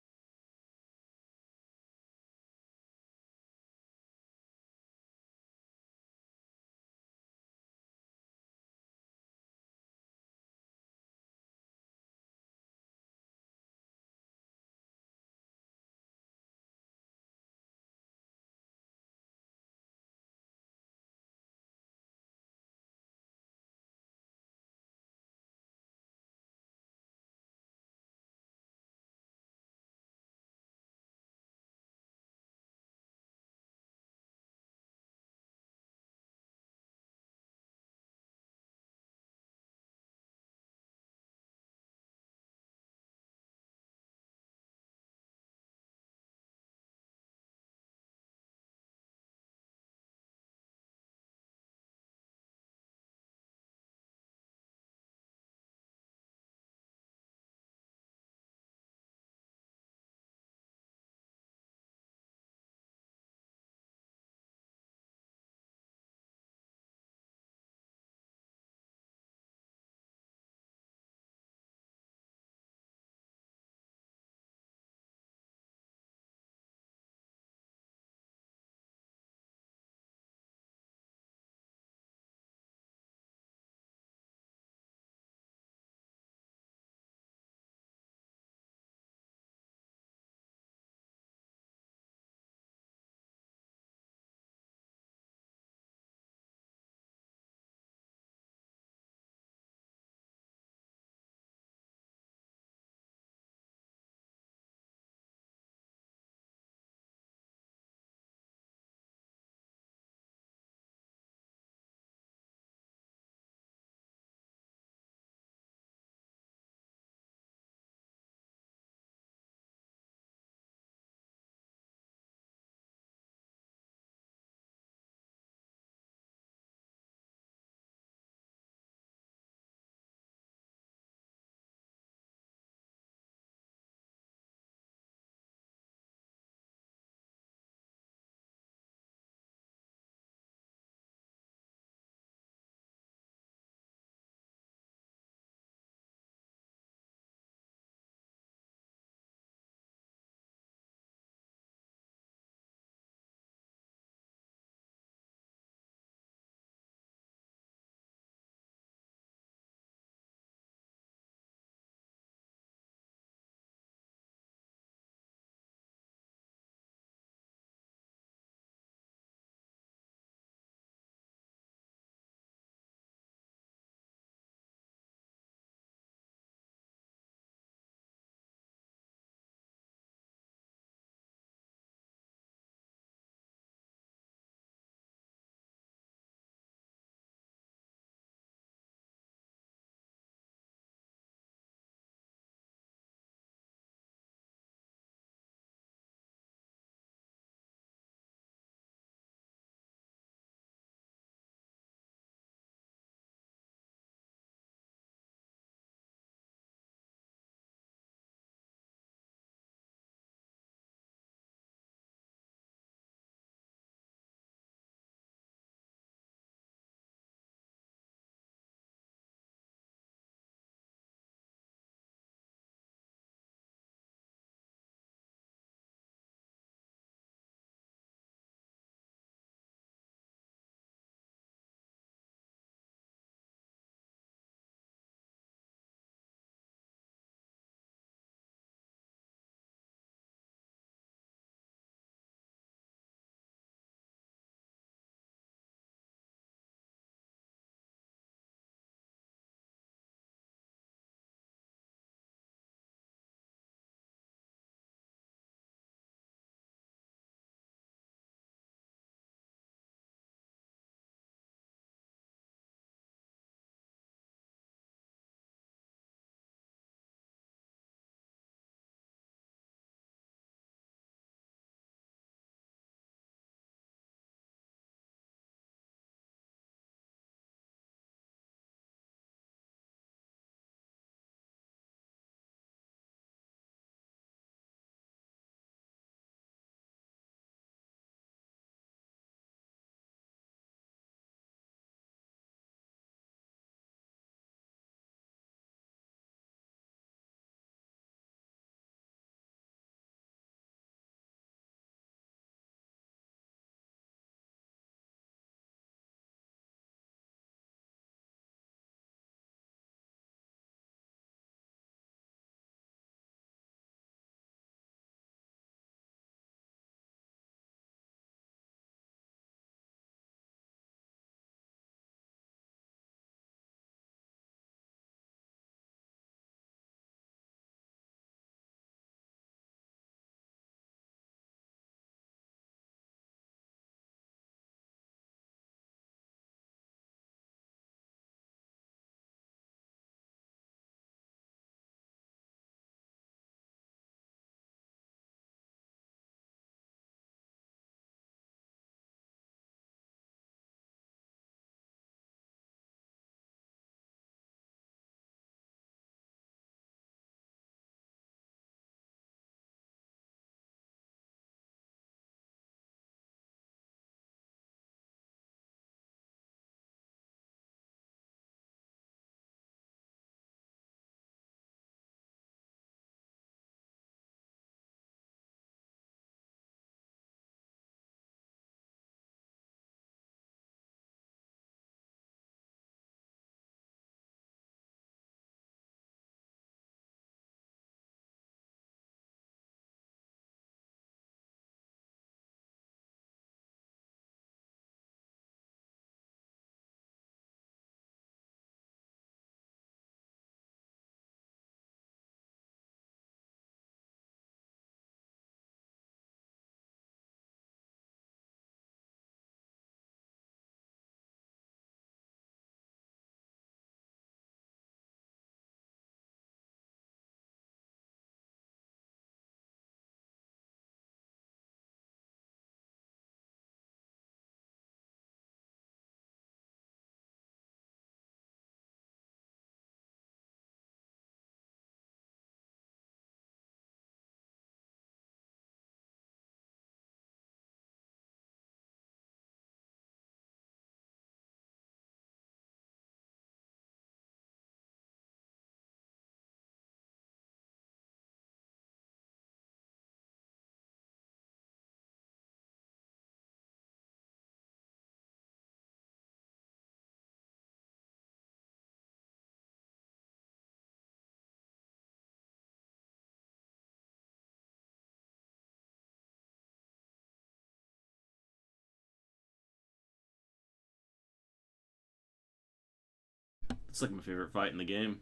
It's like my favorite fight in the game.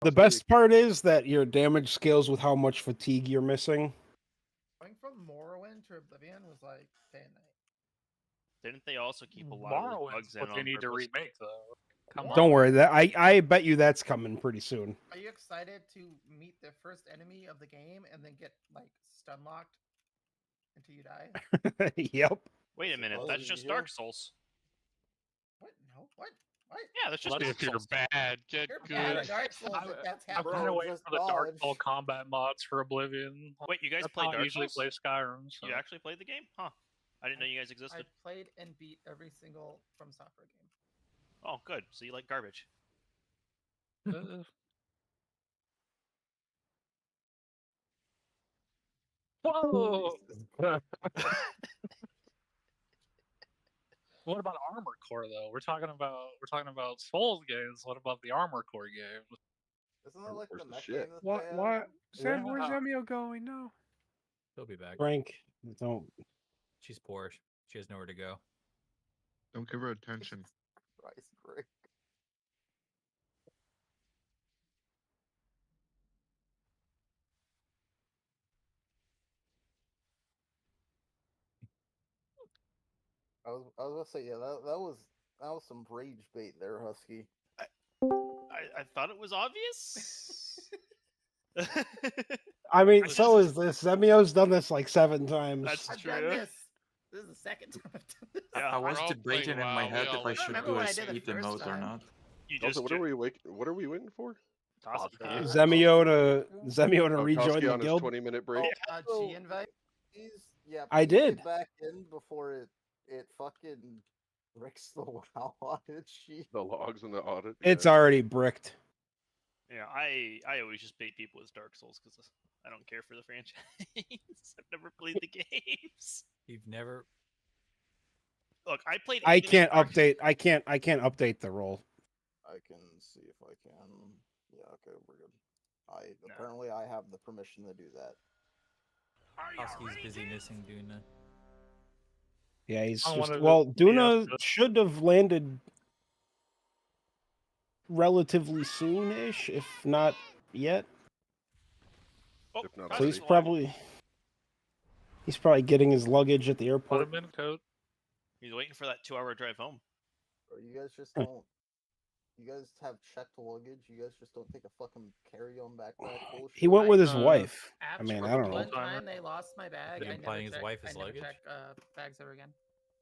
The best part is that your damage scales with how much fatigue you're missing. Going from Morrowind to Oblivion was like day and night. Didn't they also keep a lot of those Morrowind's bugs in what they on need to purpose? remake, though. Come Don't on. worry, that I bet you that's coming pretty soon. Are you excited to meet the first enemy of the game and then get like stun locked until you die? Yep. Wait a minute, that's just Dark Souls. What? No. What? What? Yeah, that's just If Dark you're Souls. bad, get You're good. bad at Dark Souls if that's I'm happening. kind of waiting just for the Dark dodge. Soul combat mods for Oblivion. Wait, you guys That's play how I Dark usually Souls? play Skyrim. So. You actually played the game? Huh. I didn't know you guys I existed. played and beat every single From Software game. Oh, good. So you like garbage. Whoa! What about Armor Core though? We're talking about Souls games. What about the Armor Core games? Isn't that like the mech shit. game that What? they have? What? Sam, where's Yeah. Emio going? No. He'll be back. Frank, don't. She's poor. She has nowhere to go. Don't give her attention. Christ, Rick. I was gonna say, yeah, that was some rage bait there, Husky. I thought it was obvious. I mean, This so is- is this. Zemio's done this like 7 times. That's I've true. done this. This is the second time I've done this. Yeah, I was We're all playing debating in my WoW, we head all if I like should remember do when a I did it speed first emote or time. not. You Also, just what are we waiting for? toss a key. Zemio to Oh, rejoin Koski the on his guild. 20-minute break. G invite. Please, yeah, I please did. Get back in before it fucking bricks the WoW audit sheet. The logs and the audit. It's yeah. already bricked. Yeah, I always just bait people with Dark Souls because I don't care for the franchise. I've never played the games. You've never. Look, I played. I 80 can't Dark- update. I can't update the role. I can see if I can. Yeah, okay, we're good. Apparently I have the permission to do that. Koski's busy missing Duna. Yeah, he's I just wanted well. to- Duna yeah. should have landed relatively soon-ish, if not yet. Oh, If not So he's already. probably getting his luggage at the Put airport. him in code. He's waiting for that 2-hour drive home. Or you guys just don't. You guys have checked luggage. You guys just don't take a fucking carry-on backpack bullshit. He went with his Uh, wife. I After mean, I don't know. one time they lost my bag. Been I never implying his checked, wife is I never luggage? check bags ever again.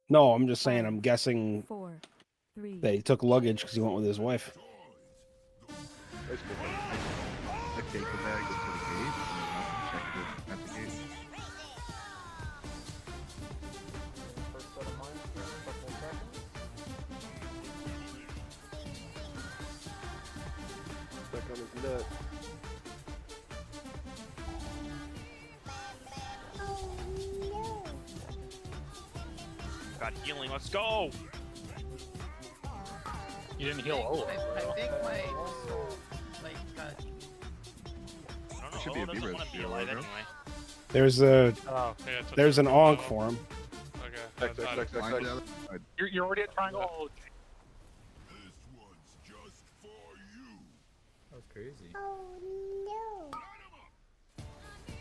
No, I'm just saying. 5, I'm guessing 4, 3. that he took luggage because he went with his wife. Nice boy. Like take the bags to the gate and check it at the gate. First set of mine, couple seconds. Back on his nut. Got healing. Let's go. You didn't heal Olo. I think my like I don't know. Should be a Olo doesn't B-Res want to be here, alive bro. anyway. There's a Yeah, I took there's it. an onk Oh, for him. Okay. X, X, X, X, Line X. to the other side. You're already at triangle. Oh, That was crazy.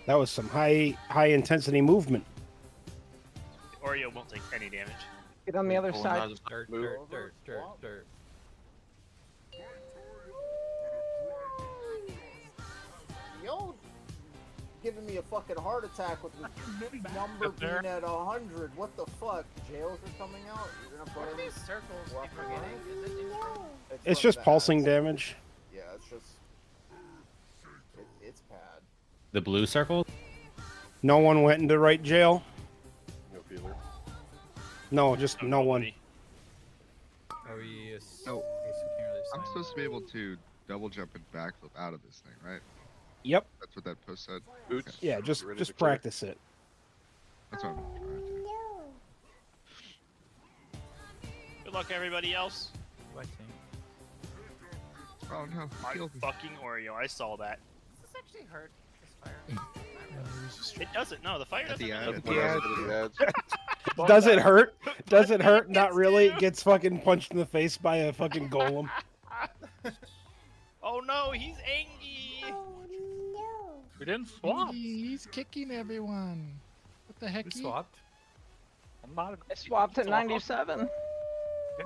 That was some high intensity movement. Oreo won't take any damage. Get on the other Oh, side. no, Dirt, Move. dirt. Yo, giving me a fucking heart attack with the number Up there. being at 100. What the fuck? Jails are coming out. You're gonna what put are in these circles Well, keep forgetting? Is it anything? It's from just the pulsing ads. damage. Yeah, it's just it's bad. The blue circle? No one went into right jail. No feeler. No, just no one. Oh yes. No. Okay, so we can't really I'm sign supposed to be able to double jump and backflip out of this thing, right? Yep. That's what that post said. Boots. Yeah, just Ready to just clear. practice it. That's what I'm trying to do. Good luck, everybody else. What team? Oh no, My healed me. fucking Oreo. I saw that. Does this actually hurt? This fire? It doesn't. No, the fire At doesn't. the hurt. ad. What else did it add? Does it hurt? Does it hurt? Not really. Gets fucking punched in the face by a fucking golem. Oh no, he's angry. we didn't swap. He's kicking everyone. What the heck? We swapped. I'm not. I swapped at 97. Did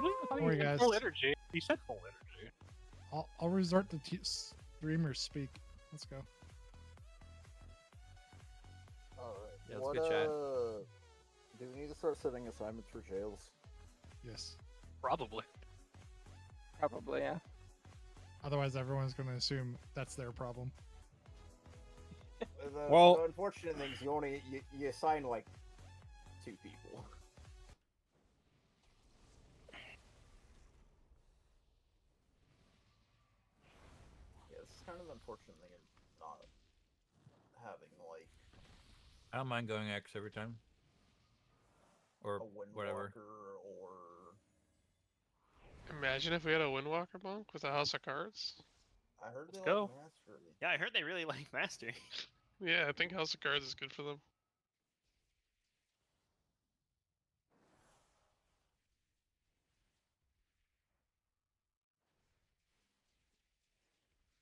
we? I thought Don't you worry, said guys. full energy. You said full energy. I'll resort to streamers speak. Let's go. Alright. Yeah, it's a good chat. Do we need to start setting assignments for jails? Yes. Probably. Probably, yeah. Otherwise, everyone's going to assume that's their problem. Well- the unfortunate thing is you assign like 2 people. Yeah, this is kind of the unfortunate thing of not having like I don't mind going X every time. Or a windwalker whatever. or Imagine if we had a Windwalker monk with a House of Cards. I heard they Let's go. like Master. Yeah, I heard they really like Master. Yeah, I think House of Cards is good for them.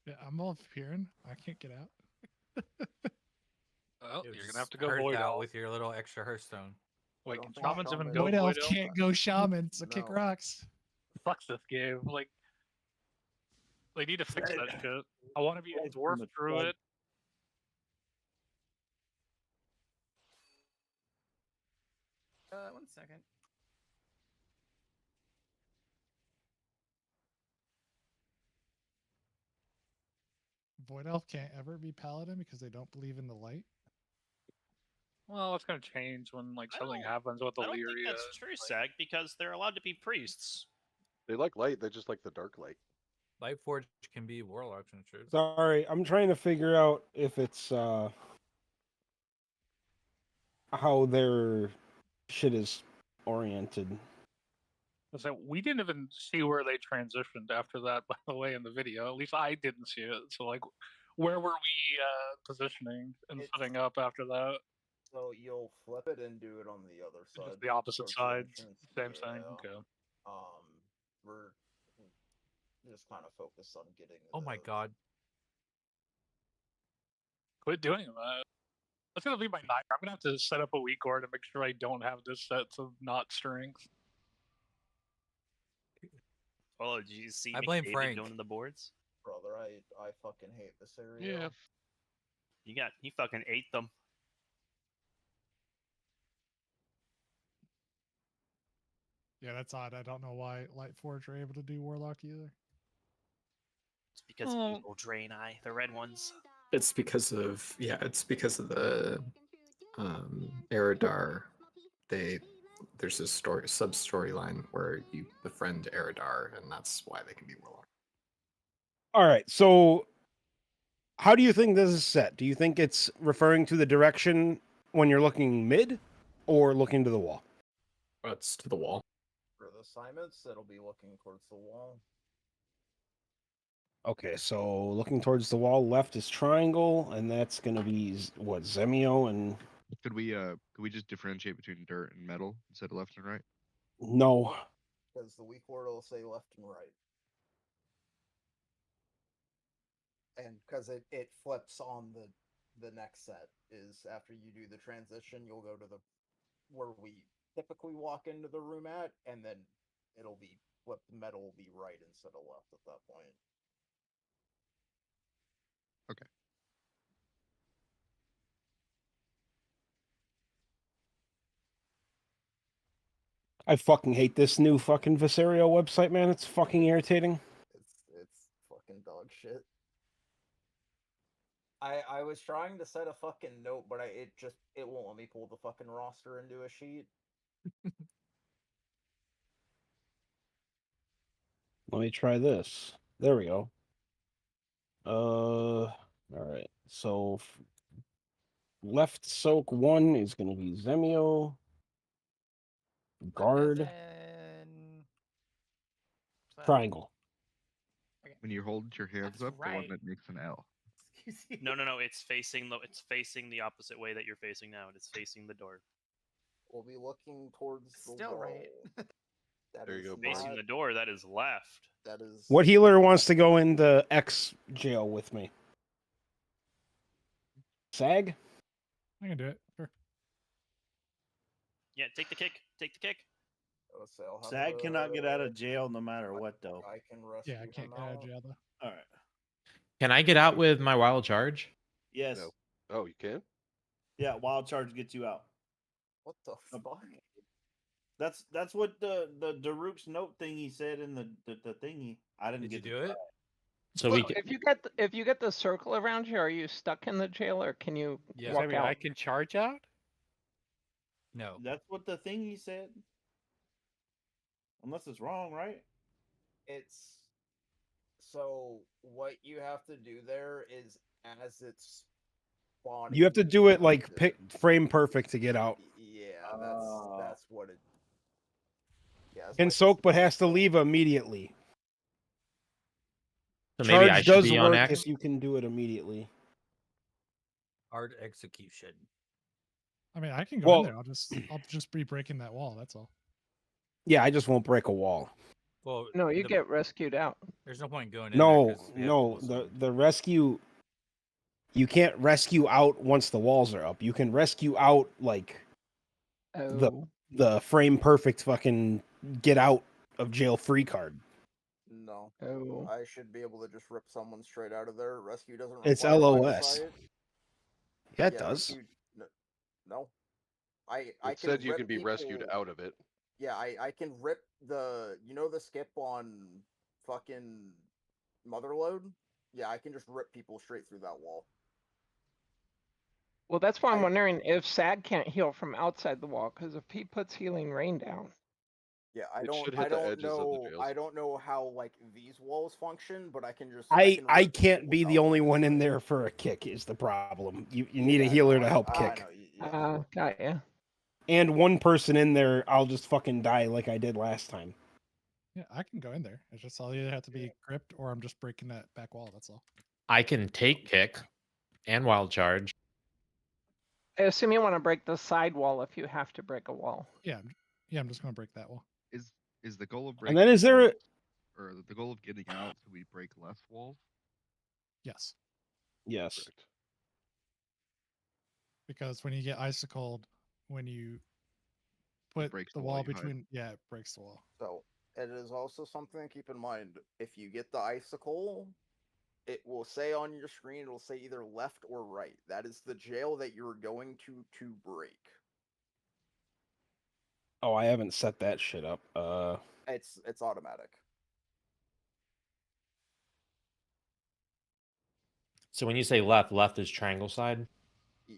Yeah, I'm all peering. I can't get out. Well, It you're was gonna have to go Earth Void out Elf. with your little extra Hearthstone. Wait, I can don't think shamans even Shaman- go Void Elf Void Elf? can't go shaman, so kick No. rocks. Sucks this game. Like, They need to fix that shit. I want to be a Right dwarf from the druid. One second. Void Elf can't ever be paladin because they don't believe in the light. Well, it's gonna change when like something happens with I don't think Illyria. that's true, Sag, because they're allowed to be priests. They like light. They just like the dark light. Lightforge can be warlocks and shit. Sorry, I'm trying to figure out if it's how their shit is oriented. So we didn't even see where they transitioned after that, by the way, in the video. At least I didn't see it. So like, where were we positioning and setting up after that? So you'll flip it and do it on the other side. Just the opposite towards the side. entrance. Same thing. Okay. We're just kind of focused on getting. Oh my god. Quit doing that. That's gonna be my nightmare. I'm gonna have to set up a weak order to make sure I don't have this set of not strength. Oh, did you see I blame McDavid Frank. going to the boards? Brother, I fucking hate this area. Yeah. He fucking ate them. Yeah, that's odd. I don't know why Lightforge are able to do Warlock either. It's because of evil Drain Eye, the red ones. It's because of the Eridar. There's a sub storyline where you befriend Eridar, and that's why they can be warlock. All right, so how do you think this is set? Do you think it's referring to the direction when you're looking mid, or looking to the wall? It's to the wall. For the assignments, it'll be looking towards the wall. Okay, so looking towards the wall, left is triangle, and that's gonna be what, Zemio and Could we just differentiate between dirt and metal instead of left and right? no. Because the weak word will say left and right. And because it flips on the next set is after you do the transition, you'll go to the where we typically walk into the room at, and then it'll be flipped. Metal will be right instead of left at that point. Okay. I fucking hate this new fucking Viserio website, man. It's fucking irritating. It's fucking dog shit. I was trying to set a fucking note, but it won't let me pull the fucking roster into a sheet. Let me try this. There we go. All right. So left soak 1 is going to be Zemio. Guard. Triangle. When you hold your hands up, the one right. that makes an L. No, it's facing the opposite way that you're facing now. It's facing the door. We'll be looking towards the Still wall. right. There you go, Facing the door, that is left. That is. What healer wants to go in the X jail with me? Sag? I can do it. Sure. Yeah, take the kick. Take the kick. Sag cannot get out of jail no matter what, though. I can rescue Yeah, I can't get out of jail though. All right. Can I get out with my wild charge? Yes. No. Oh, you can? Yeah, wild charge gets you out. What the fuck? That's what the Daruk's note thingy said in the thingy. I didn't get you to do it. So Well, if you get the circle around you, are you stuck in the jail or can you walk I mean, out? I can charge out? No. That's what the thingy said. Unless it's wrong, right? It's so what you have to do there is as it's spawning. You have to do it like frame perfect to get out. Yeah, that's what it. Yeah, Can soak, but has to leave immediately. So maybe I Charge should does be on work X. if you can do it immediately. Hard execution. I mean, I can go in there. I'll just be breaking that wall. That's all. Yeah, I just won't break a wall. Well, No, you get rescued out. There's no point going in No, there 'cause we have no, to the rescue. You can't rescue out once the walls are up. You can rescue out like the frame perfect fucking get out of jail free card. No. Oh. I should be able to just rip someone straight out of there. Rescue doesn't It's require line of LOS. sight. Yeah, it Yeah, does. rescue. No. I It can said you rip can be rescued people- out of it. Yeah, I can rip the the skip on fucking Motherload? Yeah, I can just rip people straight through that wall. Well, that's why I'm wondering if SAD can't heal from outside the wall, because if he puts healing rain down. Yeah, It should hit the edges of the jails. I don't know how like these walls function, but I can just I can I rip can't people's be the health. only one in there for a kick is the problem. You need a Yeah, healer no, to help I kick. know, yeah. Got ya. And one person in there, I'll just fucking die like I did last time. Yeah, I can go in there. It's just I'll either have to be gripped or I'm just breaking that back wall. That's all. I can take kick and wild charge. I assume you want to break the side wall if you have to break a wall. Yeah, I'm just gonna break that wall. Is the goal of And breaking then is there a... walls, or the goal of getting out so we break less walls? Yes, Yes. because when you get icicled, when you put breaks the the wall wall you hide. between, yeah, it breaks the wall. So it is also something to keep in mind. If you get the icicle, it will say on your screen, it'll say either left or right. That is the jail that you're going to break. Oh, I haven't set that shit up. It's automatic. So when you say left, left is triangle side.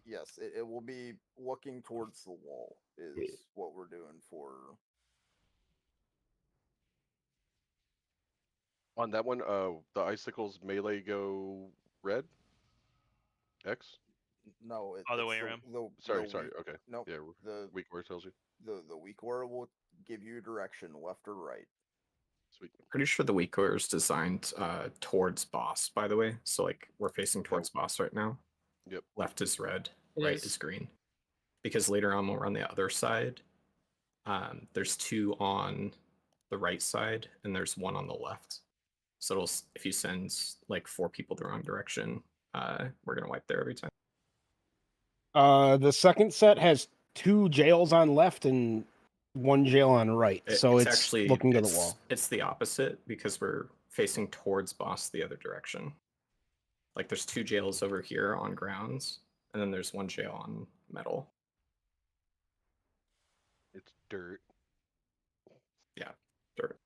Yes, it will be looking towards the wall is what we're doing for. On that one, the icicles melee go red. X. No, Other it's way around. Sorry. weak- Okay. Nope. Yeah. The weak word tells you. the weak aura will give you direction, left or right. Sweet. Pretty sure the weak core is designed towards boss, by the way. So like we're facing towards boss right now. Yep. Left is red, It right is. is green. Because later on when we're on the other side, there's 2 on the right side and there's 1 on the left. So it'll, if you send like 4 people the wrong direction, we're gonna wipe there every time. The second set has 2 jails on left and 1 jail on right. So it's actually looking to the wall. It's the opposite because we're facing towards boss the other direction. Like there's 2 jails over here on grounds, and then there's 1 jail on metal. It's dirt. Yeah, dirt.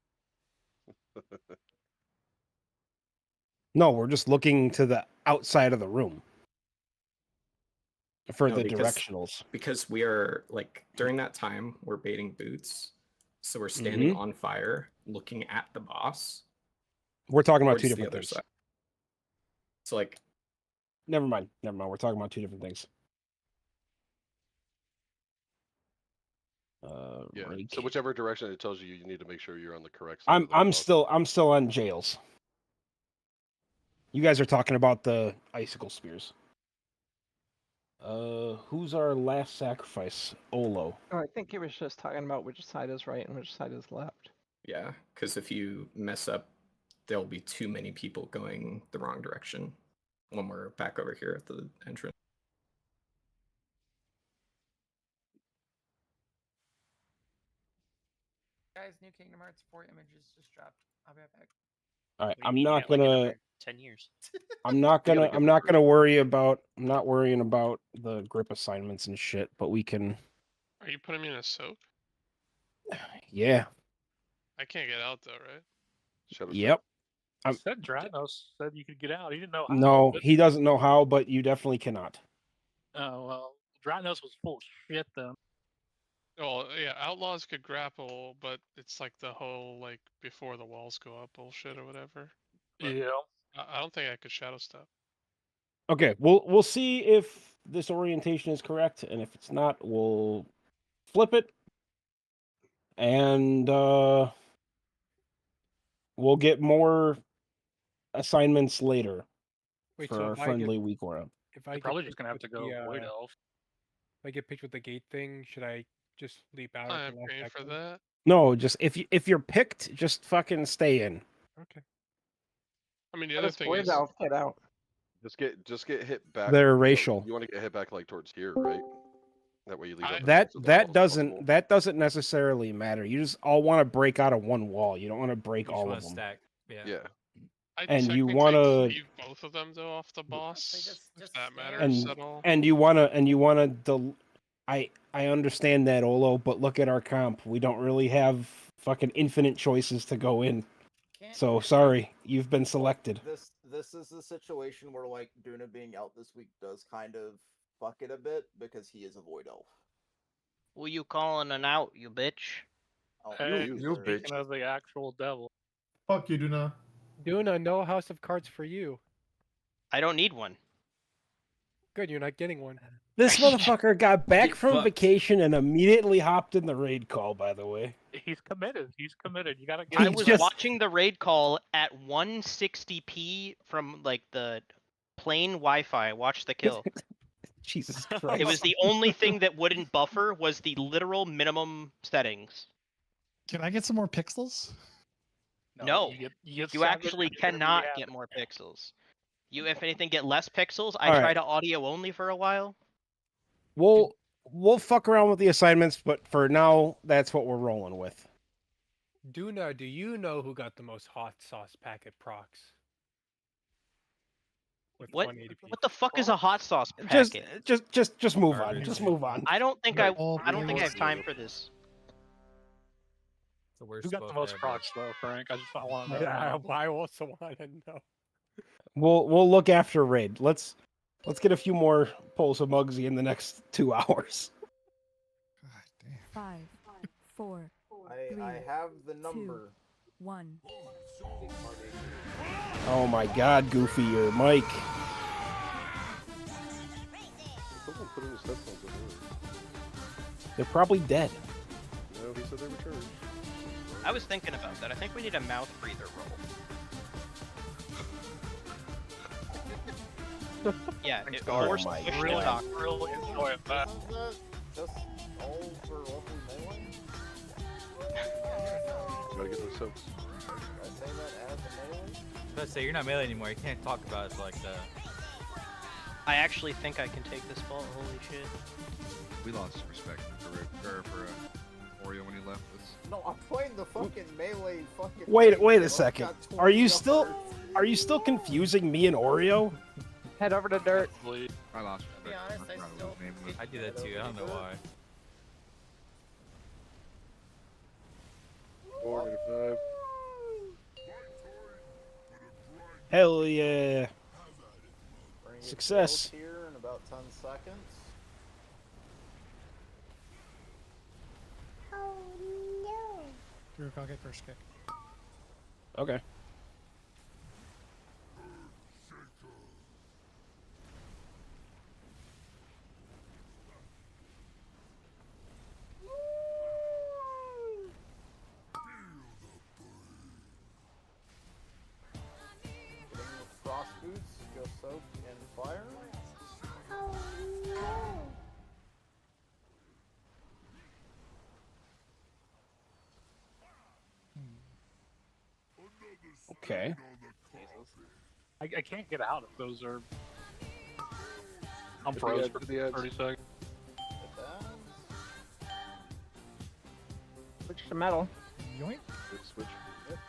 No, we're just looking to the outside of the room for No, the because- directionals. Because we are like during that time we're baiting boots, so we're standing Mhm. on fire, looking at the boss. We're talking about towards 2 the different other things. side. So like, Never mind. We're talking about 2 different things. Yeah. Rake. So whichever direction it tells you, you need to make sure you're on the correct side. I'm still on jails. You guys are talking about the icicle spears. Who's our last sacrifice? Olo. Oh, I think he was just talking about which side is right and which side is left. yeah, because if you mess up, there'll be too many people going the wrong direction when we're back over here at the entrance. Guys, new Kingdom Hearts 4 images just dropped. I'll be right back. All right, We I'm need not it, like, gonna. another 10 years. I'm not We gotta gonna. get I'm the not grip. gonna worry about. I'm not worrying about the grip assignments and shit. But we can. Are you putting me in a soak? Yeah. I can't get out though, right? Shadow Yep. I'm, Said Dranos said you could get out. He didn't know how. no, but- he doesn't know how, but you definitely cannot. Oh well, Dranos was full of shit then. Oh yeah, outlaws could grapple, but it's like the whole like before the walls go up bullshit or whatever. But Yeah. I don't think I could shadow step. Okay, we'll see if this orientation is correct, and if it's not, we'll flip it, and we'll get more assignments later Wait, for so our if I friendly get- week around. If I You're get probably just picked gonna have with to go the, Void Elf. If I get picked with the gate thing, should I just leap out? I at the last paying for second? that. No, just if you're picked, just fucking stay in. Okay. I mean the How other does thing Void is Elf get out? Just get hit back. They're you know, racial. You want to get hit back like towards here, right? That way you leave out the That exit as well as doesn't possible. necessarily matter. You just all want to break out of one wall. You don't want to break You just all want of to them. stack. Yeah. I And you technically wanna leave both of them though off the boss, if that matters and at all. you wanna I understand that, Olo, but look at our comp. We don't really have fucking infinite choices to go in. So sorry, you've been selected. This is a situation where like Duna being out this week does kind of fuck it a bit because he is a void elf. Who you calling an out, you bitch? Oh, Hey, you bitch. speaking of the actual devil. Fuck you, Duna. Duna, no house of cards for you. I don't need one. Good, you're not getting one. This motherfucker got back Get from fucked. vacation and immediately hopped in the raid call, by the way. He's committed. He's committed. You gotta get I him was there. watching the raid call at 160p from like the plain Wi-Fi. Watch the kill. Jesus It Christ. was the only thing that wouldn't buffer was the literal minimum settings. Can I get some more pixels? No, you get you 7, actually you're gonna be cannot happy. get more pixels. You, if anything, get less pixels. I All right. tried to audio only for a while. We'll fuck around with the assignments, but for now, that's what we're rolling with. Duna, do you know who got the most hot sauce packet procs? With What? 180p. What the fuck is a hot sauce packet? Just move on. Just move on. I don't think Right. I don't think I have time for this. The worst Who got the most procs though, Frank? I want to know. Yeah, I also want to know. We'll look after raid. Let's get a few more pulls of Muggsy in the next 2 hours. 5, 4, I have the number. 1. Oh my God, Goofy, your mic. Someone put in his headphones over there. They're probably dead. No, he said they were charged. I was thinking about that. I think we need a mouth breather roll. Yeah, it forced my push to really, talk. really enjoying that. Just all for roughly melee? Gotta get those soaps. I say that as a melee? Let's say you're not melee anymore. You can't talk about it like that. I actually think I can take this ball. Holy shit. We lost respect for Oreo when he left us. No, I'm playing the fucking melee fucking. Wait raid, a bro. second. Got 20 Are you still numbers. confusing me and Oreo? Head over to dirt. I lost To be respect. honest, I still. I do that too. I don't know why. 4, -5. Hell yeah. Bring it Success. built here in about 10 seconds. Drew, I'll get first kick. Okay. Getting the frost boots, go soak in fire. Okay. I can't get out if those are. I'm To the froze edge, for to the edge. 30 seconds. Switch to metal. Yoink. Good switch.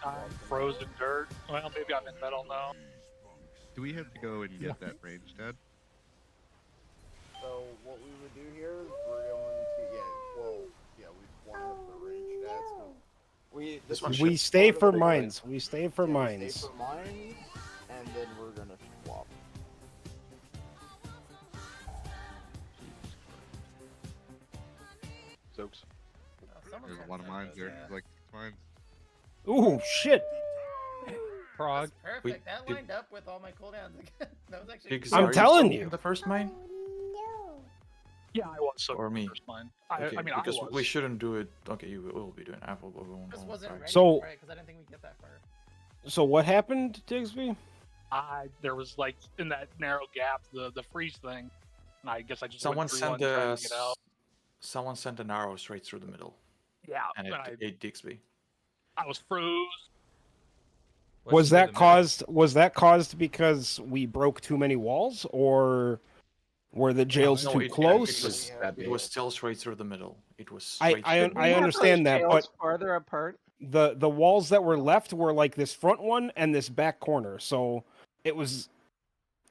I'm frozen dirt. Well, maybe I'm in metal now. Do we have to go and get that range, Dad? So what we would do here is we're going to we want to have the range stats. So We stay for mines. mines. We stay for We mines. stay for mines, and then we're gonna swap. Soaks. There's a lot of mines there. There's like 6 mines. Ooh, shit. Prague. Perfect. That lined up with all my cooldowns again. That was actually. Pigs, I'm are telling soaking you. The first mine? Yeah, I was so Or me? first mine. Okay, I mean, because I was. we shouldn't do it. Okay, you will be doing apple, but we won't. Just go wasn't back. ready So- for it because I didn't think we'd get that far. So what happened, Digsby? There was like in that narrow gap, the freeze thing, and I guess I just Someone went through sent one trying to get out. someone sent an arrow straight through the middle, Yeah, and but it ate Dixby. I was froze. Was that caused because we broke too many walls, or were the jails too close? It was still straight through the middle. It was. I straight through the I middle. understand that, but farther apart. the walls that were left were like this front one and this back corner. So it was,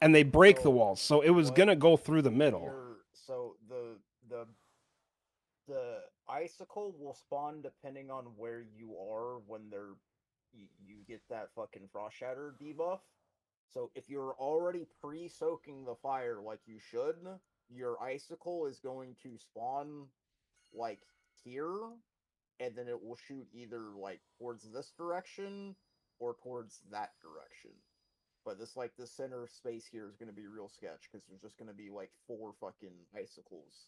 and they break the walls. So it was gonna go through the middle. So the icicle will spawn depending on where you are when you get that fucking frost shatter debuff. So if you're already pre-soaking the fire like you should, your icicle is going to spawn like here, and then it will shoot either like towards this direction or towards that direction. But this center space here is going to be real sketch because there's just going to be like 4 fucking icicles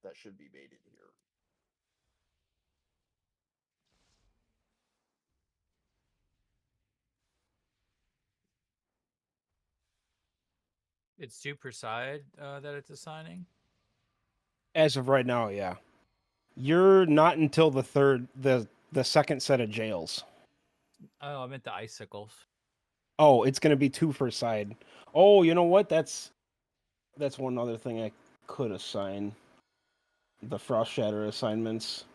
that should be baited here. It's 2 per side that it's assigning. As of right now, yeah. You're not until the second set of jails. Oh, I meant the icicles. Oh, it's gonna be 2 per side. Oh, you know what? That's one other thing I could assign. The frost shatter assignments.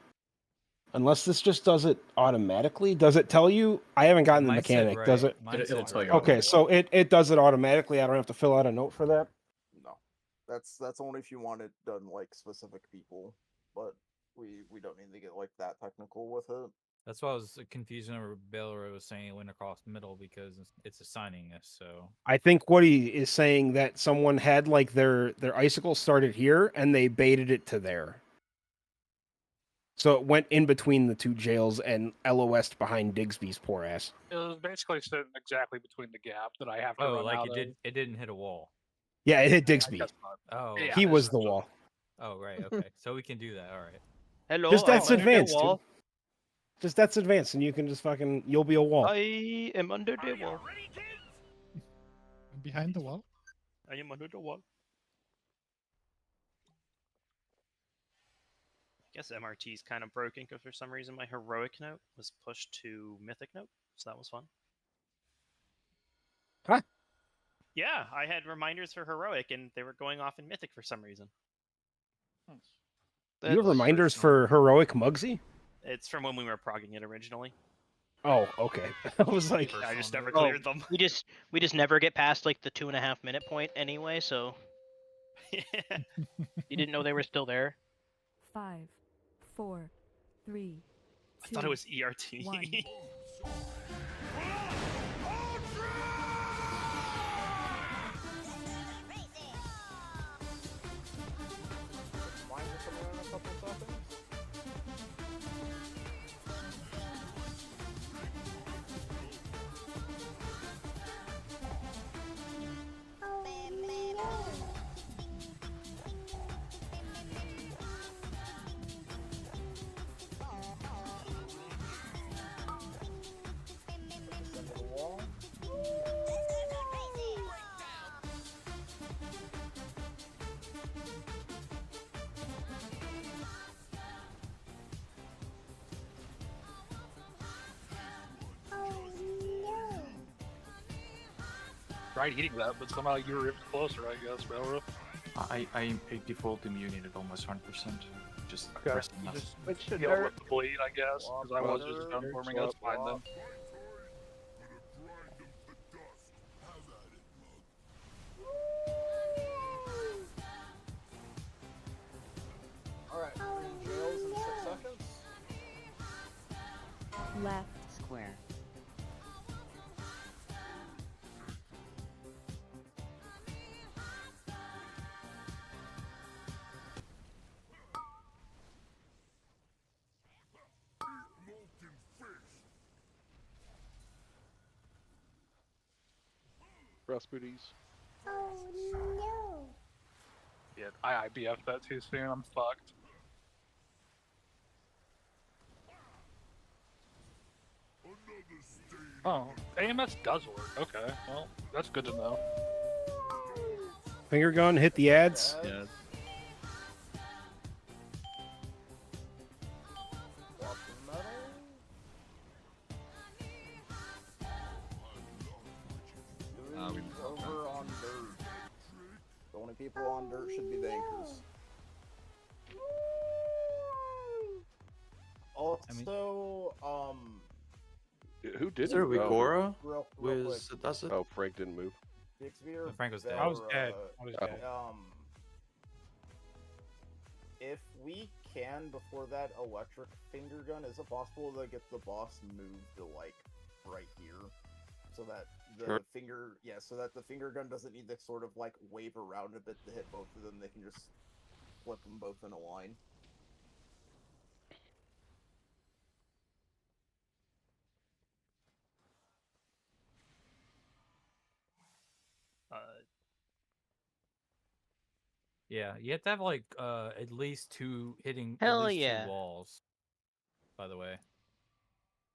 Unless this just does it automatically. Does it tell you? I haven't gotten the Mine said mechanic. Does right. it? Mine It'll said tell you right. Okay, so it does it automatically. I don't have to fill out a note for that. No, that's only if you want it done like specific people, but we don't need to get like that technical with it. That's why I was confused whenever Baylor was saying it went across the middle because it's assigning us. So I think what he is saying that someone had like their icicle started here and they baited it to there. So it went in between the 2 jails and LOS'd behind Digsby's poor ass. It was basically sitting exactly between the gap that I have to oh, run like out it of. didn't hit a wall. Yeah, it hit Digsby. Oh, Yeah, He was the wall. Oh, right. Okay, so we can do that. All right. Hello, Just I'm that's under the advanced, wall. dude. Just that's advanced, and you can just fucking you'll be a wall. I am under the wall. I'm behind the wall. I am under the wall. I guess MRT is kind of broken because for some reason my heroic note was pushed to mythic note, so that was fun. Huh? Yeah, I had reminders for heroic and they were going off in mythic for some reason. You have reminders for heroic Muggsy? It's from when we were progging it originally. Oh, okay. I was like, I just never Oh, cleared them. we just never get past like the 2.5 minute point anyway, so you didn't know they were still there. 5, 4, 3. I thought it was ERT. 1. Mine just coming in a couple seconds. Send to the wall. Tried hitting that, but somehow you were even closer, I guess, Belro. I default immunity at almost 100%. Just pressing enough. Switch to Heal dirt. with the bleed, I guess, because I was just done for me. That's fine then. Alright, 3 jails in 6 seconds. Left. Square. Rasputies. Oh no! Yeah, I IBF that too soon. I'm fucked. Oh, AMS does work. Okay, well, that's good to know. finger gun, hit the ads. Yeah. Swap the metal. Who's over on dirt? The only people on dirt should be the anchors. Also, Who did Is there it? Vigora? real With quick, does it? Oh, Frank didn't move. Shakespeare, Frank was dead. I was dead. I was Oh. dead. If we can, before that electric finger gun, is it possible to get the boss moved to, like, right here? So that the Sure. so that the finger gun doesn't need to sort of, like, wave around a bit to hit both of them. They can just flip them both in a line. Yeah, you have to have like at least two hitting Hell at least yeah. 2 walls. By the way.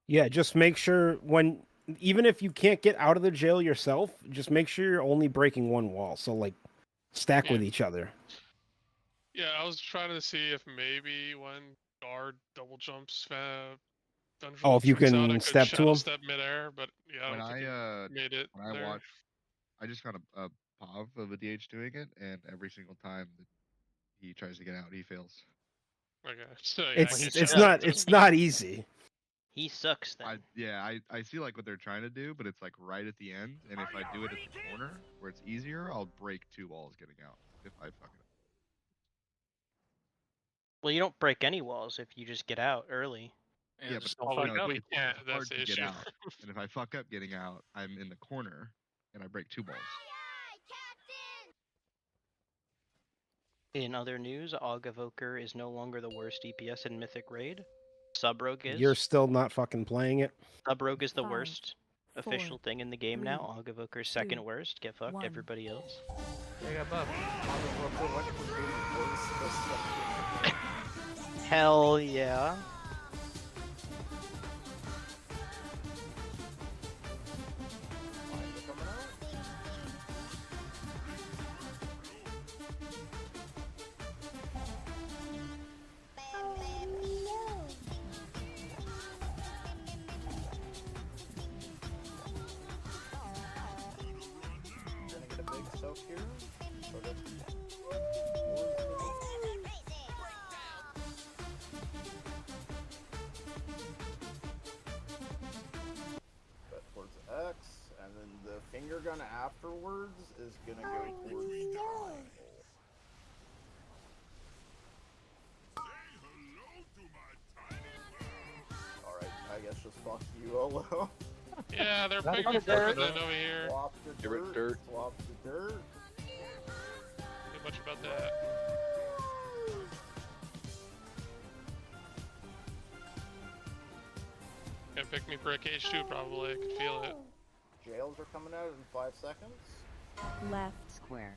Yeah, just make sure even if you can't get out of the jail yourself, just make sure you're only breaking one wall. So like stack with each other. Yeah, I was trying to see if maybe when guard double jumps dungeon Oh, if you tricks out, I can could step to shadow him. step midair, but yeah, I When don't think he made it when I there. watched, I just got a POV of a DH doing it, and every single time that he tries to get out, he fails. Okay, so yeah, It's not easy. He sucks then. I see like what they're trying to do, but it's like right at the end, and if I do it at the corner where it's easier, I'll break 2 walls getting out if I fuck it up. Well, you don't break any walls if you just get out early. Yeah, but just don't fuck up. it's Yeah, hard that's the to get issue. out, and if I fuck up getting out, I'm in the corner, and I break 2 balls. In other news, Augavoker is no longer the worst DPS in Mythic Raid. Subrogue is. You're still not fucking playing it. Subrogue is the 5, worst official 4, thing in the game 3, now. Augavoker's second 2, worst. Get fucked. 1. Everybody else. They got buffed. Hell yeah. Gonna get a big soak here. Sort of. But towards X, and then the finger gun afterwards is gonna go towards triangle. Alright, I guess just fuck you, Olo. Yeah, they're Swap bigger the dirt. than over here. Swap the Give it dirt. Swap the dirt. Too much about that. Gonna pick me for a cage too, probably. I could feel it. Jails are coming out in 5 seconds. Left square.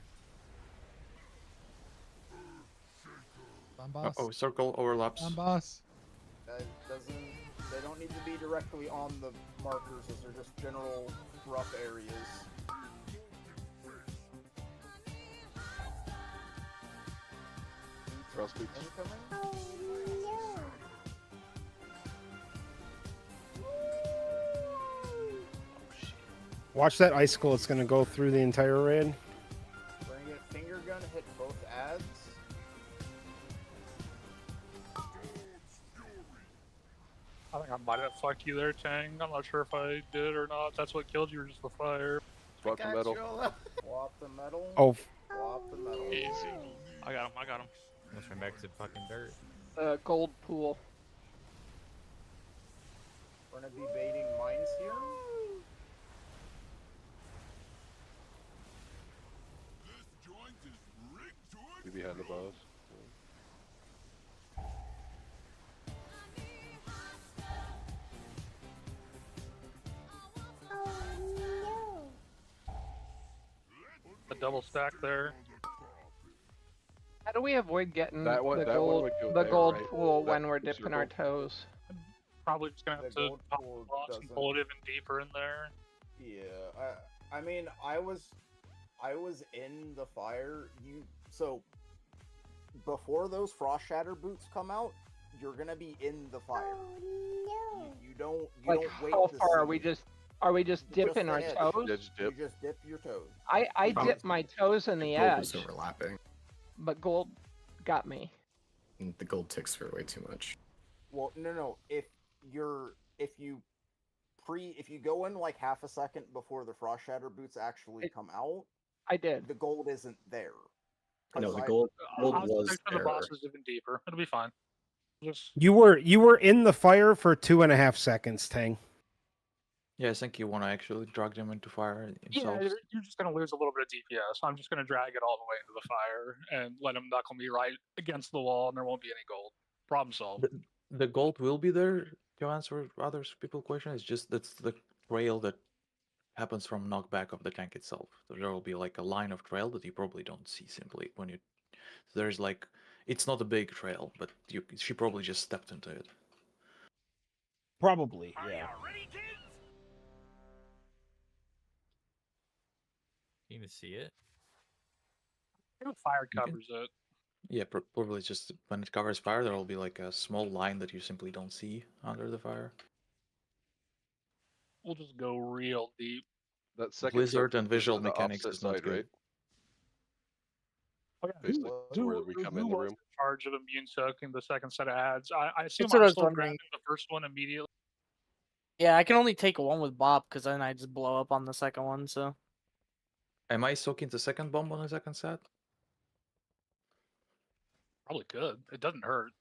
Boss. Oh, circle overlaps. Boss. They don't need to be directly on the markers, as they're just general rough areas. Incoming. Watch that icicle. It's gonna go through the entire raid. We're gonna get finger gun, hit both ads. I think I might have fucked you there, Tang. I'm not sure if I did or not. That's what killed you, or just the fire. Swap the metal. Swap the metal. Oh. Swap the metal. Easy. I got him. I got him. Let's run back to fucking dirt. Gold pool. We're gonna be baiting mines here. Be behind the boss. A double stack there. How do we avoid getting That one- the that one gold, would go the there, gold right? pool That when we're dipping our toes? Probably just gonna have The to gold pop pool blocks and doesn't- pull it even deeper in there. Yeah, I mean, I was in the fire. So before those frost shatter boots come out, you're gonna be in the fire. You don't Like wait. how to far see are we it. just dipping the our edge. toes? Yeah, just You dip. just dip your toes. I dip my toes in the Gold edge, was overlapping. but gold got me. And the gold ticks for way too much. Well, no. If you go in like half a second before the frost shatter boots actually come out, I did. the gold isn't there. No, the I- gold I'll was stick to the there. bosses even deeper. It'll be fine. Just You were in the fire for 2.5 seconds, Tang. Yeah, I think you want to actually drag them into fire yeah, themselves. you're just gonna lose a little bit of DPS. I'm just gonna drag it all the way into the fire and let them knuckle me right against the wall, and there won't be any gold. Problem solved. The gold will be there to answer other people's question. It's just that's the trail that happens from knockback of the tank itself. So there will be like a line of trail that you probably don't see simply when you. There's like it's not a big trail, but she probably just stepped into it. Probably, yeah. You can see it. I think fire You can- covers it. Yeah, probably just when it covers fire, there will be like a small line that you simply don't see under the fire. We'll just go real deep. That second Blizzard soak and is visual to the mechanics opposite is not side, good. right? Oh, yeah, Basically, to where we come in the was room. in charge of immune soaking the second set of ads? I assume That's what I I'm was still wondering. grabbing the first one immediately. Yeah, I can only take one with Bob because then I just blow up on the second one. So Am I soaking the second bomb on the second set? Probably could. It doesn't hurt.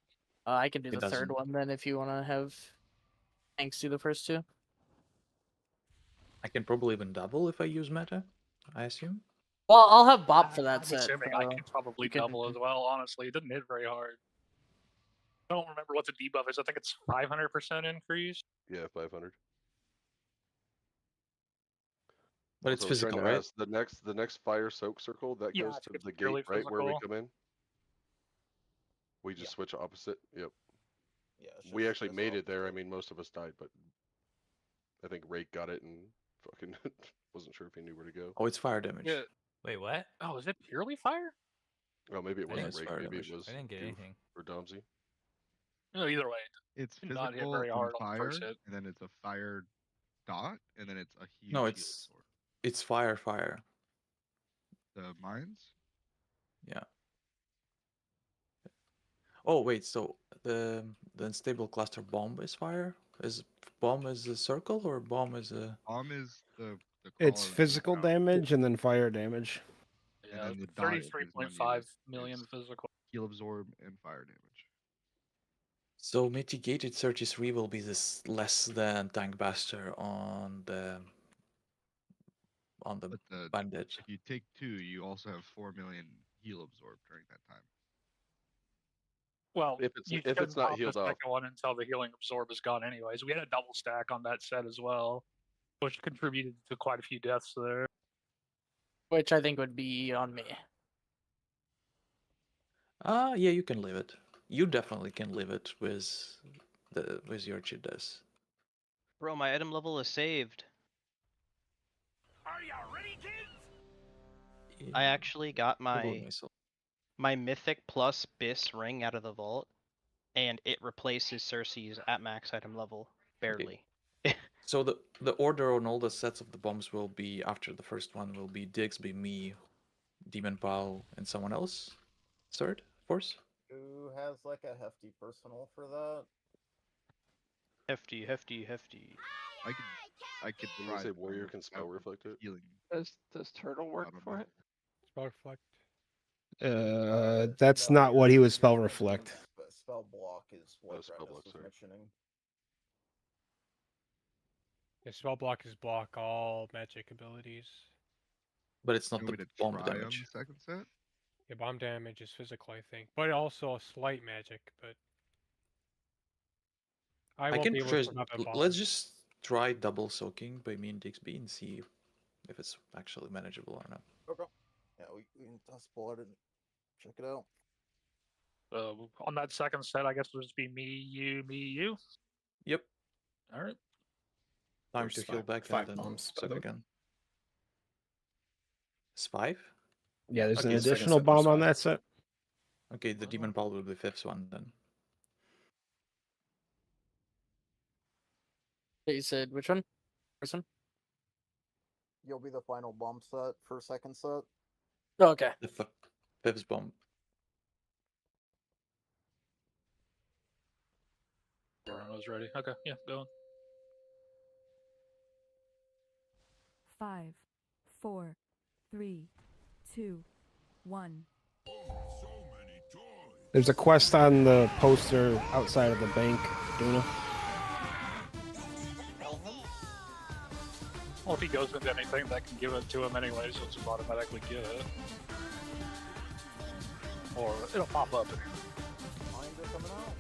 I can do It the third doesn't. one then if you want to have Hanks do the first two. I can probably even double if I use meta, I assume. Well, I'll have Bob for that I'm set. assuming I so could probably you can- double as well. Honestly, it didn't hit very hard. I don't remember what the debuff is. I think it's 500% increase. Yeah, 500. But it's Also, I was trying physical, to right? ask, the next fire soak circle that Yeah, goes I to think it's the gate, purely right where we physical. come in. We just switch opposite. Yep. Yeah, it's We just actually this made it there. I opposite. mean, most of us died, but I think Rake got it and fucking wasn't sure if he knew where to go. Oh, it's fire damage. Yeah. Wait, what? Oh, is it purely fire? Oh, maybe it I think wasn't it's Rake. fire Maybe damage. it was I didn't get Goof anything. or Domsy. No, either way. It's Did not hit physical very on hard on the fire, first hit. and then it's a fire dot, and then it's a huge. No, heal it's sword. it's fire. The mines. Yeah. Oh wait, so the unstable cluster bomb is fire? Is bomb is a circle or bomb is a? Bomb is the It's crawler that goes physical down, damage and then fire damage. and Yeah, then the dot is when you 33.5 million is physical. heal absorb and fire damage. So mitigated 33 will be this less than tank buster on the But bandit. if you take 2, you also have 4 million heal absorb during that time. Well, If it's you if it's shouldn't not pop healed the off, second one until the healing absorb is gone anyways. We had a double stack on that set as well, which contributed to quite a few deaths there. which I think would be on me. Yeah, you can leave it. You definitely can leave it with your cheat dice. Bro, my item level is saved. I actually got my mythic plus bis ring out of the vault, and it replaces Cersei's at max item level barely. So the order on all the sets of the bombs will be after the first one will be Diggsby, me, Demon Pal, and someone else. Third, fourth. Who has like a hefty personal for that? Hefty. I could Didn't try. you say to warrior work can spell out with reflect it? Healing. Does Turtle work for it? Spell reflect. That's No, not what he was spell reflect. Spell block is what spell Gratis block, was sorry. mentioning. Yeah, spell block is block all magic abilities. But it's not You the want me to bomb try damage. on the second set? Yeah, bomb damage is physical, I think, but also slight magic. But I won't can be able try. to put up a bomb. Let's just try double soaking by me and Diggsby and see if it's actually manageable or not. Okay. Yeah, we can toss blood and check it out. On that second set, I guess it'll just be me, you. Yep. All right. Time There's to heal back five and then bombs, by soak the way. again. It's 5? Yeah, there's Okay, an the second additional set was bomb on 5. that set. Okay, the Demon Ball will be the fifth one then. You said which one? First one? You'll be the final bomb set for second set. Oh, okay. The fifth bomb. Everyone was ready. Okay, yeah, go on. 5, 4, 3, 2, 1. There's a quest on the poster outside of the bank, Duna. Well, if he goes into anything, that can give it to him anyway, so it's just automatically get it. Or it'll pop up. Mines are coming out.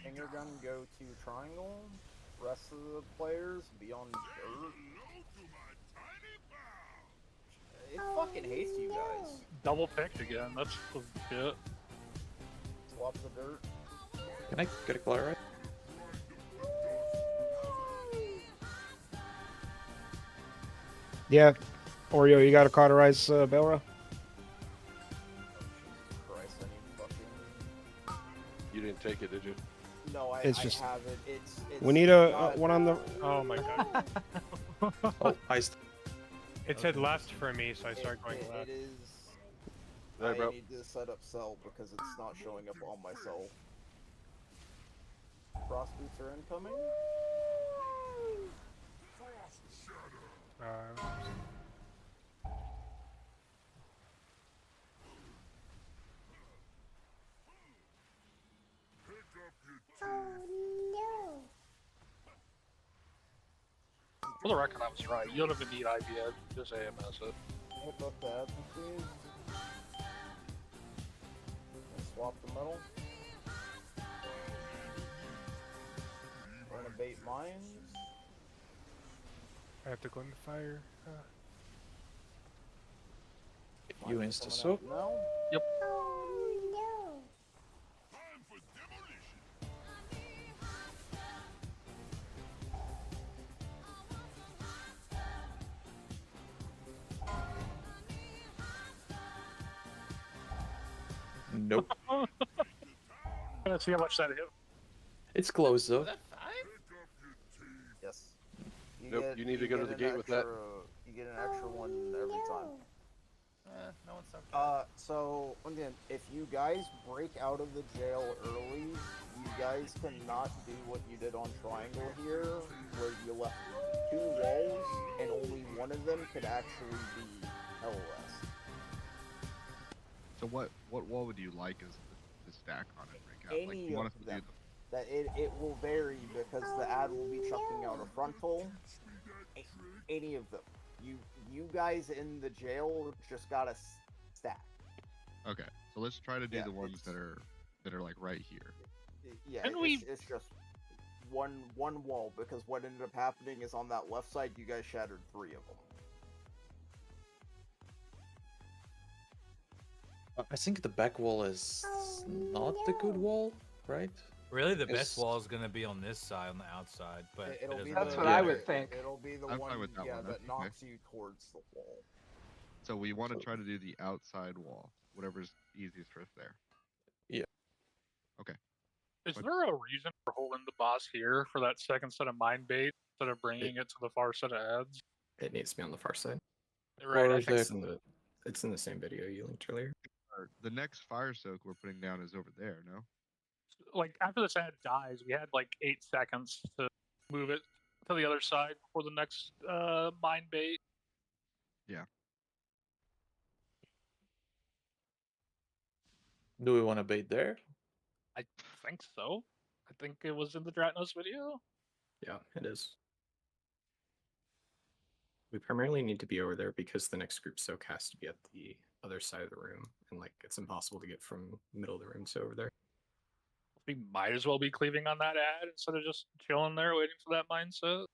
Finger gun go to triangle. Rest of the players be on dirt. It fucking hates you guys. Double picked again. That's legit. Swap the dirt. Can I get a color right? Yeah, Oreo, you got to cauterize Belra? Christ, I need fucking... You didn't take it, did you? No, I just- have it. It's We need a not- one on the. Oh my god. Oh, It said left for me, so I started going left. It is. There, I bro. need to set up cell because it's not showing up on my cell. Frost boots are incoming. For the record, I was right. You don't even need IBS, just AMS it. Hit both the admin, please. And swap the metal. We're gonna bait mines. I have to go in the fire. You insta soak. No. Yep. Nope. Let's see how much that hit. It's close though. Yes. Nope, you need to go to the gate with that. You get an extra one every time. No one's so. So again, if you guys break out of the jail early, you guys cannot do what you did on Triangle here, where you left 2 walls and only one of them could actually be LOS. So what wall would you like as the stack on it? Break out? Like Any you want of us to them. do the That it will vary because the ad will be chucking out a frontal. Any of them. You guys in the jail just gotta stack. Okay, so let's try to do Yeah, the ones that are like right here. Yeah, And it's just one wall because what ended up happening is on that left side you guys shattered 3 of them. I think the back wall is not the good wall, right? Really, the It's- best wall is going to be on this side, on the outside. But it It'll be doesn't That's the, what really I matter. would think. It'll be the I'm one, fine with that one, that that's okay. knocks you towards the wall. So we want to try to do the outside wall, whatever's easiest for us there. Yeah. Okay. Is But- there a reason for holding the boss here for that second set of mine bait instead of bringing it to the far set of ads? It needs to be on the far side. Right, Or I think It's in the same video you linked earlier. The next fire soak we're putting down is over there, no? like after this ad dies, we had like 8 seconds to move it to the other side for the next mine bait. Yeah. Do we want to bait there? I think so. I think it was in the Dratnos video. Yeah, it is. We primarily need to be over there because the next group soak has to be at the other side of the room, and like it's impossible to get from middle of the room to over there. We might as well be cleaving on that ad instead of just chilling there waiting for that mindset.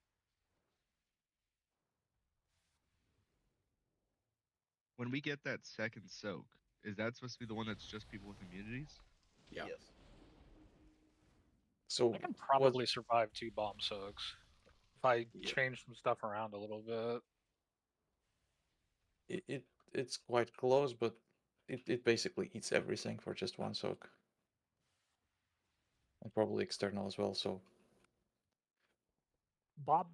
When we get that second soak, is that supposed to be the one that's just people with immunities? Yeah. Yes. So I can probably survive 2 bomb soaks. If I change some stuff around a little bit. It's quite close, but it basically eats everything for just one soak. And probably external as well, so Bob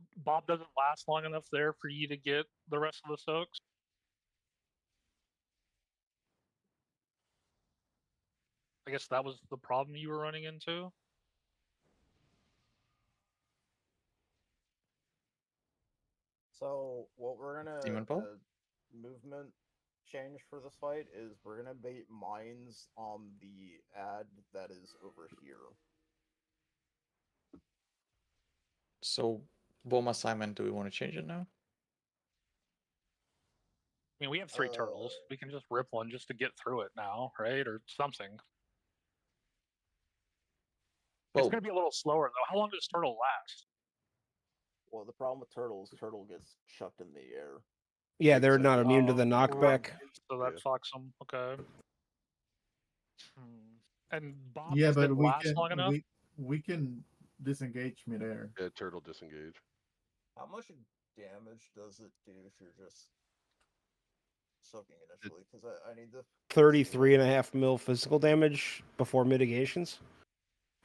doesn't last long enough there for you to get the rest of the soaks. I guess that was the problem you were running into. So what we're gonna Demon Ball? movement change for this fight is we're gonna bait mines on the ad that is over here. So bomb assignment, do we want to change it now? I mean, we have 3 turtles. We can just rip one just to get through it now, right? Or something. Well, it's going to be a little slower, though. How long does turtle last? Well, the problem with turtles, turtle gets chucked in the air. Yeah, they're not immune to the knockback. So that fucks them. Okay. And Bob Yeah, just but didn't last long enough? we can disengage midair. Yeah, turtle disengage. How much damage does it do if you're just soaking initially? Because I need to 33.5 mil physical damage before mitigations.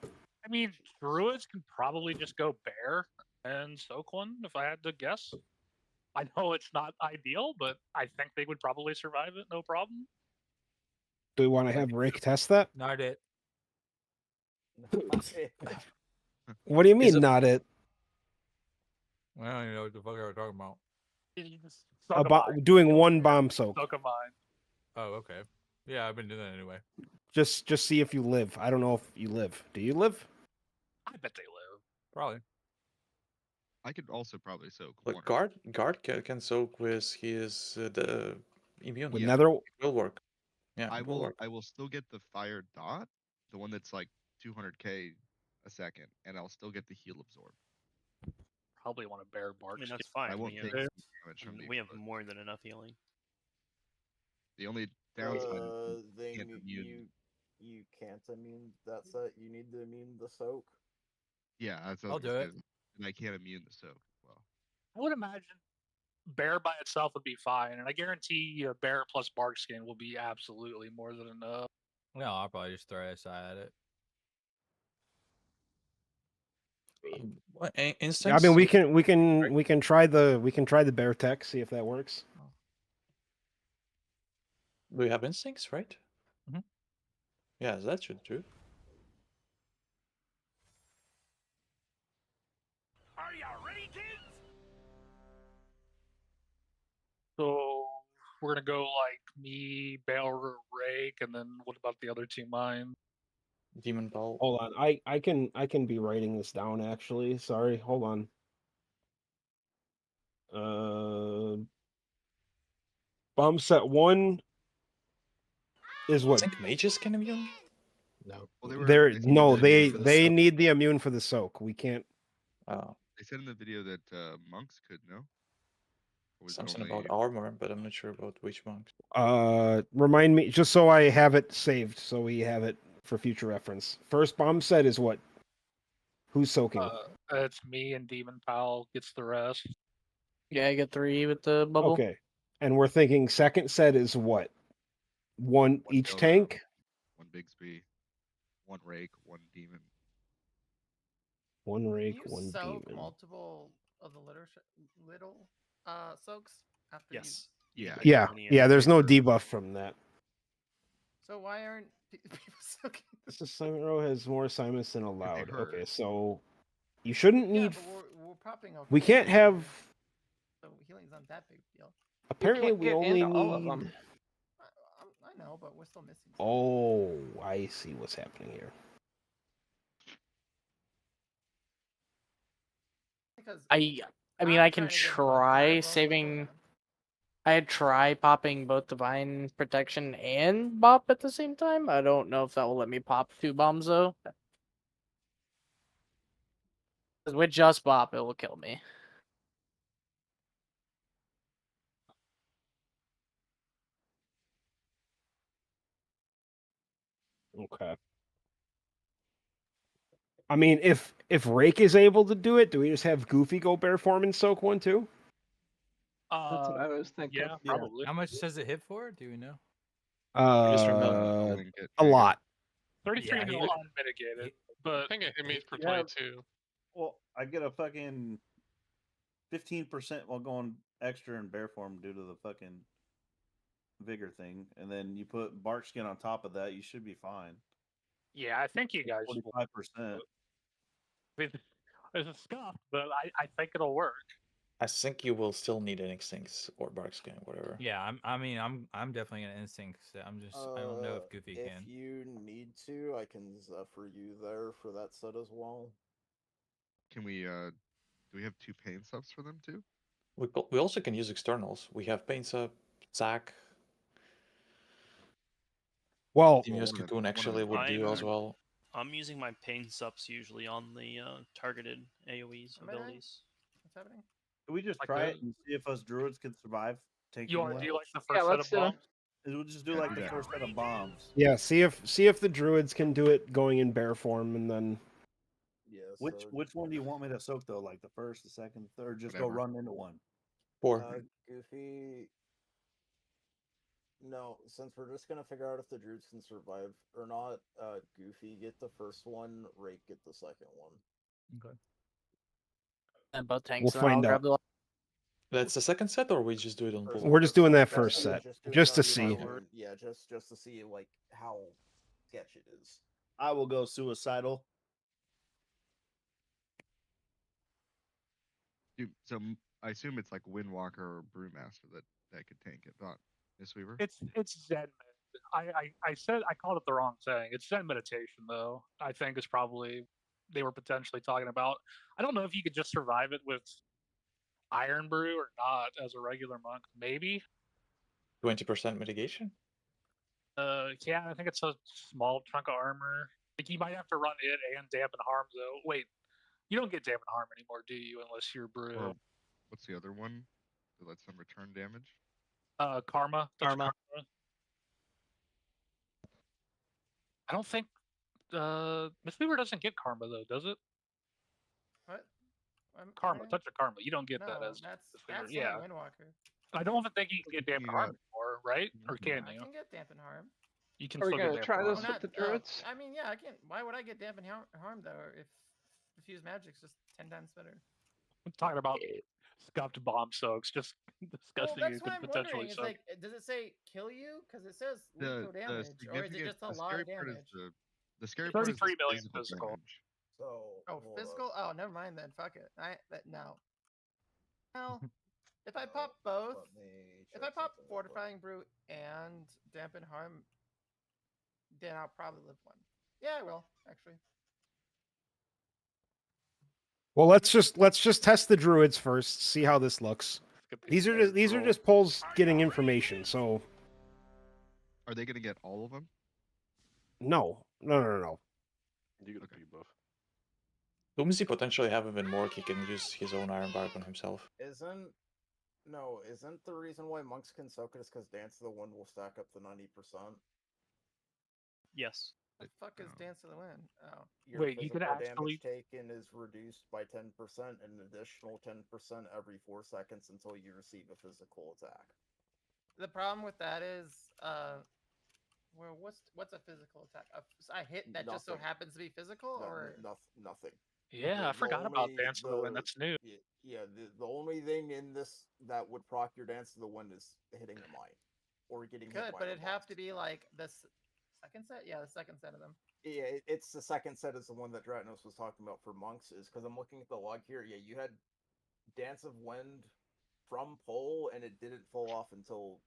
I mean, druids can probably just go bear and soak one, if I had to guess. I know it's not ideal, but I think they would probably survive it, no problem. Do we want to have Rick test that? Not it. What do you mean, Is it- not it? I don't even know what the fuck I was talking about. About doing one bomb soak. Soak a mine. Oh, okay. Yeah, I've been doing that anyway. Just see if you live. I don't know if you live. Do you live? I bet they live. Probably. I could also probably soak But one. guard can soak with his the immune. With nether? It will work. Yeah, I it will will. work. I will still get the fire dot, the one that's like 200k a second, and I'll still get the heal absorb. Probably want to bear bark. I mean, that's fine. I won't we take have, damage from we have more than enough healing. The only downside is thing can't immune. you can't immune that set. You need to immune the soak. Yeah, that's what I I'll was gonna do say, and I can't immune the soak as well. I would imagine bear by itself would be fine, and I guarantee bear plus bark skin will be absolutely more than enough. No, I'll probably just throw SI at it. What, Yeah, I instance? mean, we can try the bear tech, see if that works. We have instincts, right? Mhm. Yeah, that should do. Are you ready, kids? So we're gonna go like me, Bale, Rake, and then what about the other 2 mines? Demon Ball. Hold on, I can be writing this down actually. Sorry, hold on. Bomb set 1 is I what? think mages can immune. No. Well, They're no, they for the soak. need the immune for the soak. We can't. Oh, They said in the video that monks could no. Or was it something only- about armor, but I'm not sure about which monks. Remind me just so I have it saved, so we have it for future reference. First bomb set is what? Who's soaking? It's me and Demon Pal gets the rest. Yeah, I get 3 with the bubble. Okay, and we're thinking second set is what? One each Delta, tank. 1 Bigsby, 1 Rake, 1 Demon. One Can rake, you one soak demon. multiple of the little soaks after Yes. Yeah. Yeah. There's no debuff from that. So why aren't people soaking? This assignment row has more assignments than allowed. hurt. Okay, so you shouldn't Yeah, need. but we're popping. Okay, We can't have. So healing's not that big a deal. Apparently, we get only into all of need. them. I know, but we're still missing. Oh, I see what's happening here. Because I mean, I'm I can trying to get try both saving. I'd try popping both Divine Protection and Bop at the same time. I don't know if that will let me pop 2 bombs though. 'Cause with just Bop, it will kill me. Okay. I mean, if if Rake is able to do it, do we just have Goofy go Bear form and soak one too? That's what I was thinking. Yeah, probably. How much does it hit for? Do we know? A lot. 33 Yeah, mil unmitigated, but I think it hit me for Yeah. 22. Well, I get a fucking 15% while going extra in bear form due to the fucking vigor thing, and then you put bark skin on top of that, you should be fine. yeah, I think you guys. 45%. It's a scuff, but I think it'll work. I think you will still need an Instincts or Barkskin, whatever. Yeah, I'm definitely gonna instinct. I'm just I don't know if Goofy if can. you need to, I can Zephyr you there for that set as well. Can we? Do we have 2 pain subs for them too? We also can use externals. We have Pain Sub, Zack. Well, Timios Cocoon actually would do as well. I'm using my pain subs usually on the targeted AoEs abilities. What's happening? Can we just Like try the- it and see if us druids can survive? Taking You want to one? do like the Yeah, first set let's of do it. bombs? We'll just do like the first set of bombs. Yeah, see if the druids can do it going in bear form, and then Yeah. Which one do you want me to soak though? Like the first, the second, third? Just go Whatever. run into one. 4. Goofy. No, since we're just gonna figure out if the druids can survive or not, Goofy get the first one, Rake get the second one. Okay. And both tanks. we'll and then I'll find grab out. the. That's the second set, or we just do it on both? We're just doing that That's first it, set, just doing just to that see. forward. Yeah, just to see like how sketch it is. I will go suicidal. So I assume it's like Windwalker or Brewmaster that could tank it, not Miss Weaver. It's Zen. I said I called it the wrong thing. It's Zen meditation though. I think is probably they were potentially talking about. I don't know if you could just survive it with Iron Brew or not as a regular monk. Maybe. 20% mitigation. Yeah, I think it's a small chunk of armor. Like you might have to run it and dampen harm though. Wait, you don't get dampen harm anymore, do you? Unless you're Brew. Or what's the other one that lets them return damage? Karma. Karma. I don't think Miss Weaver doesn't get karma though, does it? What? Karma, touch of karma. You don't get No, that as that's Miss Weaver. only Yeah. Windwalker. I don't even think you can get dampen harm anymore, right? Or can I you? can get dampen harm. You can Are we still gonna get try dampen this harm. with the druids? I mean, yeah, I can. Why would I get dampen harm though? If diffuse magic's just 10 times better. I'm talking about scuffed bomb soaks, just Well, disgusting. that's You what could I'm potentially wondering. Is soak. like, does it say kill you? Because it says The lethal damage, or is it just a the lot scary of part is damage? the scary part is 33 the million physical physical. damage. So Oh, physical. Oh, never mind then. Fuck it. No. Well, if I pop both, if I pop fortifying brew and dampen harm, then I'll probably live one. Yeah, I will actually. Well, let's just test the druids first, see how this looks. These are just polls getting information, so Are they gonna get all of them? no. You get a debuff. Doomsy potentially have even more. He can use his own Iron Bark on himself. Isn't the reason why monks can soak it is because Dance of the Wind will stack up to 90%? Yes. The fuck is Dance of the Wind? Oh. Your Wait, you could physical actually- damage taken is reduced by 10% and an additional 10% every 4 seconds until you receive a physical attack. The problem with that is, well, what's a physical attack? A hit that just so Nothing. happens to be physical, or nothing. Yeah, I forgot about Dance of the Wind. That's new. Yeah, the only thing in this that would proc your Dance of the Wind is hitting the mine or getting hit could, by but the it'd have to be like this second set. Yeah, the second set of them. Yeah, it's the second set is the one that Dratnos was talking about for monks, is because I'm looking at the log here. Yeah, you had Dance of Wind from pole, and it didn't fall off until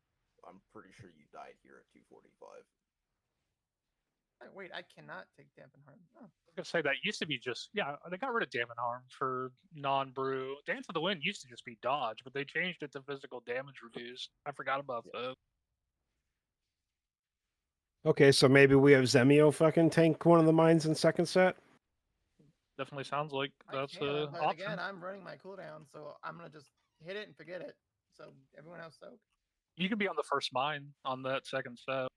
I'm pretty sure you died here at 245. Wait, I cannot take dampen harm. Oh. I was gonna say that used to be just they got rid of dampen harm for non-brew. Dance of the Wind used to just be dodge, but they changed it to physical damage reduced. I forgot about that. Okay, so maybe we have Zemio fucking tank one of the mines in second set. Definitely sounds like that's Can, an but option. again, I'm running my cooldown, so I'm gonna just hit it and forget it. So everyone else soak. You can be on the first mine on that second set.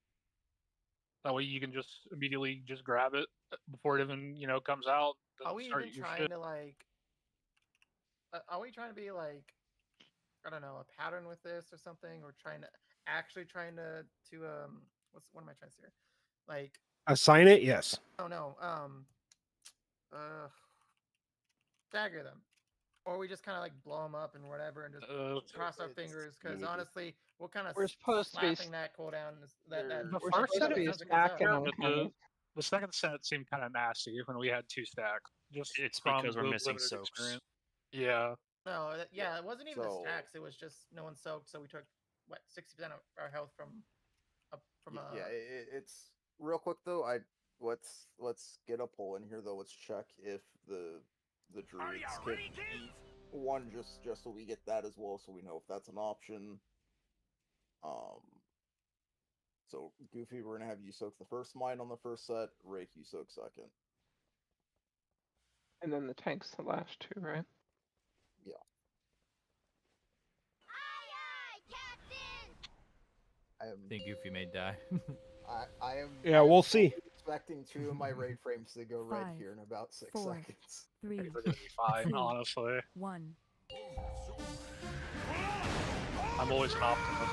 That way you can just immediately just grab it before it even comes out. Are we start even your trying shit. to like? Are we trying to be like, I don't know, a pattern with this or something, or trying to what am I trying to say here? Like, Assign it, yes. oh no, stagger them, or we just kind of like blow them up and whatever, and just cross our fingers. Because honestly, we'll kind of We're supposed to be slapping that cooldown. That The We're first supposed set to be was stacking fair, them, but Kenny. the second set seemed kind of nasty when we had 2 stacks. Just It's from because we're missing limited soaks. experience. Yeah. No, yeah, it wasn't even the So- stacks. It was just no one soaked, so we took what 60% of our health from Yeah, it's real quick though. Let's get a poll in here though. Let's check if the druids can eat one just so we get that as well, so we know if that's an option. So Goofy, we're gonna have you soak the first mine on the first set. Rake, you soak second. And then the tank's the last 2, right? Yeah. I think Goofy may die. I am. Yeah, we'll see. Expecting 2 of my raid frames to go red 5, here in about 6 4, seconds. 3, We're gonna be fine, 2, honestly. 1. I'm always an optimist.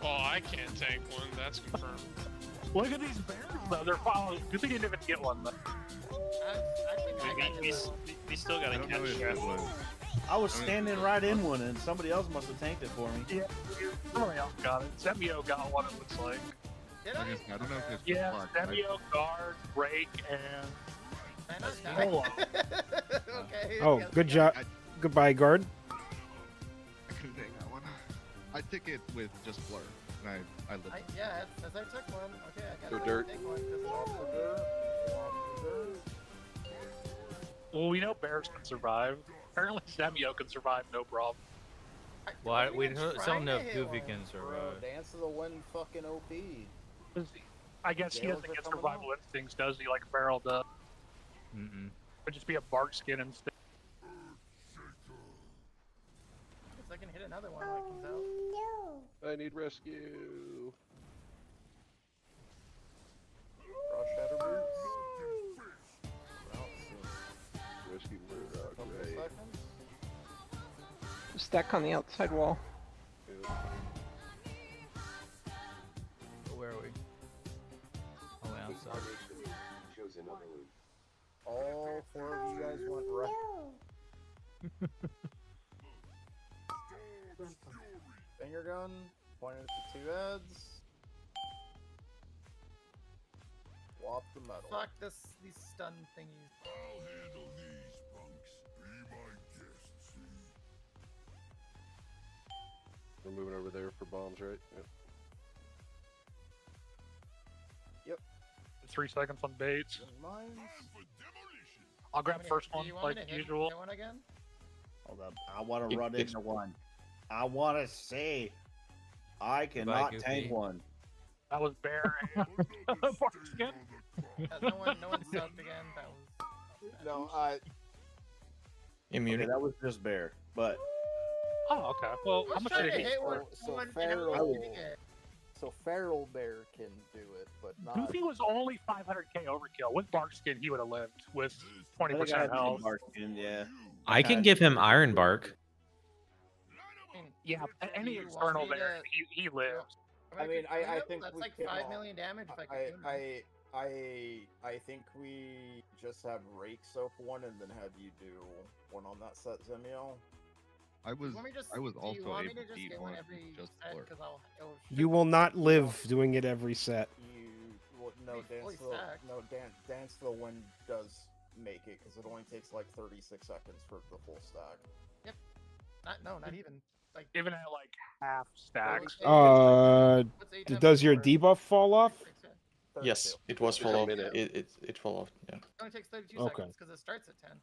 Oh, I can't tank one. That's confirmed. Look at these bears, though. They're following. Good thing you didn't even get one. Though. I think I got We still gotta I don't know catch if Stress. it was. I was standing right in one, and somebody else must have tanked it for me. Yeah, somebody else got it. Zemio got one, it looks like. Did I don't know if it's Yeah, blocked. Zemio, Guard, Rake, and Polo. Okay. Oh, yes, good yeah. job. Goodbye, guard. I couldn't take that one. I took it with just blur, and I lived. Yeah, as I took one. Okay, I Go got dirt. take one because well, we know bears can survive. Apparently, Zemio can survive no problem. Well, we even don't trying know to if hit Goofy one. can Bro, survive. Dance of the Wind fucking OP. I guess he Gales doesn't are get coming survival instincts, does he? Like Feral does. Mm-mm. Would just be a bark skin instead. Guess I can hit another one when it comes out. I need rescue. Cross shatter boots. Rescue Murdoch. Couple Right. seconds. Stack on the outside wall. Where are we? Oh, way outside. All 4 of you guys went right. Finger gun, pointed at the 2 heads. Swap the metal. Fuck these stun thingies. We're moving over there for bombs, right? Yep. Yep. 3 seconds on baits. Mines. I'll grab first Do one, you want like me to hit usual. one again? Hold up. I want to run into one. I want to say I Goodbye, cannot Goofy. tank one. That was bear and bark skin. No one subbed again. That was. No, Immunity. Okay, that was just bear, but Oh, okay. Well, how Let's much try did to it hit? hit one. so one Feral. and hitting it. So Feral Bear can do it, but not. Goofy was only 500k overkill. With bark skin, he would have lived with I think I 20% had health. bark skin, yeah. I can give him Iron Bark. I mean, Yeah, any you want external me there, to- he lives. I mean, I could think that's we like can 5 all- million damage if I could. do it. I think we just have Rake soap one and then have you do one on that set, Zemio. I was Want me just- I was do you also want me able to to just eat get one one with every just set? blur. 'Cause it'll You will not live doing it every set. No, Be fully stacked. Dance to the Wind does make it because it only takes like 36 seconds for the full stack. Yep. Not even. Like Even at like half stacks. Does your debuff fall off? Yes, it was Just a fall off. minute. It fall off. Yeah. It only takes 32 Okay. seconds because it starts at 10.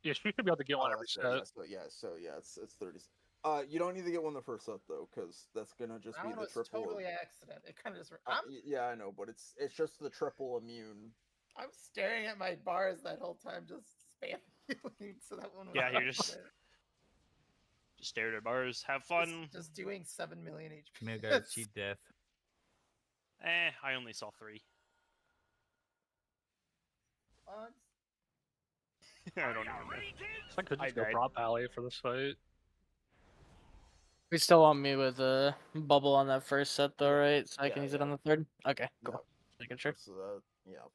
Yeah, she should be able to get one every set. So yeah, it's 30. You don't need to get one the first set though, because that's gonna just That be one the was triple. totally accident. It kind of just. Yeah, I know, but it's just the triple immune. I'm staring at my bars that whole time, just spamming healing. So that one was. Yeah, you're just stare at bars, have fun. Just doing 7 million HP. May have got a cheat death. I only saw 3. I don't even know. I could just go died. prop alley for this fight. We still want me with a bubble on that first set though, right? So I can use it on the third? Okay, cool. Making sure. So that,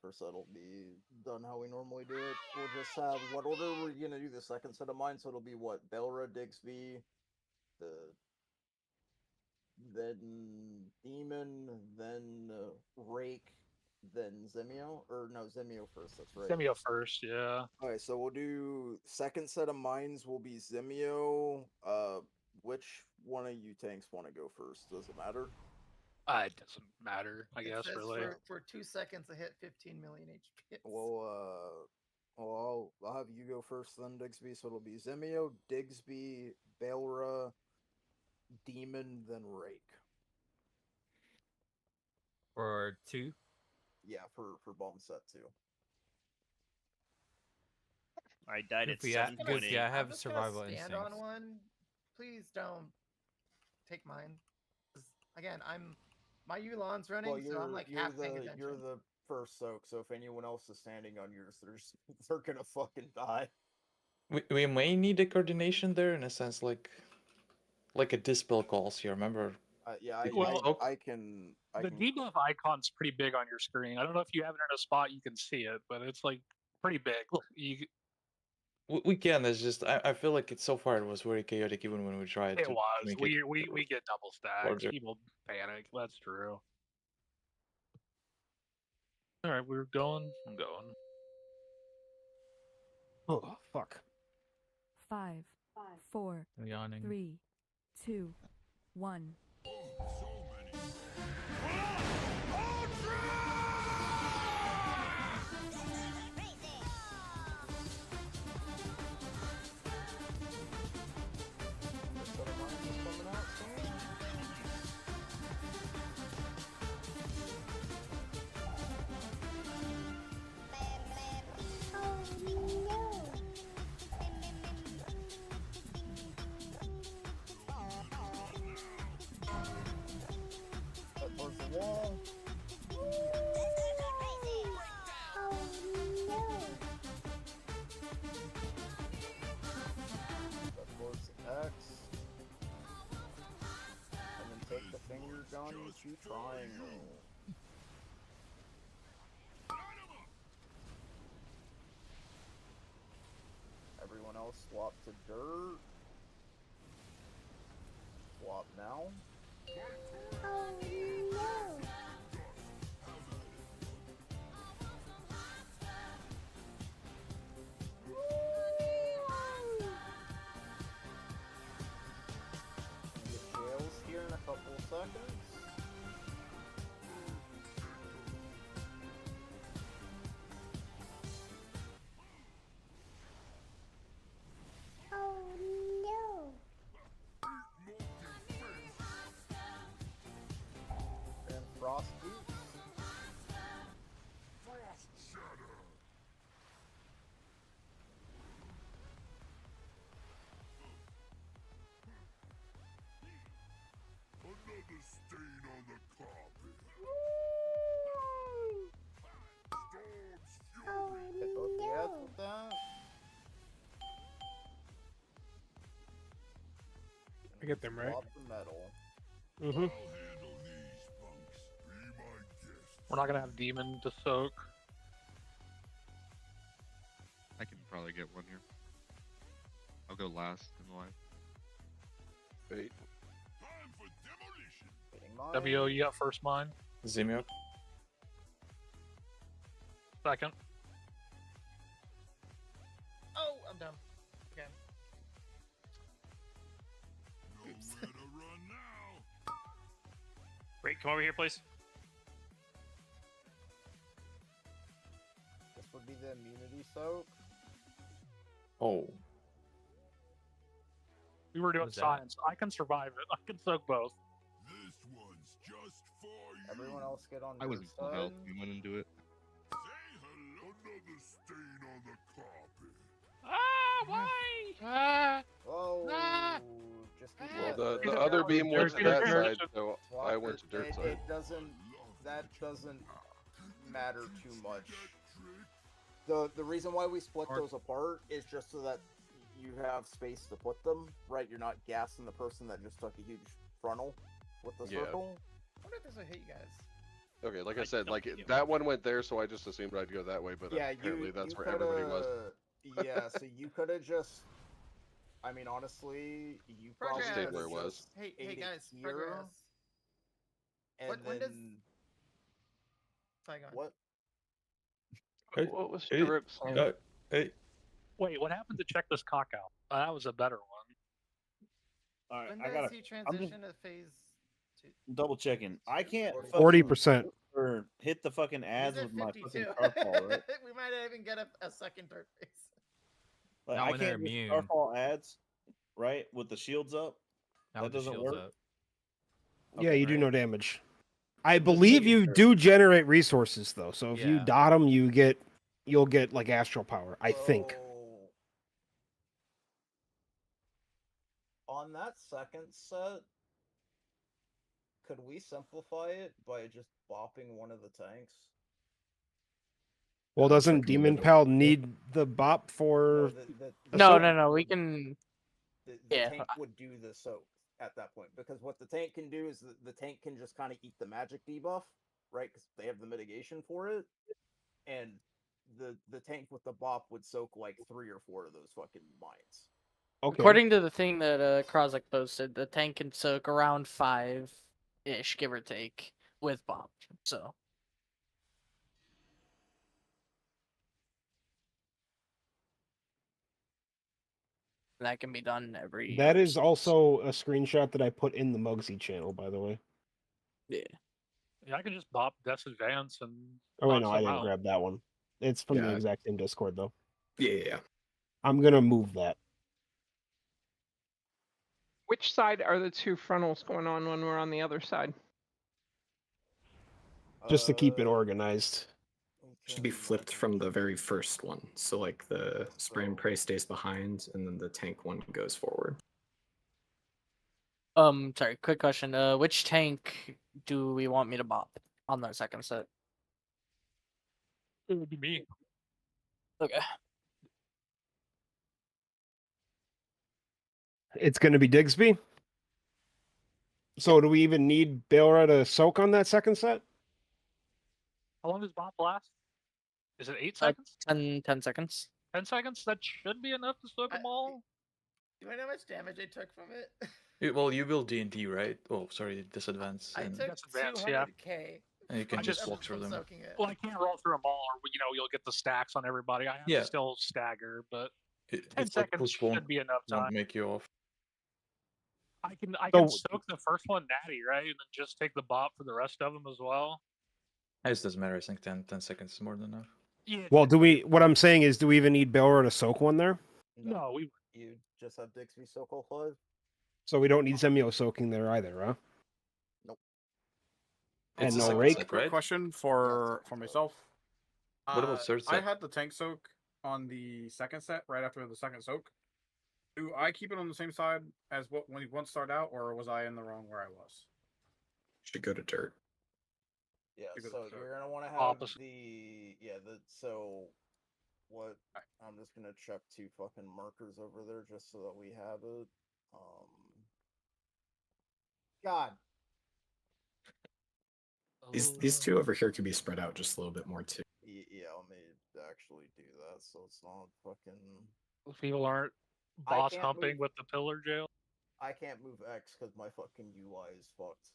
first set will be done how we normally do it. We'll just have, what order we're gonna do the second set of mine, so it'll be what? Belra, Digsby, then Demon, then Rake, then Zemio? Or no, Zemio first, that's right. Zemio first, yeah. Okay, so we'll do second set of mines will be Zemio. Which one of you tanks want to go first? Does it matter? It doesn't matter, I guess, says really. For 2 seconds, I hit 15 million HP. Well, I'll have you go first, then Digsby. So it'll be Zemio, Digsby, Belra, Demon, then Rake. For 2? Yeah, for bomb set 2. I died at Goofy, I 7.8. have I'm just survival gonna stand instincts. on one. Please don't take mine. 'Cause, again, my Yulan's running, Well, so I'm like half paying attention. you're the first soak, so if anyone else is standing on yours, they're gonna fucking die. We may need a coordination there in a sense, like a dispel calls here. Remember? Yeah, I can. The debuff icon's pretty big on your screen. I don't know if you have it in a spot you can see it, but it's like pretty big. You We can. It's just I feel like it's so far it was very chaotic even when we tried It to was. make We it get double stacked. larger. People panic. That's true. All right, we're going. I'm going. Oh fuck. 5, 4, Yawning. 3, 2, 1. Towards the wall. Step towards the X. And then take the finger gun to triangle. Everyone else swap to dirt. Swap now. Get jails here in a couple of seconds. And frost boots. Another stain on the carpet. Storm's Hit both the ads with that. I get them right. Swap the metal. Mm-hmm. We're not gonna have demon to soak. I can probably get one here. I'll go last in the line. Wait. WO, you got first mine. Zemio. Second. Oh, I'm done. Okay. Oops. Great, come over here, please. This would be the immunity soak. Oh. We were doing What's that? science. I can survive it. I can soak both. This one's just for you. Everyone else get on I was dirt full side. health. We went into it. Say hello. Another stain on the carpet. Ah, why? Ah, Oh, ah. just keep Well, it the there. other beam went to that side, so Well, I went to dirt side. It doesn't. That doesn't matter too much. The reason why we split those apart is just so that you have space to put them. Right, you're not gassing the person that just took a huge frontal with the Yeah. circle. I wonder if this will hit you guys. Okay, like I said, like that one went there, so I just assumed I'd go that way, but Yeah, apparently you that's you where everybody was. Yeah, so you could have just. I mean, honestly, you probably Progress. Stayed could where have it was. just Hey ate it guys, here, progress. and When does then Saigon? what? Hey, What was hey, Daruk saying? hey. Wait, what happened to check this cock out? That was a better one. All right, When I does gotta. he I'm transition to phase 2? double checking. I can't 40%. or hit the fucking He's ads at with my 52. fucking Starfall, right? We might not even get a second dirt phase. Like Not I when they're can't do immune. Starfall ads, right? With the shields up. Not That with the doesn't shields work. up. Yeah, Okay, you do right. no damage. I Just believe making you sure. do generate resources though. So if you Yeah. dot them, you'll get like astral power. I think. So, on that second set, could we simplify it by just bopping one of the tanks? Well, Looks doesn't like Demon middle. Pal need the bop for? The No, soak no, no. We would- can. The Yeah. tank would do the soak at that point, because what the tank can do is the tank can just kind of eat the magic debuff, right? Because they have the mitigation for it, and the tank with the bop would soak like 3 or 4 of those fucking mines. Okay. According to the thing that Krozak posted, the tank can soak around 5-ish, give or take, with bomb. So that can be done every. That other is stage. also a screenshot that I put in the Mugsy channel, by the way. Yeah. Yeah, I can just bop Death's Advance and. Oh wait, knock no, I some didn't out. grab that one. It's from the Yeah. exact same Discord though. Yeah. I'm gonna move that. Which side are the two frontals going on when we're on the other side? Just to keep it organized. Should be flipped from the very first one. So like the spray and pray stays behind, and then the tank one goes forward. Sorry, quick question. Which tank do we want me to bop on the second set? It would be me. Okay. It's gonna be Digsby. So do we even need Bailra to soak on that second set? How long does bop last? Is it 8 seconds? 10 seconds. 10 seconds? That should be enough to soak them all. Do I know how much damage I took from it? Well, you will D&D, right? Oh, sorry, disadvance. I and, took That's advanced, yeah. 200k. and you can I just just- walk through them. Soaking it. Well, I can't roll through them all, or you'll get the stacks on everybody. I have Yeah. to still stagger, but 10 It's like seconds push should won't, be enough won't time. make you off. I can So- soak the first one natty, right, and then just take the bop for the rest of them as well. It doesn't matter. I think 10 seconds is more than enough. Yeah. Well, what I'm saying is, do we even need Bailra to soak one there? No, we. You just have Dixby soak all 5. So we don't need Zemio soaking there either, huh? Nope. And It's the no second rake. set, Quick right? question for myself. What about third I set? had the tank soak on the second set, right after the second soak. Do I keep it on the same side as when you once start out, or was I in the wrong where I was? Should go to dirt. Yeah, Because so it's you're gonna want to have opposite. so what? I'm just gonna check 2 fucking markers over there just so that we have it. God, These two over here could be spread out just a little bit more too. yeah, let me actually do that so it's not fucking. People aren't I boss can't humping move- with the pillar jail. I can't move X because my fucking UI is fucked.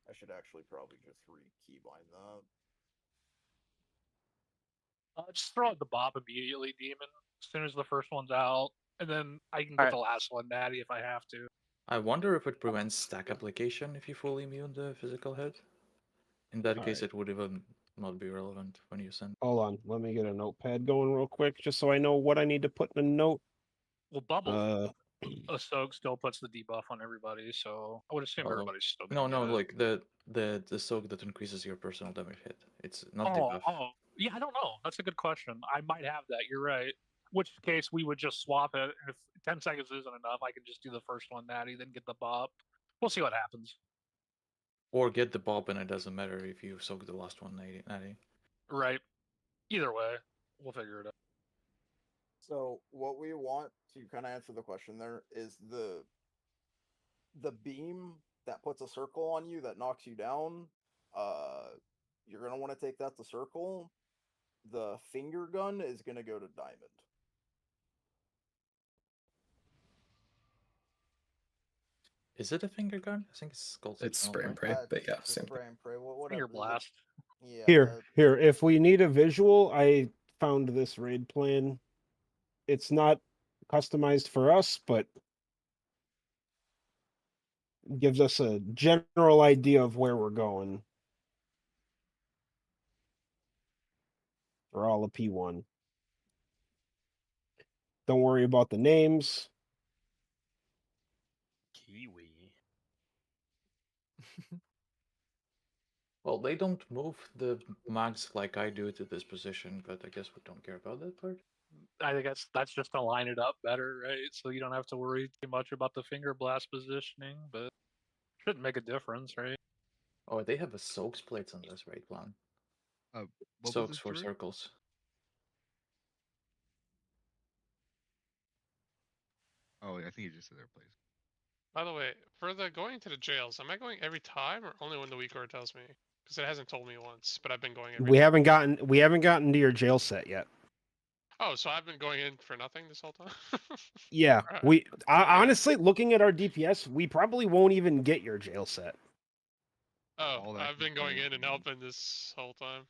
I should actually probably just re-keybind that. Just throw out the bop immediately, demon. As soon as the first one's out, and then I can get Alright. the last one natty if I have to. I wonder if it prevents stack application if you fully mute the physical hit. In that case, Alright. it would even not be relevant when you send. Hold on, let me get a notepad going real quick, just so I know what I need to put in a note. Well, bubble Uh, a soak still puts the debuff on everybody, so I would assume everybody's still No, gonna no, get it. like the soak that increases your personal damage hit. It's not Oh, debuff. oh, yeah, I don't know. That's a good question. I might have that. You're right. Which case we would just swap it. If 10 seconds isn't enough, I can just do the first one natty, then get the bop. We'll see what happens. Or get the bob, and it doesn't matter if you soak the last one natty. Right. Either way, we'll figure it out. So what we want to kind of answer the question there is the beam that puts a circle on you that knocks you down. You're gonna want to take that to circle. The finger gun is gonna go to diamond. Is it a finger gun? I think it's called It's something spray and else, pray, right? but yeah, The same thing. spray and pray. Whatever. Finger blast. Yeah. here. If we need a visual, I found this raid plan. It's not customized for us, but gives us a general idea of where we're going for all of P1. Don't worry about the names. Kiwi. Well, they don't move the mags like I do to this position, but I guess we don't care about that part. I think that's just to line it up better, right? So you don't have to worry too much about the finger blast positioning, but shouldn't make a difference, right? Oh, they have a soak splits on this raid plan. What was Soaks this, for Drew? circles. Oh, I think you just said their place. By the way, for the going to the jails, am I going every time or only when the WeakOr tells me? Because it hasn't told me once, but I've been going every We time. haven't gotten to your jail set yet. Oh, so I've been going in for nothing this whole time? Yeah, Alright. honestly, looking at our DPS, we probably won't even get your jail set. Oh, I've been going in and helping this whole time.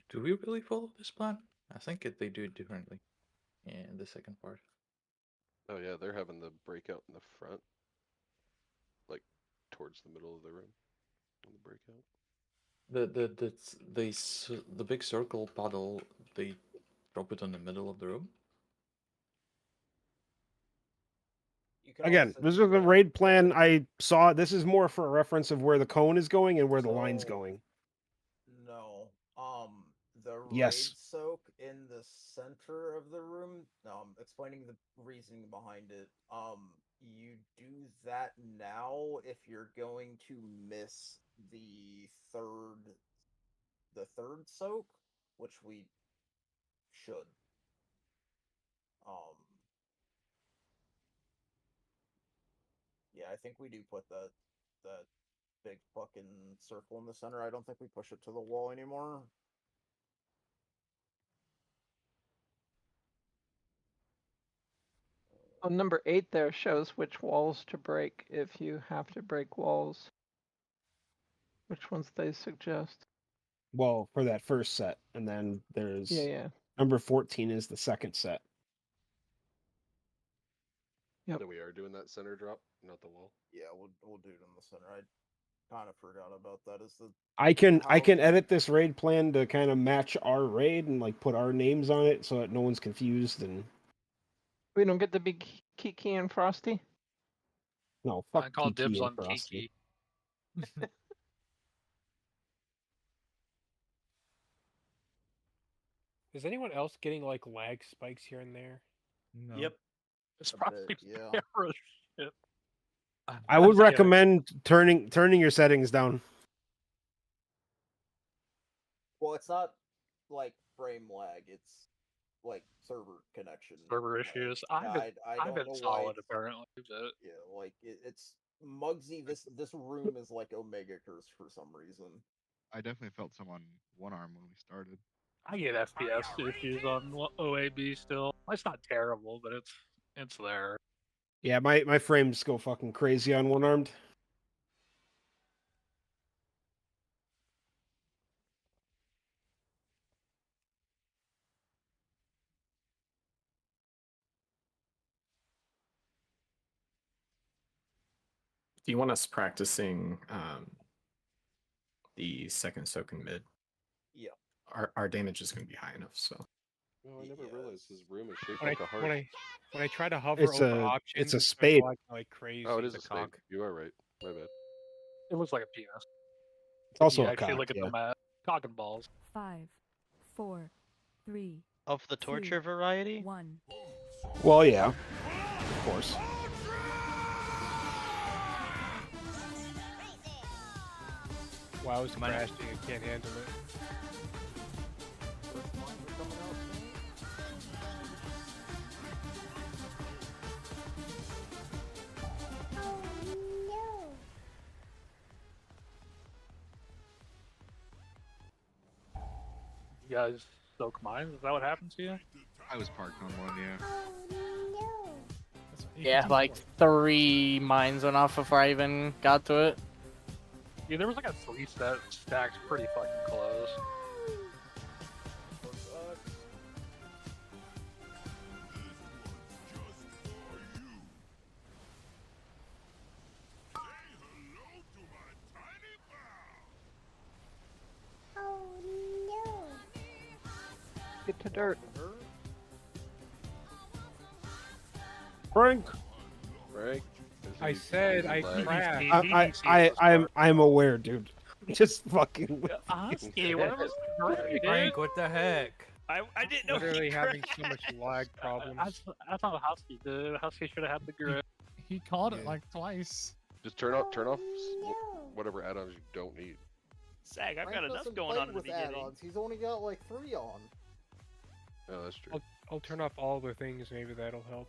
Do we really follow this plan? I think they do it differently in the second part. Oh yeah, they're having the breakout in the front, like towards the middle of the room. On the breakout. The big circle puddle, they drop it in the middle of the room. Again, this is the raid plan I saw. This is more for a reference of where the cone is going and where the line's going. No. The Yes. raid soak in the center of the room. Explaining the reasoning behind it. You do that now if you're going to miss the third soak, which we should. Yeah, I think we do put that big fucking circle in the center. I don't think we push it to the wall anymore. Oh, number 8 there shows which walls to break if you have to break walls. Which ones they suggest. Well, for that first set, and then there's Yeah. number 14 is the second set. Yep. So we are doing that center drop, not the wall. Yeah, we'll do it in the center. I kind of forgot about that. Is the I can edit this raid plan to kind of match our raid and like put our names on it so that no one's confused and We don't get the big Kiki and Frosty? no I fuck call Kiki dibs and on Frosty. Kiki. Is anyone else getting like lag spikes here and there? No. Yep. It's A probably bit, yeah. camera shit. I would Yeah. recommend turning your settings down. Well, it's not like frame lag. It's like server connection. Server lag. issues. I I've don't been know why. solid apparently, but Yeah, like it's Mugsy. This room is like Omega Curse for some reason. I definitely felt some on one arm when we started. I get FPS issues on OAB still. It's not terrible, but it's there. Yeah, my frames go fucking crazy on one armed. Do you want us practicing the second soak in mid? Yeah. Our damage is going to be high enough, so. Oh, I never realized his room is shaped When like a heart. when I try to hover It's over a- options, it's a it starts spade. lagging like crazy. Oh, it is It's a spade. You are right. My bad. It looks like a penis. It's also you a actually cock, look at yeah. the map. Cock and balls. 5, 4, 3. Of the torture variety? 1. Well, yeah, of course. WoW's crashing. I can't handle it. You guys soak mines? Is that what happened to you? I was parked on one, yeah. Yeah, like 3 mines went off before I even got to it. Yeah, there was like a 3 stacks pretty fucking close. Get to dirt. Frank. Frank. I said I crashed. I'm aware, dude. Just fucking. Husky, what was Frank, what the heck? I didn't know. Literally having so much lag problems. That's not Husky, dude. Husky should have had the grip. He called it like twice. Just turn off whatever add-ons you don't need. Sag, I've Frank got enough doesn't going play on in the with beginning. add-ons. He's only got like 3 on. Oh, that's true. I'll turn off all the things. Maybe that'll help.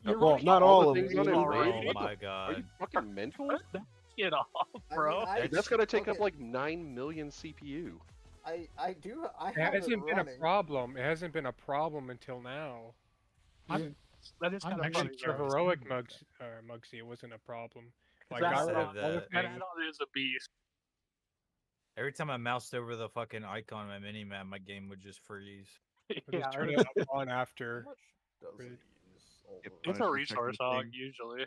Well, not all of them. things on his Oh raid? What my the- god. Are you fucking mental? Get off, bro. Dude, that's gonna take up like 9 million CPU. I It have hasn't been running. a problem. It hasn't been a problem until now. That is kind of funny. Your heroic Mugsy, it wasn't a problem. Like, That's got rid of sad all the that- That things. add-on is a beast. Every time I moused over the fucking icon on my minimap, my game would just freeze. I Yeah, just I turn heard it that. on after. Does it Really? use all Get the- It's punished a for resource checking hog, things. usually.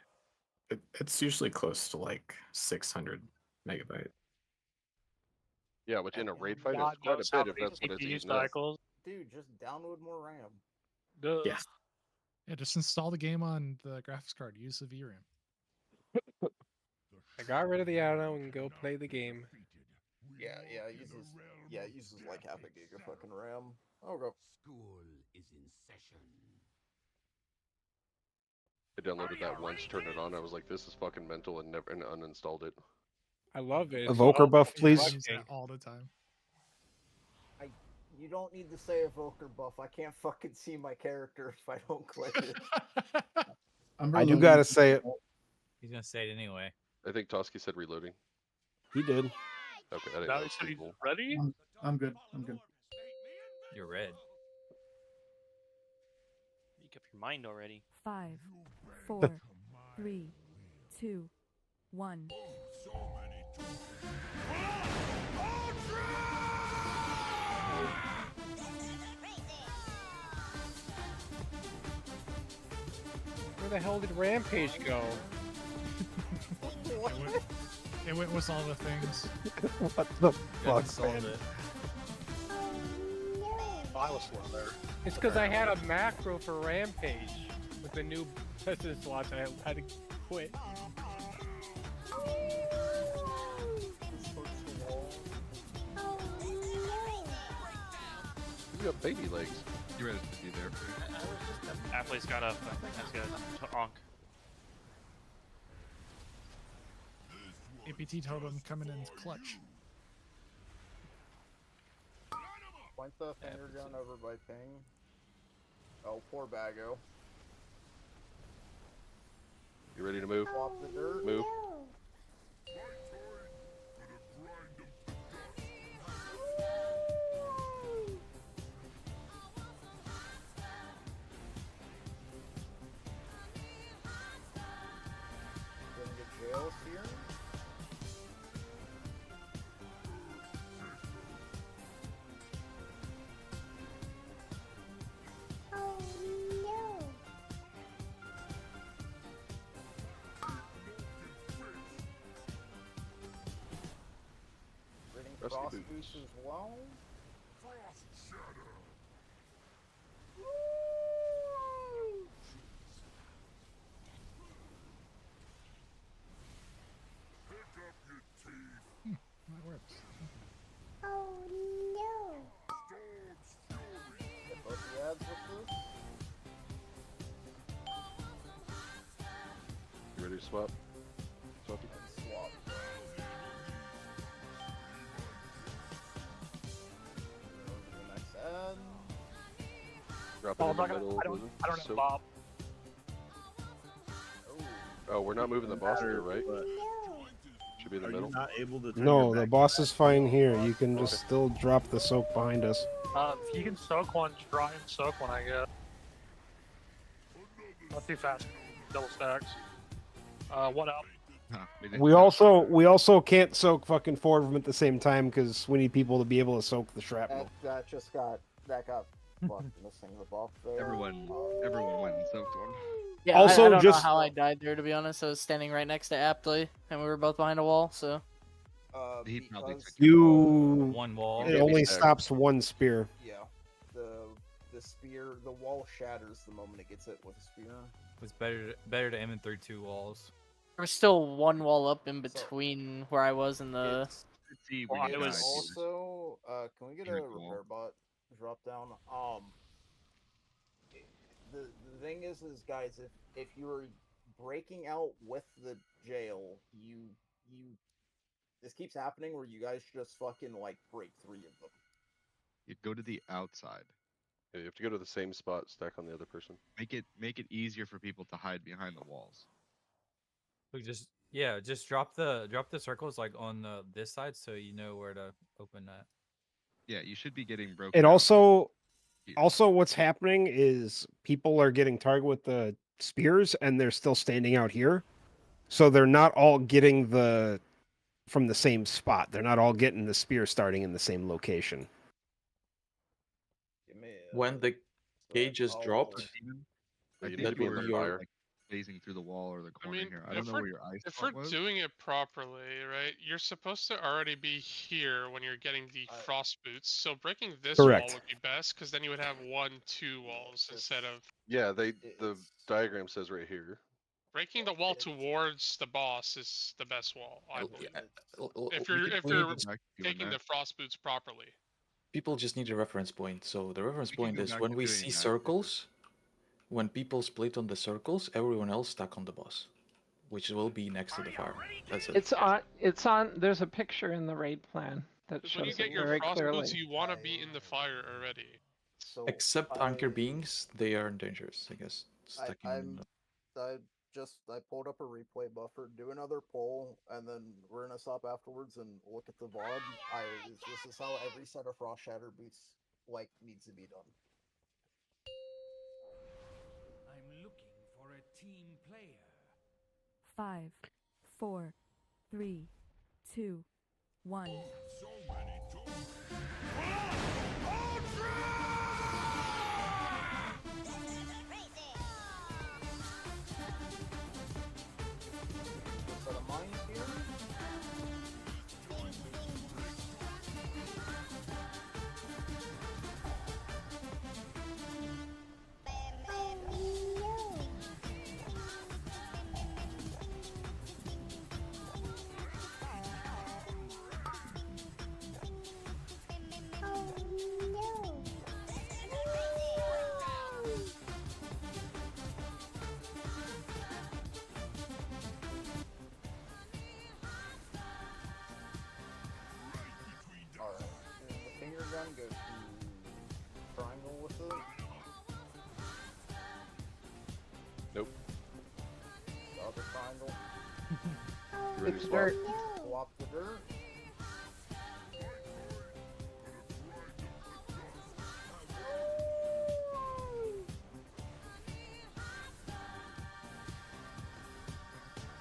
It's usually close to like 600 megabyte. Yeah, which in a raid fight is God quite knows a how bit if many that's what it's CPU eating up. cycles. Dude, just download more RAM. Duh. Yeah. Yeah, just install the game on the graphics card. Use the VRAM. I got rid of the add-on and go play the game. Yeah, it uses like half a gig of fucking RAM. Oh, go. School is in session. I downloaded that once, turned it on. I was like, "This is fucking mental," and never and uninstalled it. I love it. Evoker buff, I please. use that all the time. You don't need to say evoker buff. I can't fucking see my character if I don't click it. I do gotta say it. He's gonna say it anyway. I think Toski said reloading. He did. Okay, I didn't Now know. he said he's Cool. ready? I'm good. I'm good. You're red. Make up your mind already. 5, 4, 3, 2, 1. Where the hell did Rampage go? It went with all the things. What the Never fuck, solved man? it. I was slow there. It's because I had a macro for Rampage with the new business slots. I had to quit. You got baby legs. You ready to be there? Frank? Athlete's got a. That's good. Onk. APT totem coming in clutch. Point the finger gun over by ping. Oh, poor Bago. You ready to move? Swap the dirt. Move. Gonna get jails here. Reading Rusty cross boots. boots as well. Everybody swap. Swap. Swap. The next ad. Drop it Oh, in I'm the not gonna. middle. I don't have So- Bob. Oh, we're not moving the boss here, right? But Should be in the are middle. you not able to turn No, your the back? boss is fine here. You can just still drop the soak behind us. If you can soak one, try and soak one, I guess. Not too fast. Double stacks. One up. We also can't soak fucking four of them at the same time because we need people to be able to soak the shrapnel. That got fucking missing the buff there. Everyone went and soaked one. Yeah, Also, I don't just- know how I died there, to be honest. I was standing right next to Aptly, and we were both behind a wall, so. He probably Because took your You. One wall. It only stops one spear. yeah, the spear, the wall shatters the moment it gets hit with a spear. It's better to aim in through 2 walls. There was still one wall up in between where I was and the. See Well, where you it was died. also. Can we get a Drink the wall. repair bot drop down? The thing is guys, if you're breaking out with the jail, you this keeps happening where you guys just fucking like break 3 of them. You go to the outside. Yeah, you have to go to the same spot, stack on the other person. Make it easier for people to hide behind the walls. Look, just drop the circles like on this side so you know where to open that. Yeah, you should be getting broken. It out. also what's happening is people are getting targeted with the spears and they're still standing out here. So they're not all getting from the same spot. They're not all getting the spear starting in the same location. When the cage is dropped, I You think need to be in we're, the fire. like, phasing through the wall or the I corner mean, here. I don't if know we're where your ice if spot we're was. doing it properly, right? You're supposed to already be here when you're getting the frost boots. So breaking this Correct. wall would be best because then you would have 2 walls instead of Yeah, the diagram says right here. breaking the wall towards the boss is the best wall. I believe. If we you're could if only you're go back to doing taking that. the frost boots properly. People just need a reference point. So the reference We can point go is back when to we doing see that. circles, when people split on the circles, everyone else stuck on the boss, which will be next to the fire. That's it. It's on. There's a picture in the raid plan that Because when you shows get it your very frost clearly. boots, you want to be in the fire already. So Except anchor beings, they are dangerous, I guess. Stacking I pulled up a replay buffer, do another poll, and then we're gonna stop afterwards and look at the VOD. This is how every set of Frost Shatter boots needs to be done. I'm looking for a team player. 5, 4, 3, 2, 1. Set of mines here. Alright, the finger gun goes to triangle with it. Nope. The other triangle. You ready to It's swap? dirt. Swap the dirt.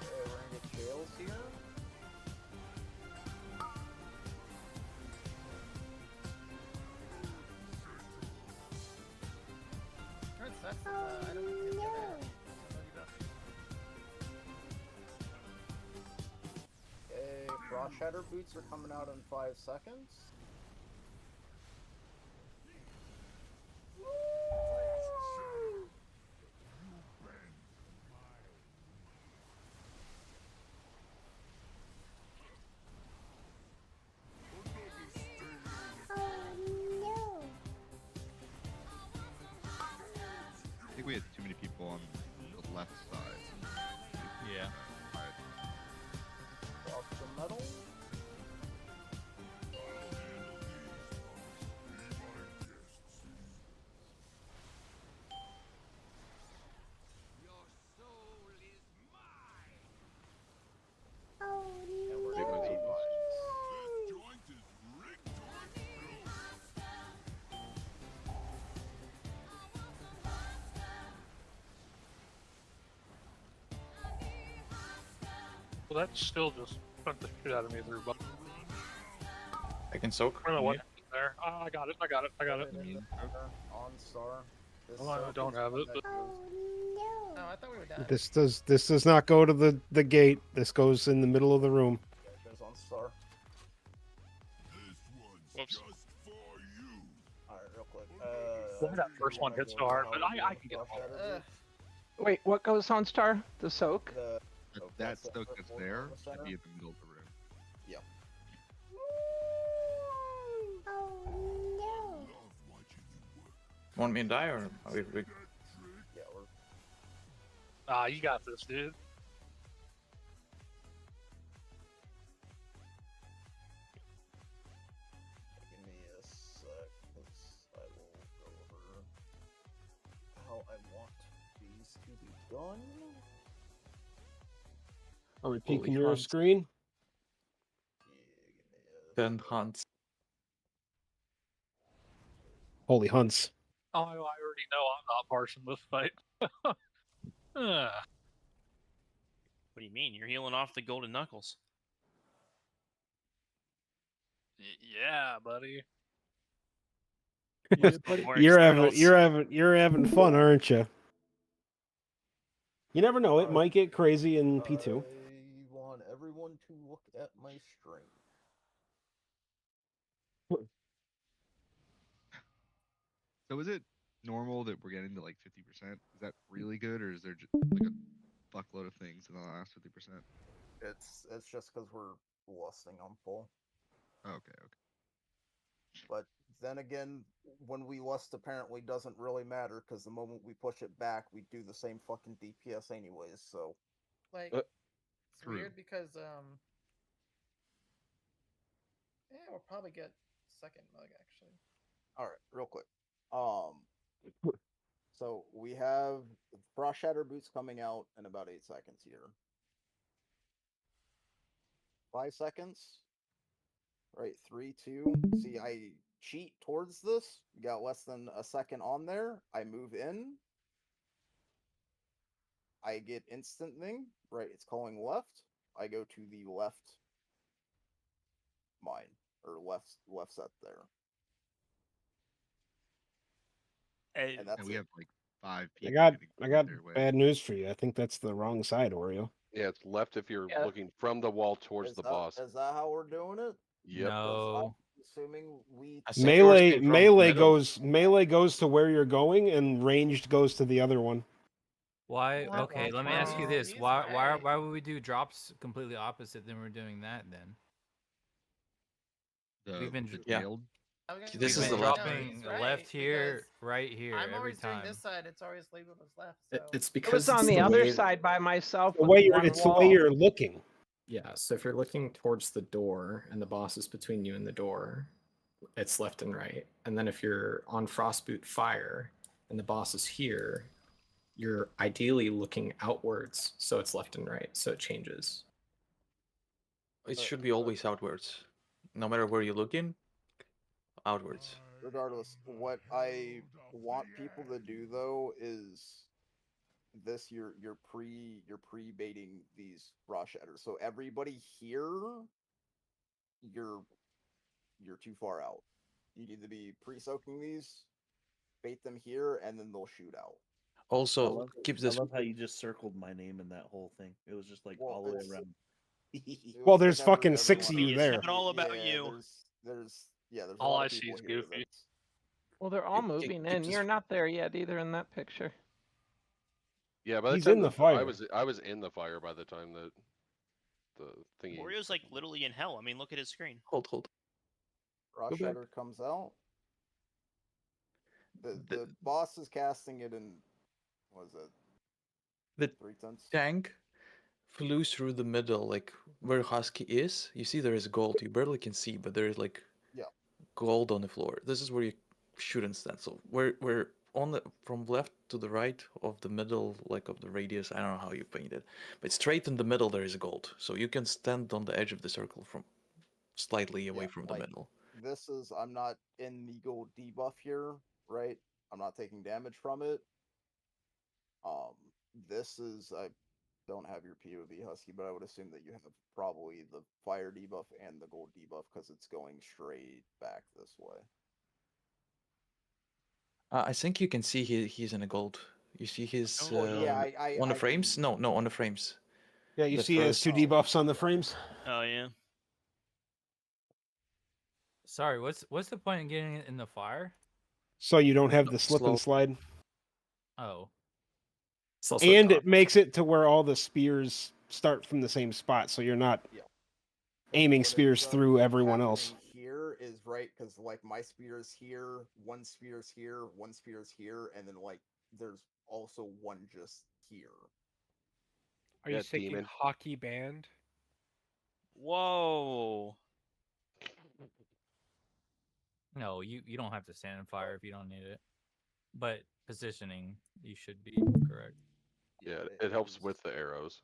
Okay, we're gonna get jails here. Turn sucks if I don't get the other half. Okay, Frost Shatter boots are coming out in 5 seconds. I think we had too many people on the left side. Yeah. Drop the metal. And we're gonna need Well, that still just put the shit out of me through. But I can soak. I don't know what happened there. Oh, I got it. on star. This Well, I soak don't is have one it, that but goes- No, I thought we were dead. This does not go to the gate. This goes in the middle of the room. Yeah, it goes on star. Whoops. Alright, real quick. Why that first one hit so hard? But I can get it. Wait, what goes on star? The soak? That soak that's there should be in the middle of the room. Yep. Want me to die or are we? Yeah, we're Ah, you got this, dude. give me a sec, because I will go over how I want these to be done. Are we Holy peeking your hunt. screen? Then hunts. Holy hunts. Oh, I already know I'm not parsing this fight. Ah. What do you mean? You're healing off the golden knuckles. Yeah, buddy. You're having fun, aren't you? You never know. It might get crazy in P2. I want everyone to look at my stream. So is it normal that we're getting to like 50%? Is that really good, or is there just like a fuckload of things in the last 50%? It's just because we're lusting on full. Okay. But then again, when we lust apparently doesn't really matter because the moment we push it back, we do the same fucking DPS anyways. So Like, Uh, it's True. weird because yeah, we'll probably get second mug actually. all right, real quick. So we have Frost Shatter Boots coming out in about 8 seconds here. 5 seconds. Right, 3, 2. See, I cheat towards this. We got less than a second on there. I move in. I get instant thing. Right, it's calling left. I go to the left mine. Or left set there. And that's And we it. have like 5 I people. got getting their way. bad news for you. I think that's the wrong side, Oreo. Yeah, it's left if you're Yeah. looking from the wall towards Is the that, boss. is that how we're doing it? Yep. No. Assuming we Melee goes to where you're going, and ranged goes to the other one. Why? What? Okay, let me ask you this: why would we do drops completely opposite than we're doing that then? We've been nailed. This is the dropping right, left here, right here I'm every always time. doing this side. It's always labeled as left. So. It's I because was on it's the other way- side by myself The with way one it's wall. the way you're looking. Yeah, so if you're looking towards the door and the boss is between you and the door, it's left and right. And then if you're on Frostboot Fire and the boss is here, you're ideally looking outwards, so it's left and right, so it changes. It should be always outwards, no matter where you're looking. Outwards. Regardless, what I want people to do though is this: you're pre-baiting these raw shatters. So everybody here, you're too far out. You need to be pre-soaking these, bait them here, and then they'll shoot out. Also, keep I this. love how you just circled my name in that whole thing. It was just like all the way around. Well, there's fucking 6 of you there. It's all about you. There's a All lot I of see people is here Goofy. that's- Well, they're all moving in. You're not there yet either in that picture. Yeah, by the He's time in the fire. I was in the fire by the time that the thingy. Orio's like literally in hell. I mean, look at his screen. Hold. Raw Go back. Shatter comes out. The boss is casting it in, what is it? The 3 tenths. tank flew through the middle, like where Husky is. You see there is gold. You barely can see, but there is like gold on the floor. This is where you shouldn't stand. So we're on the from left to the right of the middle, like of the radius. I don't know how you paint it, but straight in the middle there is gold. So you can stand on the edge of the circle from slightly away from the middle. This is I'm not in the gold debuff here, right? I'm not taking damage from it. This is I don't have your POV Husky, but I would assume that you have probably the fire debuff and the gold debuff because it's going straight back this way. I think you can see he's in a gold. You see his yeah, on the frames? No, on the frames. Yeah, you The see his first- 2 debuffs on the frames. Oh yeah. Sorry, what's the point in getting it in the fire? So you don't have the slip and slide. Oh. And it makes it to where all the spears start from the same spot, so you're not aiming spears through everyone else. Here is right because like my spear is here, one spear is here, one spear is here, and then like there's also one just here. Are you thinking hockey band? Whoa. No, you don't have to stand in fire if you don't need it. But positioning, you should be correct. Yeah, it helps with the arrows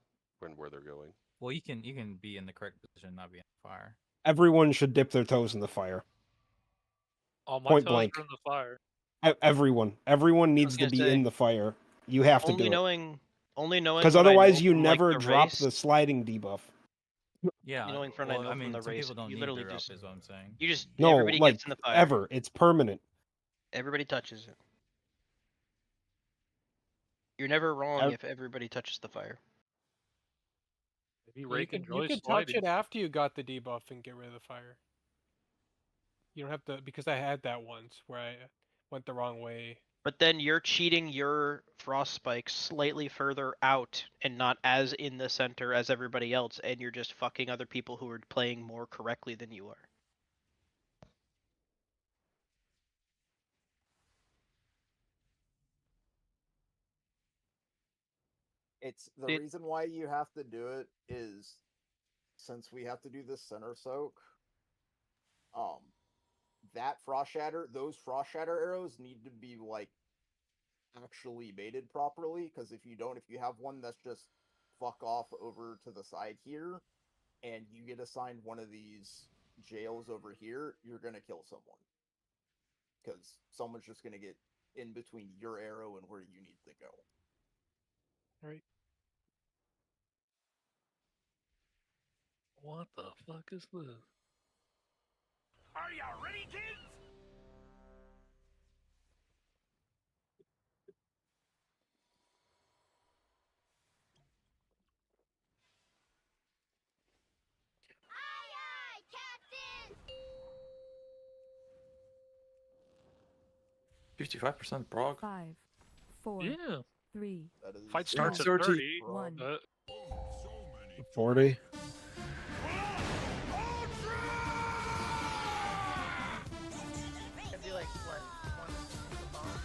where they're going. Well, you can be in the correct position, not be in fire. Everyone should dip their toes in the fire. All my Point toes blank. are in the fire. Everyone needs to gonna be say, in the fire. You have to do it. Only knowing Because what I otherwise know you from, like, never the drop race, the sliding debuff. Yeah. knowing from well, I know I from mean, the some race, people don't you need literally their up, just is what I'm saying. you just No, everybody like gets in the fire. ever. It's permanent. Everybody touches it. You're never wrong if everybody touches the fire. Maybe You Rake could enjoys touch sliding. it after you got the debuff and get rid of the fire. You don't have to, because I had that once where I went the wrong way. But then you're cheating your frost spikes slightly further out and not as in the center as everybody else, and you're just fucking other people who are playing more correctly than you are. It's the reason why you have to do it is since we have to do this center soak. That frost shatter, those frost shatter arrows need to be like actually baited properly. Because if you don't, if you have one that's just fuck off over to the side here, and you get assigned one of these jails over here, you're gonna kill someone. Because someone's just gonna get in between your arrow and where you need to go. Right. What the fuck is this? Are you ready, kids? Aye, aye, Captain! 55% prog. 5, 4, Yeah. 3. Fight starts at 30. 30. 1. 40. It'd be like what? One the bomb.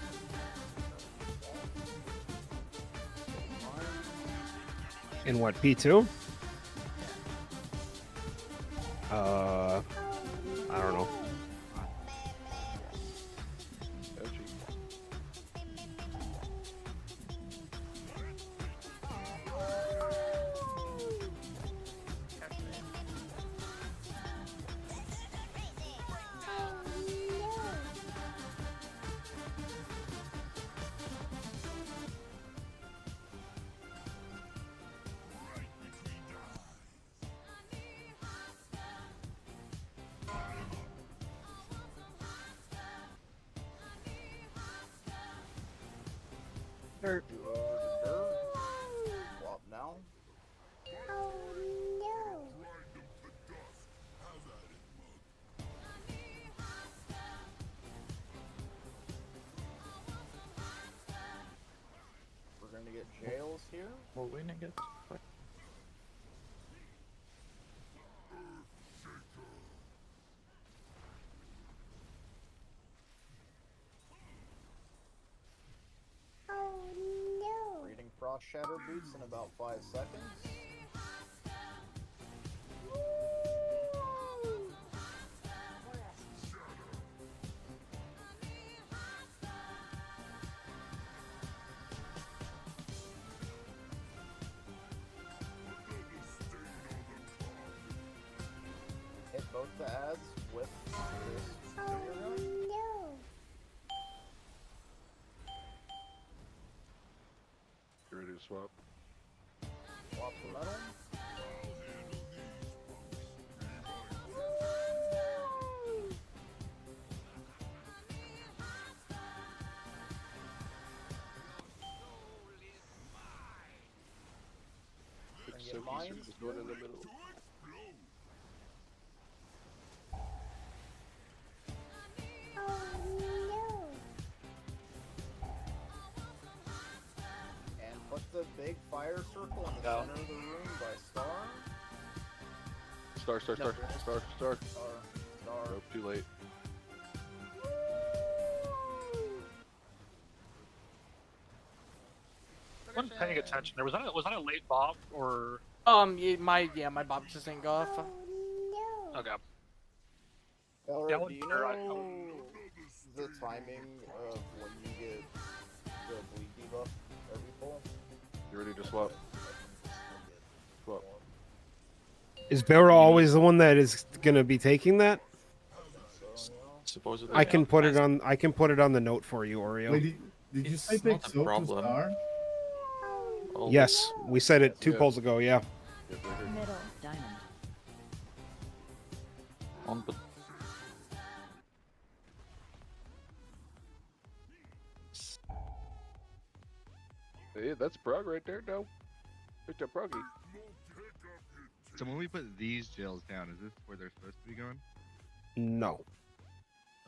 In what, P2? I don't know. Dirt. Swap now. We're gonna get jails here. We're winning it. Reading Frost Shatter Boots in about 5 seconds. swap. Swap the metal. And So get mines. is going in the middle. And put the big fire circle in the Go. center of the room by Star. Star. Star. Nope, too late. I wasn't paying attention. There was that a late bop or? My bob just didn't go off. Okay. Elric, Yeah, do you know the timing of when you get the bleed debuff every pull? You ready to swap? Swap. Is Barrow always the one that is gonna be taking that? Supposedly. I can put it on. I can put it on the note for you, Oreo. Wait, did you say take not a soap to problem. Star? Oh, Yes, we said it 2 Yeah. polls ago. Yeah. Middle diamond. on, but Hey, that's Prague right there, no? It's a Proggy. So when we put these jails down, is this where they're supposed to be going? No.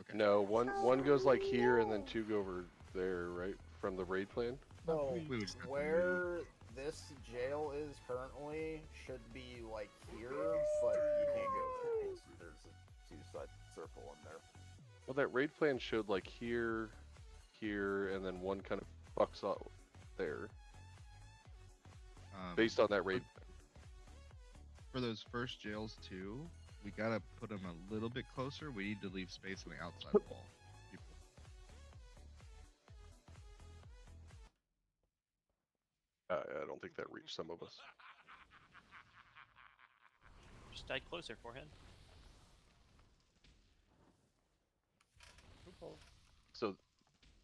Okay. No, one goes like here and then 2 go over there, right? From the raid plan? So, We would just have to where this jail is currently should be like here, but you can't go there because there's a 2-side circle in there. Well, that raid plan showed like here, and then one kind of fucks up there. Based on that raid. For those first jails too, we gotta put them a little bit closer. We need to leave space on the outside wall. I don't think that reached some of us. Just died closer, forehead. So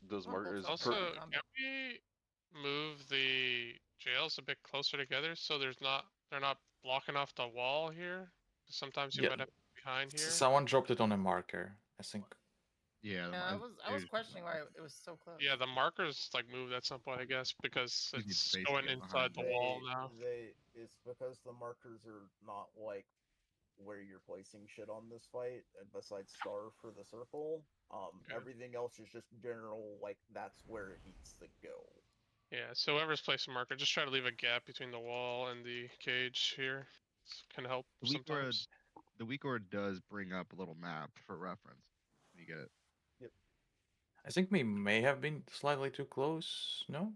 those markers. Also, can we move the jails a bit closer together so they're not blocking off the wall here? Sometimes you Yeah. might have behind here. someone dropped it on a marker. I think. Yeah. Yeah, I was questioning why it was so close. Yeah, the markers like moved at some point, I guess, because You need it's space to going get inside the behind wall now. It's because the markers are not like where you're placing shit on this fight, and besides Star for the circle, Okay. everything else is just general, like, that's where it needs to go. Yeah, so whoever's placing marker, just try to leave a gap between the wall and the cage here. This can help The weak word, sometimes. the weak word does bring up a little map for reference. You get it. Yep. I think we may have been slightly too close. No.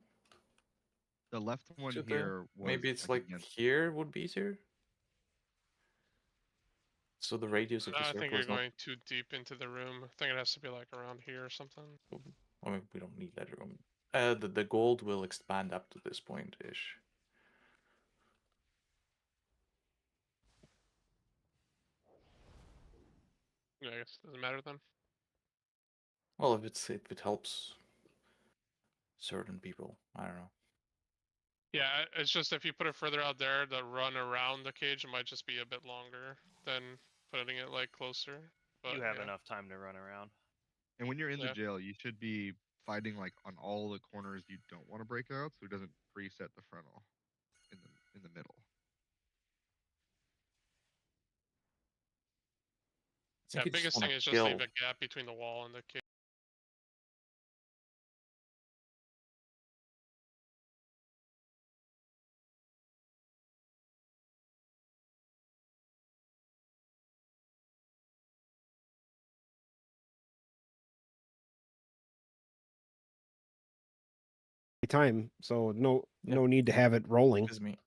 The left one To the- here was maybe it's like against- here would be easier. So the radius of the I circle think you're is not. going too deep into the room. I think it has to be like around here or something. I mean, we don't need that room. The gold will expand up to this point ish. Yeah, I guess it doesn't matter then. Well, if it helps certain people, I don't know. Yeah, it's just if you put it further out there, the run around the cage might just be a bit longer than putting it like closer. But, You have yeah. enough time to run around. And when you're in Yeah. the jail, you should be fighting like on all the corners you don't want to break out, so it doesn't preset the frontal in the middle. I think Yeah, you just biggest wanna thing is just kill. leave a gap between the wall and the cage. Time, so no need to have it rolling. Excuse me.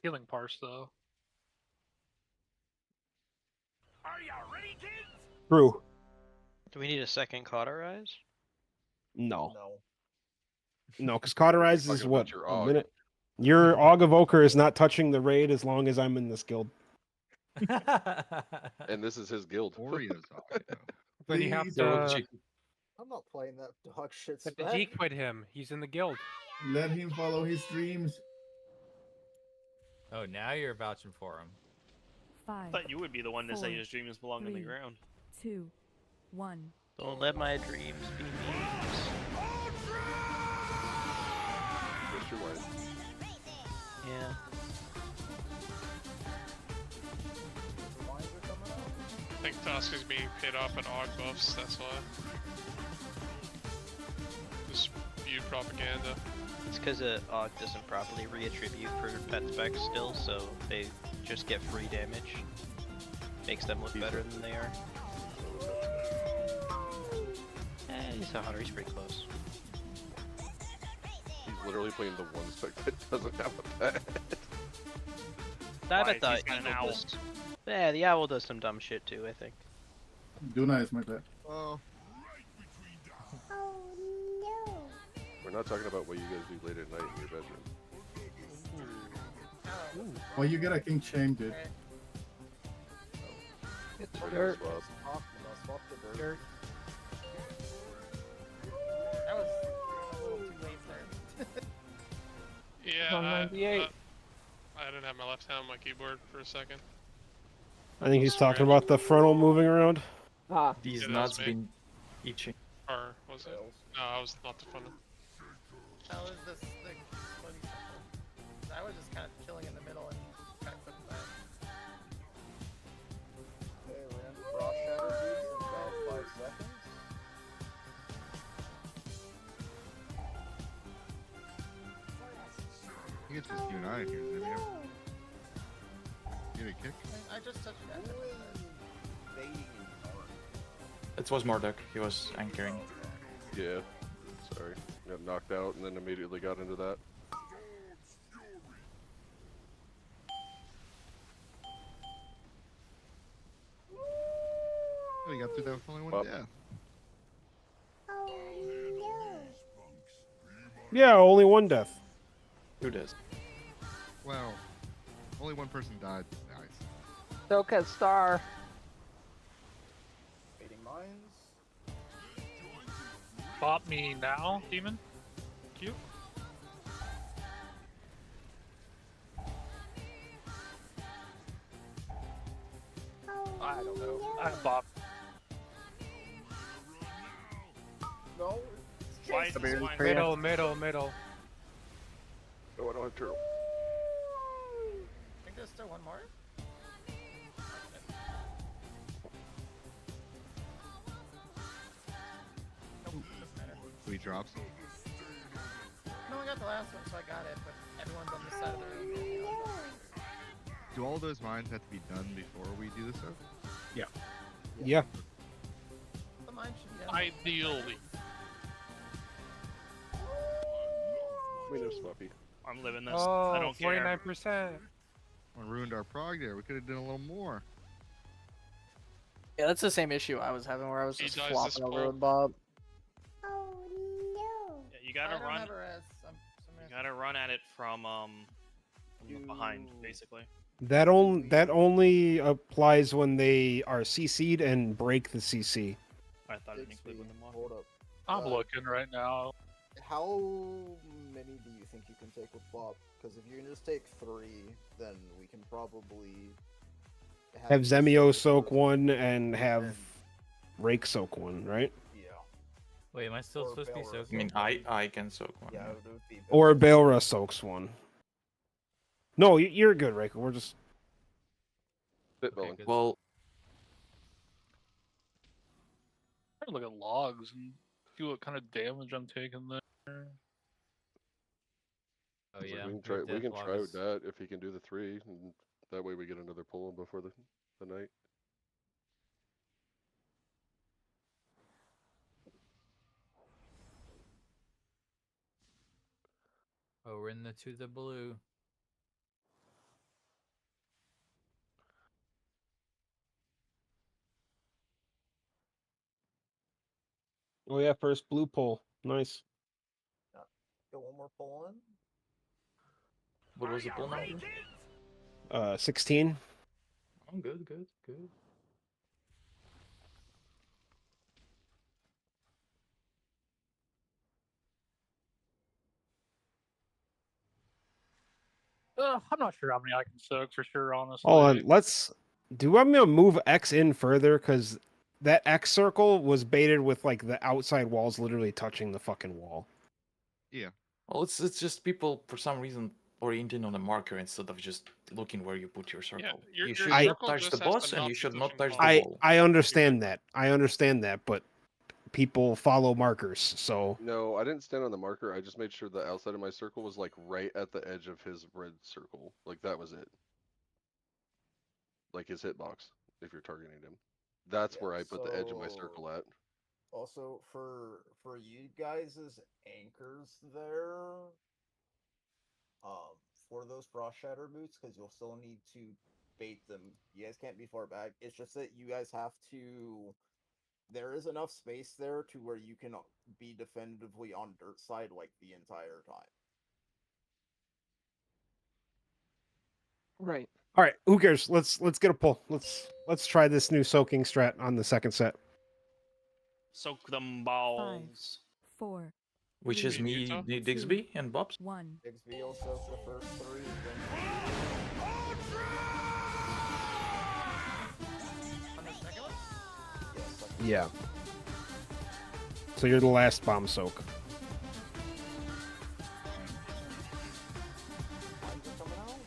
Healing parse though. Are you ready, kids? True. Do we need a second cauterize? No. No. No, because cauterize is Talking what about your a AUG. minute. Your Aug Evoker is not touching the raid as long as I'm in this guild. And this is his guild. Oreo's Then you have Please, to I'm not playing that dog shit But spec. G quit him. He's in the guild. Let him follow his dreams. Oh, now you're vouching for him. I thought you would be the one to say his dreams belong in the ground. 2, 1. Don't let my dreams be memes. Mr. White. Yeah. I think Tusk is being paid off at AUG buffs, that's why. Just spewed propaganda. It's because AUG doesn't properly reattribute for pet specs still, so they just get free damage. Makes them look better than they are. He's a hunter, he's pretty close. He's literally playing the one spec that doesn't have a pet. I Why, bet the he's got an eagle owl. does. Yeah, the owl does some dumb shit too, I think. Duna is my pet. Oh. We're not talking about what you guys do late at night in your bedroom. Oh, you get a king chain, dude. It's Ready to dirt. swap. Swap the Dirt. That was a little too late there. Yeah, On 98. I didn't have my left hand on my keyboard for a second. I think he's talking about the frontal moving around. Ah. These Yeah, nuts that's me. been itching. Or was it? No, I was not the fun. How is this thing floating simple? I was just kind of chilling in the middle and kind of putting that. Okay, we're in Frost Shatter Beats in about 5 seconds. I think it's just you and I in here, Zimmy. Get a kick? I just touched that. It was Mordek. He was anchoring. Yeah. Sorry. Got knocked out and then immediately got into that. Oh, you got through that with only one Well. death. Yeah, only one death. Who does? Well, only one person died. Nice. Soka Star. Fading Minds. Bop me now, demon. Cute. I don't know. I bop. No. Why is this line Middle. Oh, I don't have turtle. I think there's still one more. Nope, doesn't matter. So he drops. No, I got the last one, so I got it, but everyone's on this side of the room. Do all those mines have to be done before we do this stuff? Yeah. Yeah. The mine should be done. Ideally. We know Smuffy. I'm living this. Oh, I don't care. 49%. I ruined our prog there. We could have done a little more. Yeah, that's the same issue I was having where I was He just dies flopping this over pull. with Bob. Yeah, you gotta I don't run. have a res. You gotta run at it from the behind, basically. That only applies when they are CC'd and break the CC. I thought it included when them walking. Hold up. I'm looking right now. How many do you think you can take with Bob? Because if you can just take 3, then we can probably Have Zemio soak one and have Rake soak one, right? Yeah. Wait, am I still Or supposed to be Belrus. soaking? I mean, I can soak one. Yeah, it would be Or Belra soaks one. No, you're good, Rake. We're just Spitballing. good. Well, I'm trying to look at logs and see what kind of damage I'm taking there. Oh So yeah. we can your try. We death can log try is- with that if he can do the 3, and that way we get another pull in before the night. Oh, we're in the blue. Oh yeah, first blue pull. Nice. Get one more pull in. what was the pull number? 16. Oh, good, good, good. I'm not sure how many I can soak for sure, honestly. Hold on, let's. Do you want me to move X in further? Because that X circle was baited with like the outside walls literally touching the fucking wall. Yeah. Well, it's just people for some reason orienting on the marker instead of just looking where you put your circle. your You should I- not circle touch the just has to boss, and not you be should not touching touch the the I wall. I understand that. I understand that, but people follow markers, so No, I didn't stand on the marker. I just made sure the outside of my circle was like right at the edge of his red circle. Like that was it. Like his hitbox, if you're targeting him. That's Yeah, where I put the edge of my so- circle at. Also, for you guys' anchors there, for those frost shatter boots, because you'll still need to bait them. You guys can't be far back. It's just that you guys have to. There is enough space there to where you can be definitively on dirt side like the entire time. Right. all right. Who cares? Let's get a pull. Let's try this new soaking strat on the second set. Soak them balls. 4, Which is 3, me, Utah? Digsby, and Bob's. 1. Bixby will soak the first 3, then On the second one? Yeah. So you're the last bomb soak. Mines are coming out.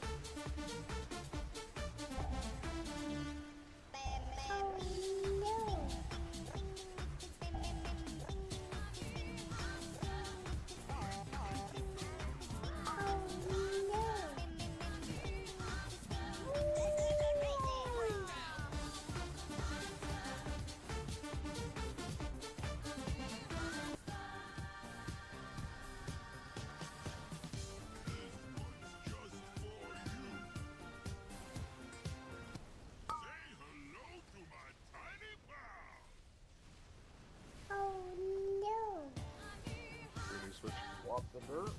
Ready to switch? Swap the dirt.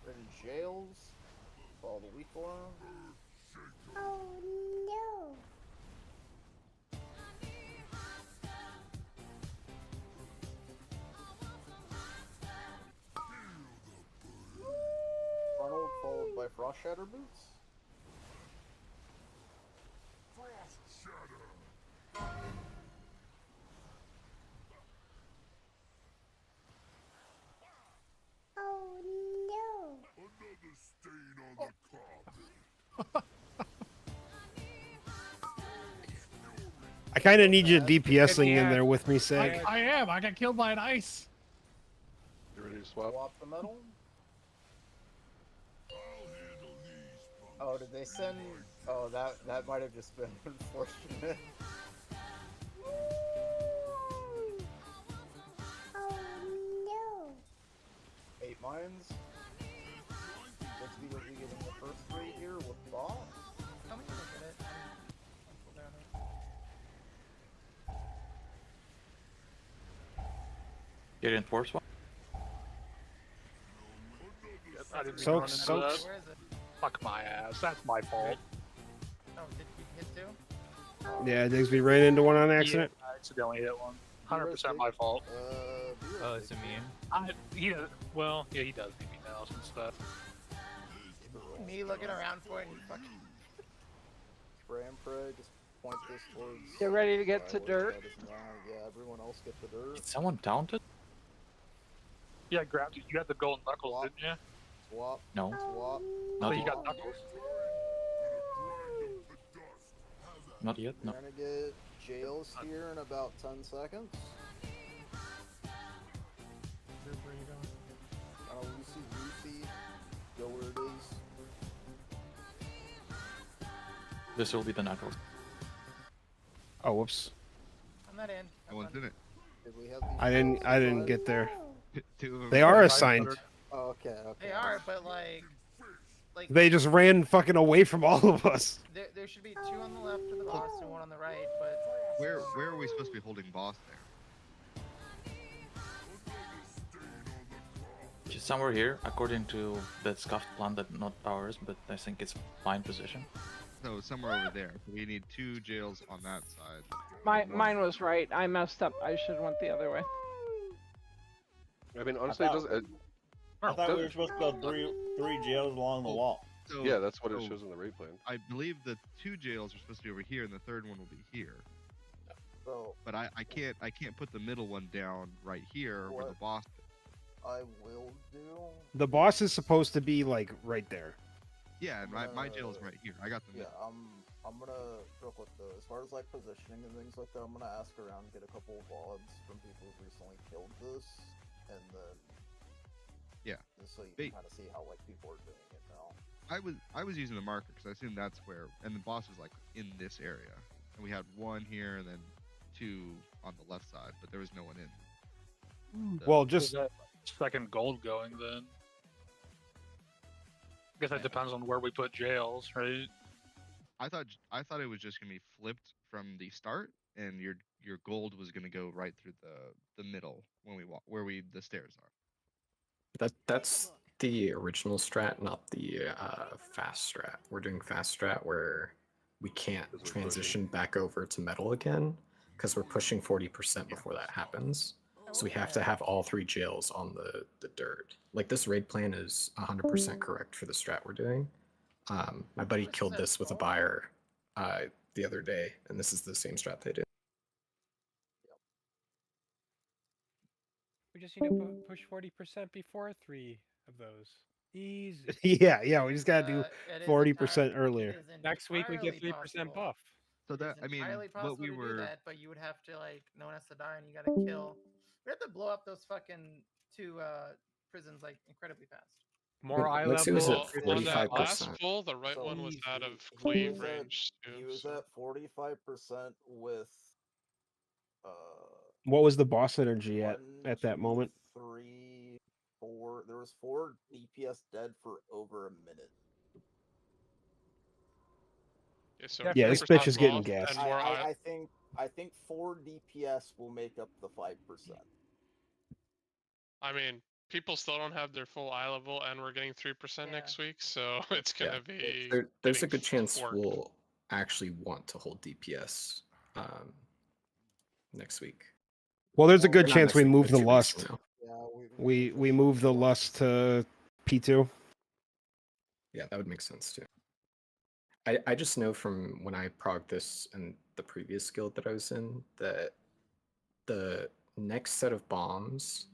Ready jails. Follow the weak one. Frontal followed by frost shatter boots. Frost shatter. Another stain on the carpet. I kind of need you DPSing in there with me, Sag. I am. I got killed by an ice. You ready to swap? Swap the metal. Oh, did they send? Oh, that might have just been unfortunate. Eight mines. Bixby will be getting the first 3 here with ball. Tell me to look at it. I'm cool down it. Get in force one. I didn't Soaks, run into soaks. that. Where is it? Fuck my ass. That's my fault. Oh, did you hit 2? Yeah, Digsby ran into one on accident. Yeah, I accidentally hit one. 100% my fault. Oh, it's immune. He does. Well, yeah, he does beat me now and stuff. Me looking around for it and fucking. Spray and pray. Just point this towards. Get ready to get to Violet, dirt. that is not- Yeah, everyone else get the dirt. Did someone taunted? Yeah, I grabbed it. You had the golden knuckles, didn't you? Swap. No. Swap. So Not you yet. got knuckles. Not yet. No. We're gonna get jails here in about 10 seconds. Where are you going? Lucy, go where it is. This will be the knuckles. Oh, whoops. I'm not in. No one's in it. Did we have these I didn't jails get there. Two of them. They are assigned. Oh, okay, okay. They are, but like They just ran fucking away from all of us. there should be 2 on the left of the boss and 1 on the right, but Where are we supposed to be holding boss there? somewhere here, according to that scuffed plan, that not ours, but I think it's fine position. So somewhere over there. We need 2 jails on that side. Mine was right. I messed up. I should have went the other way. I mean, honestly, it doesn't. I thought we were supposed to go three jails along the wall. So, Yeah, that's what it shows in the rate plan. I believe the 2 jails are supposed to be over here, and the third one will be here. So, but I can't put the middle one down right here where the boss is. I will do. The boss is supposed to be like right there. Yeah, and my jail is right here. I got the Yeah, middle. I'm gonna real quick though. As far as like positioning and things like that, I'm gonna ask around, get a couple of VODs from people who've recently killed this, and then just so you can kind of see how like people are doing it now. I was using the marker because I assumed that's where, and the boss was like in this area, and we had 1 here and then 2 on the left side, but there was no one in. So, Well, just that second gold going then. I guess that depends on where we put jails, right? I thought it was just gonna be flipped from the start, and your gold was gonna go right through the middle when we walk where the stairs are. That's the original strat, not the fast strat. We're doing fast strat where we can't transition back over to metal again because we're pushing 40% before that happens. So we have to have all 3 jails on the dirt. Like this raid plan is 100% correct for the strat we're doing. My buddy killed this with a buyer the other day, and this is the same strat they did. We just need to push 40% before 3 of those. Easy. yeah, we just gotta do It is 40% earlier. Next week we get 3% possible. buff. So that I mean, Entirely what possible we to do were that, but you would have to like no one has to die and you gotta kill. We have to blow up those fucking 2 prisons like incredibly fast. More eye Lexi level. was at On that 45%. last pull, the right one was out of cleave range too. He was at 45% with What was the boss energy at that moment? 3, 4. There was 4 DPS dead for over a minute. Yeah, this bitch is getting gassed. I think 4 DPS will make up the 5%. I mean, people still don't have their full eye level, and we're getting 3% next week, so it's gonna be. There's a good getting chance worked. we'll actually want to hold DPS next week. Well, there's a good Not chance next we week, move but the 2 weeks lust. from now. Yeah, We move the lust to P2. Yeah, that would make sense too. I just know from when I progged this and the previous guild that I was in that the next set of bombs,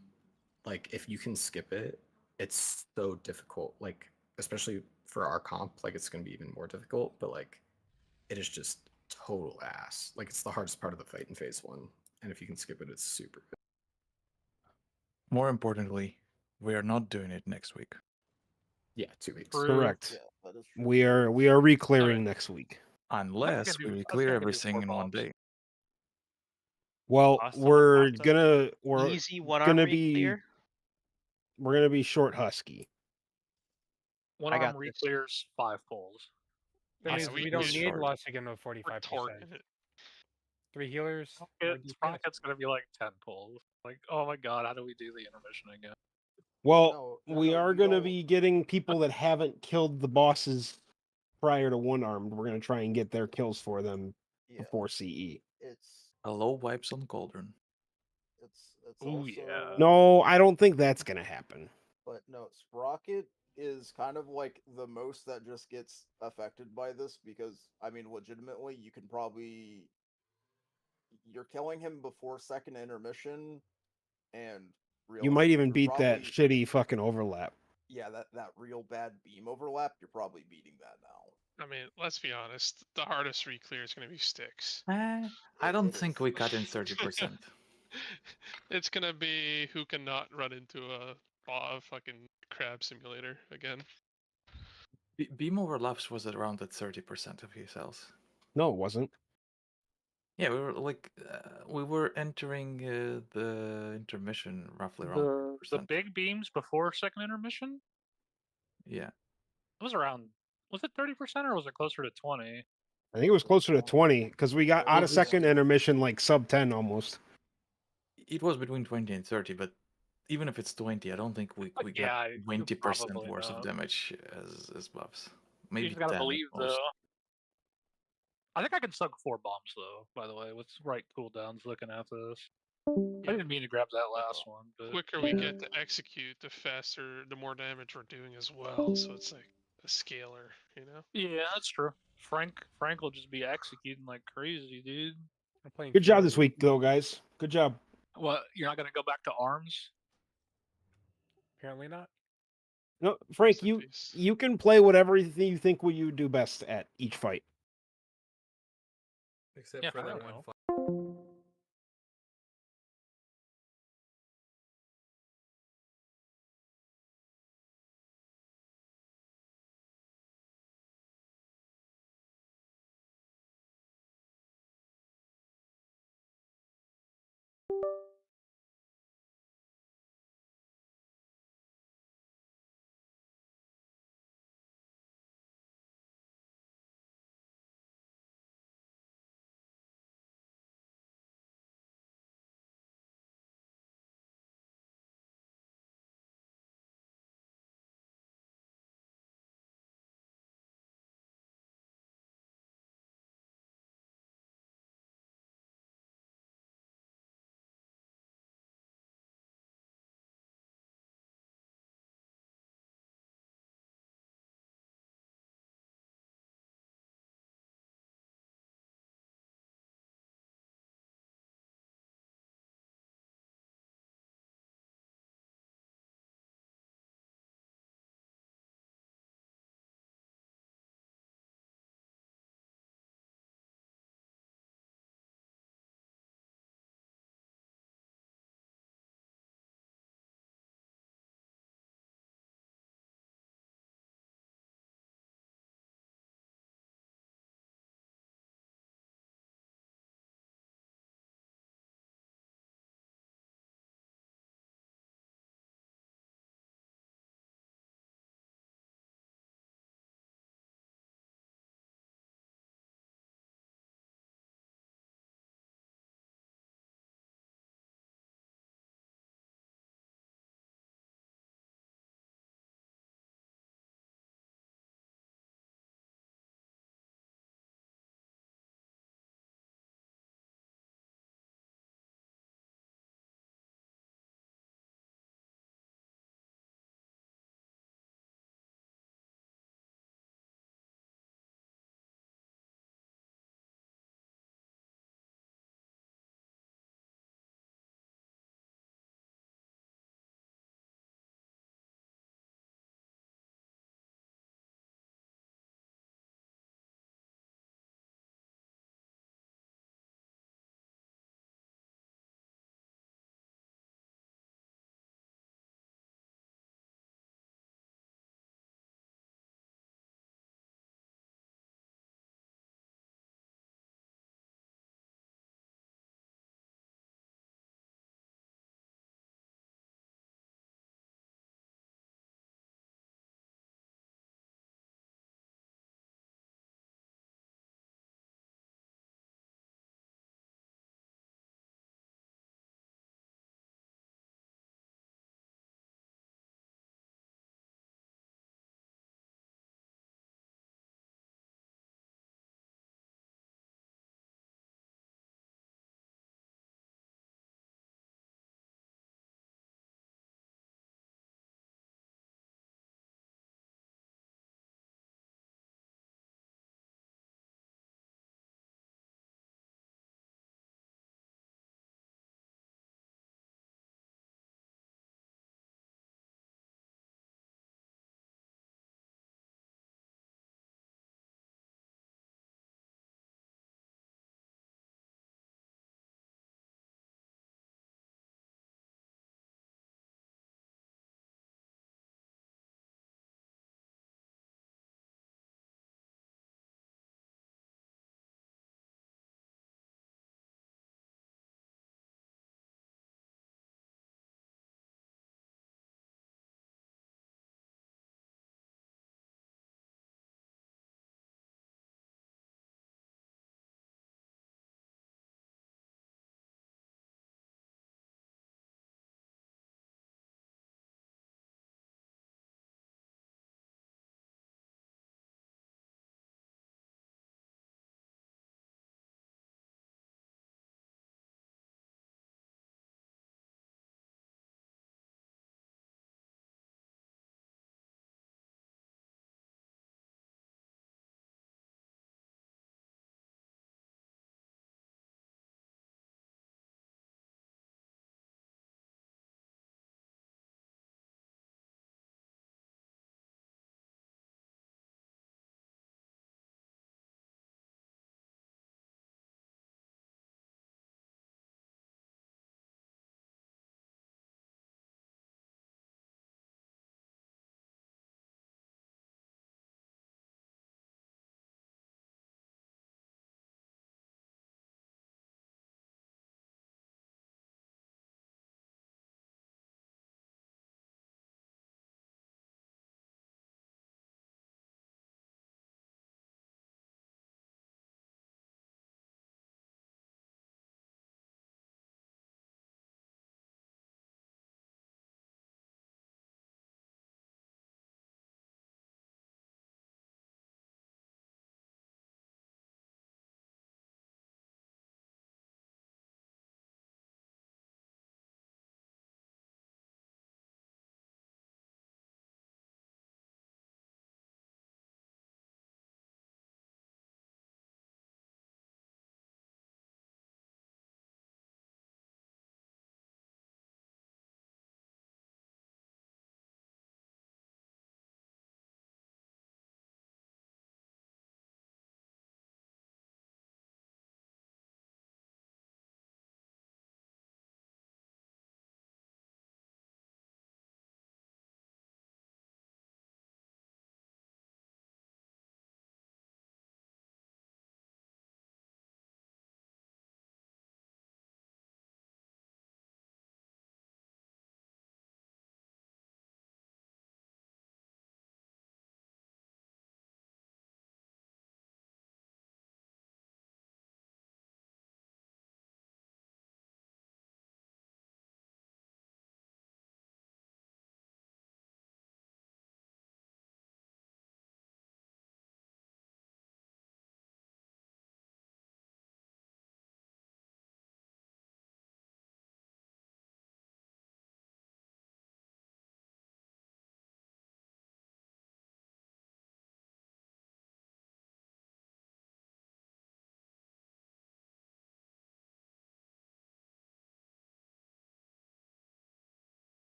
like if you can skip it, it's so difficult. Like especially for our comp, like it's gonna be even more difficult. But like it is just total ass. Like it's the hardest part of the fight in phase 1, and if you can skip it, it's super good. More importantly, we are not doing it next week. Yeah, 2 weeks. Correct. We are re-clearing next week. Unless we clear everything in one day. Well, we're gonna Easy one-arm be re-clear? we're gonna be short husky. One arm re-clears 5 pulls. That means we don't need lust to get no 45%. 3 healers. Sprocket's gonna be like 10 pulls. Like, oh my god, how do we do the intermission again? Well, we are gonna be getting people that haven't killed the bosses prior to one armed. We're gonna try and get their kills for them before CE. Hello, wipes on Cauldron. It's Ooh, also, yeah. No, I don't think that's gonna happen. But no, Sprocket is kind of like the most that just gets affected by this because I mean, legitimately, you can probably you're killing him before second intermission, and You might even realistically, beat that shitty fucking overlap. Yeah, that real bad beam overlap. You're probably beating that now. I mean, let's be honest. The hardest re-clear is gonna be sticks. I don't think we cut in 30%. It's gonna be who cannot run into a fucking crab simulator again. Beam overlaps was around at 30% of his health. No, it wasn't. Yeah, we were entering the intermission roughly around The big beams before second intermission? Yeah. It was around. Was it 30% or was it closer to 20? I think it was closer to 20 because we got out of second intermission like sub 10 almost. It was between 20 and 30, but even if it's 20, I don't think we Yeah, get 20% probably worth of not. damage as buffs. You Maybe just gotta 10 at believe, most. though. I think I can suck 4 bombs, though, by the way. What's right cooldowns looking at this? I didn't mean to grab that last one, but... quicker we get to execute, the faster, the more damage we're doing as well. So it's like a scalar, you know? Yeah, that's true. Frank will just be executing like crazy, dude. I'm playing Good job this Fury. week, though, guys. Good job. What? You're not gonna go back to arms? Apparently not. No, Frank, Rest in you peace. you can play whatever you think you do best at each fight. Except Yeah, for I that don't one know.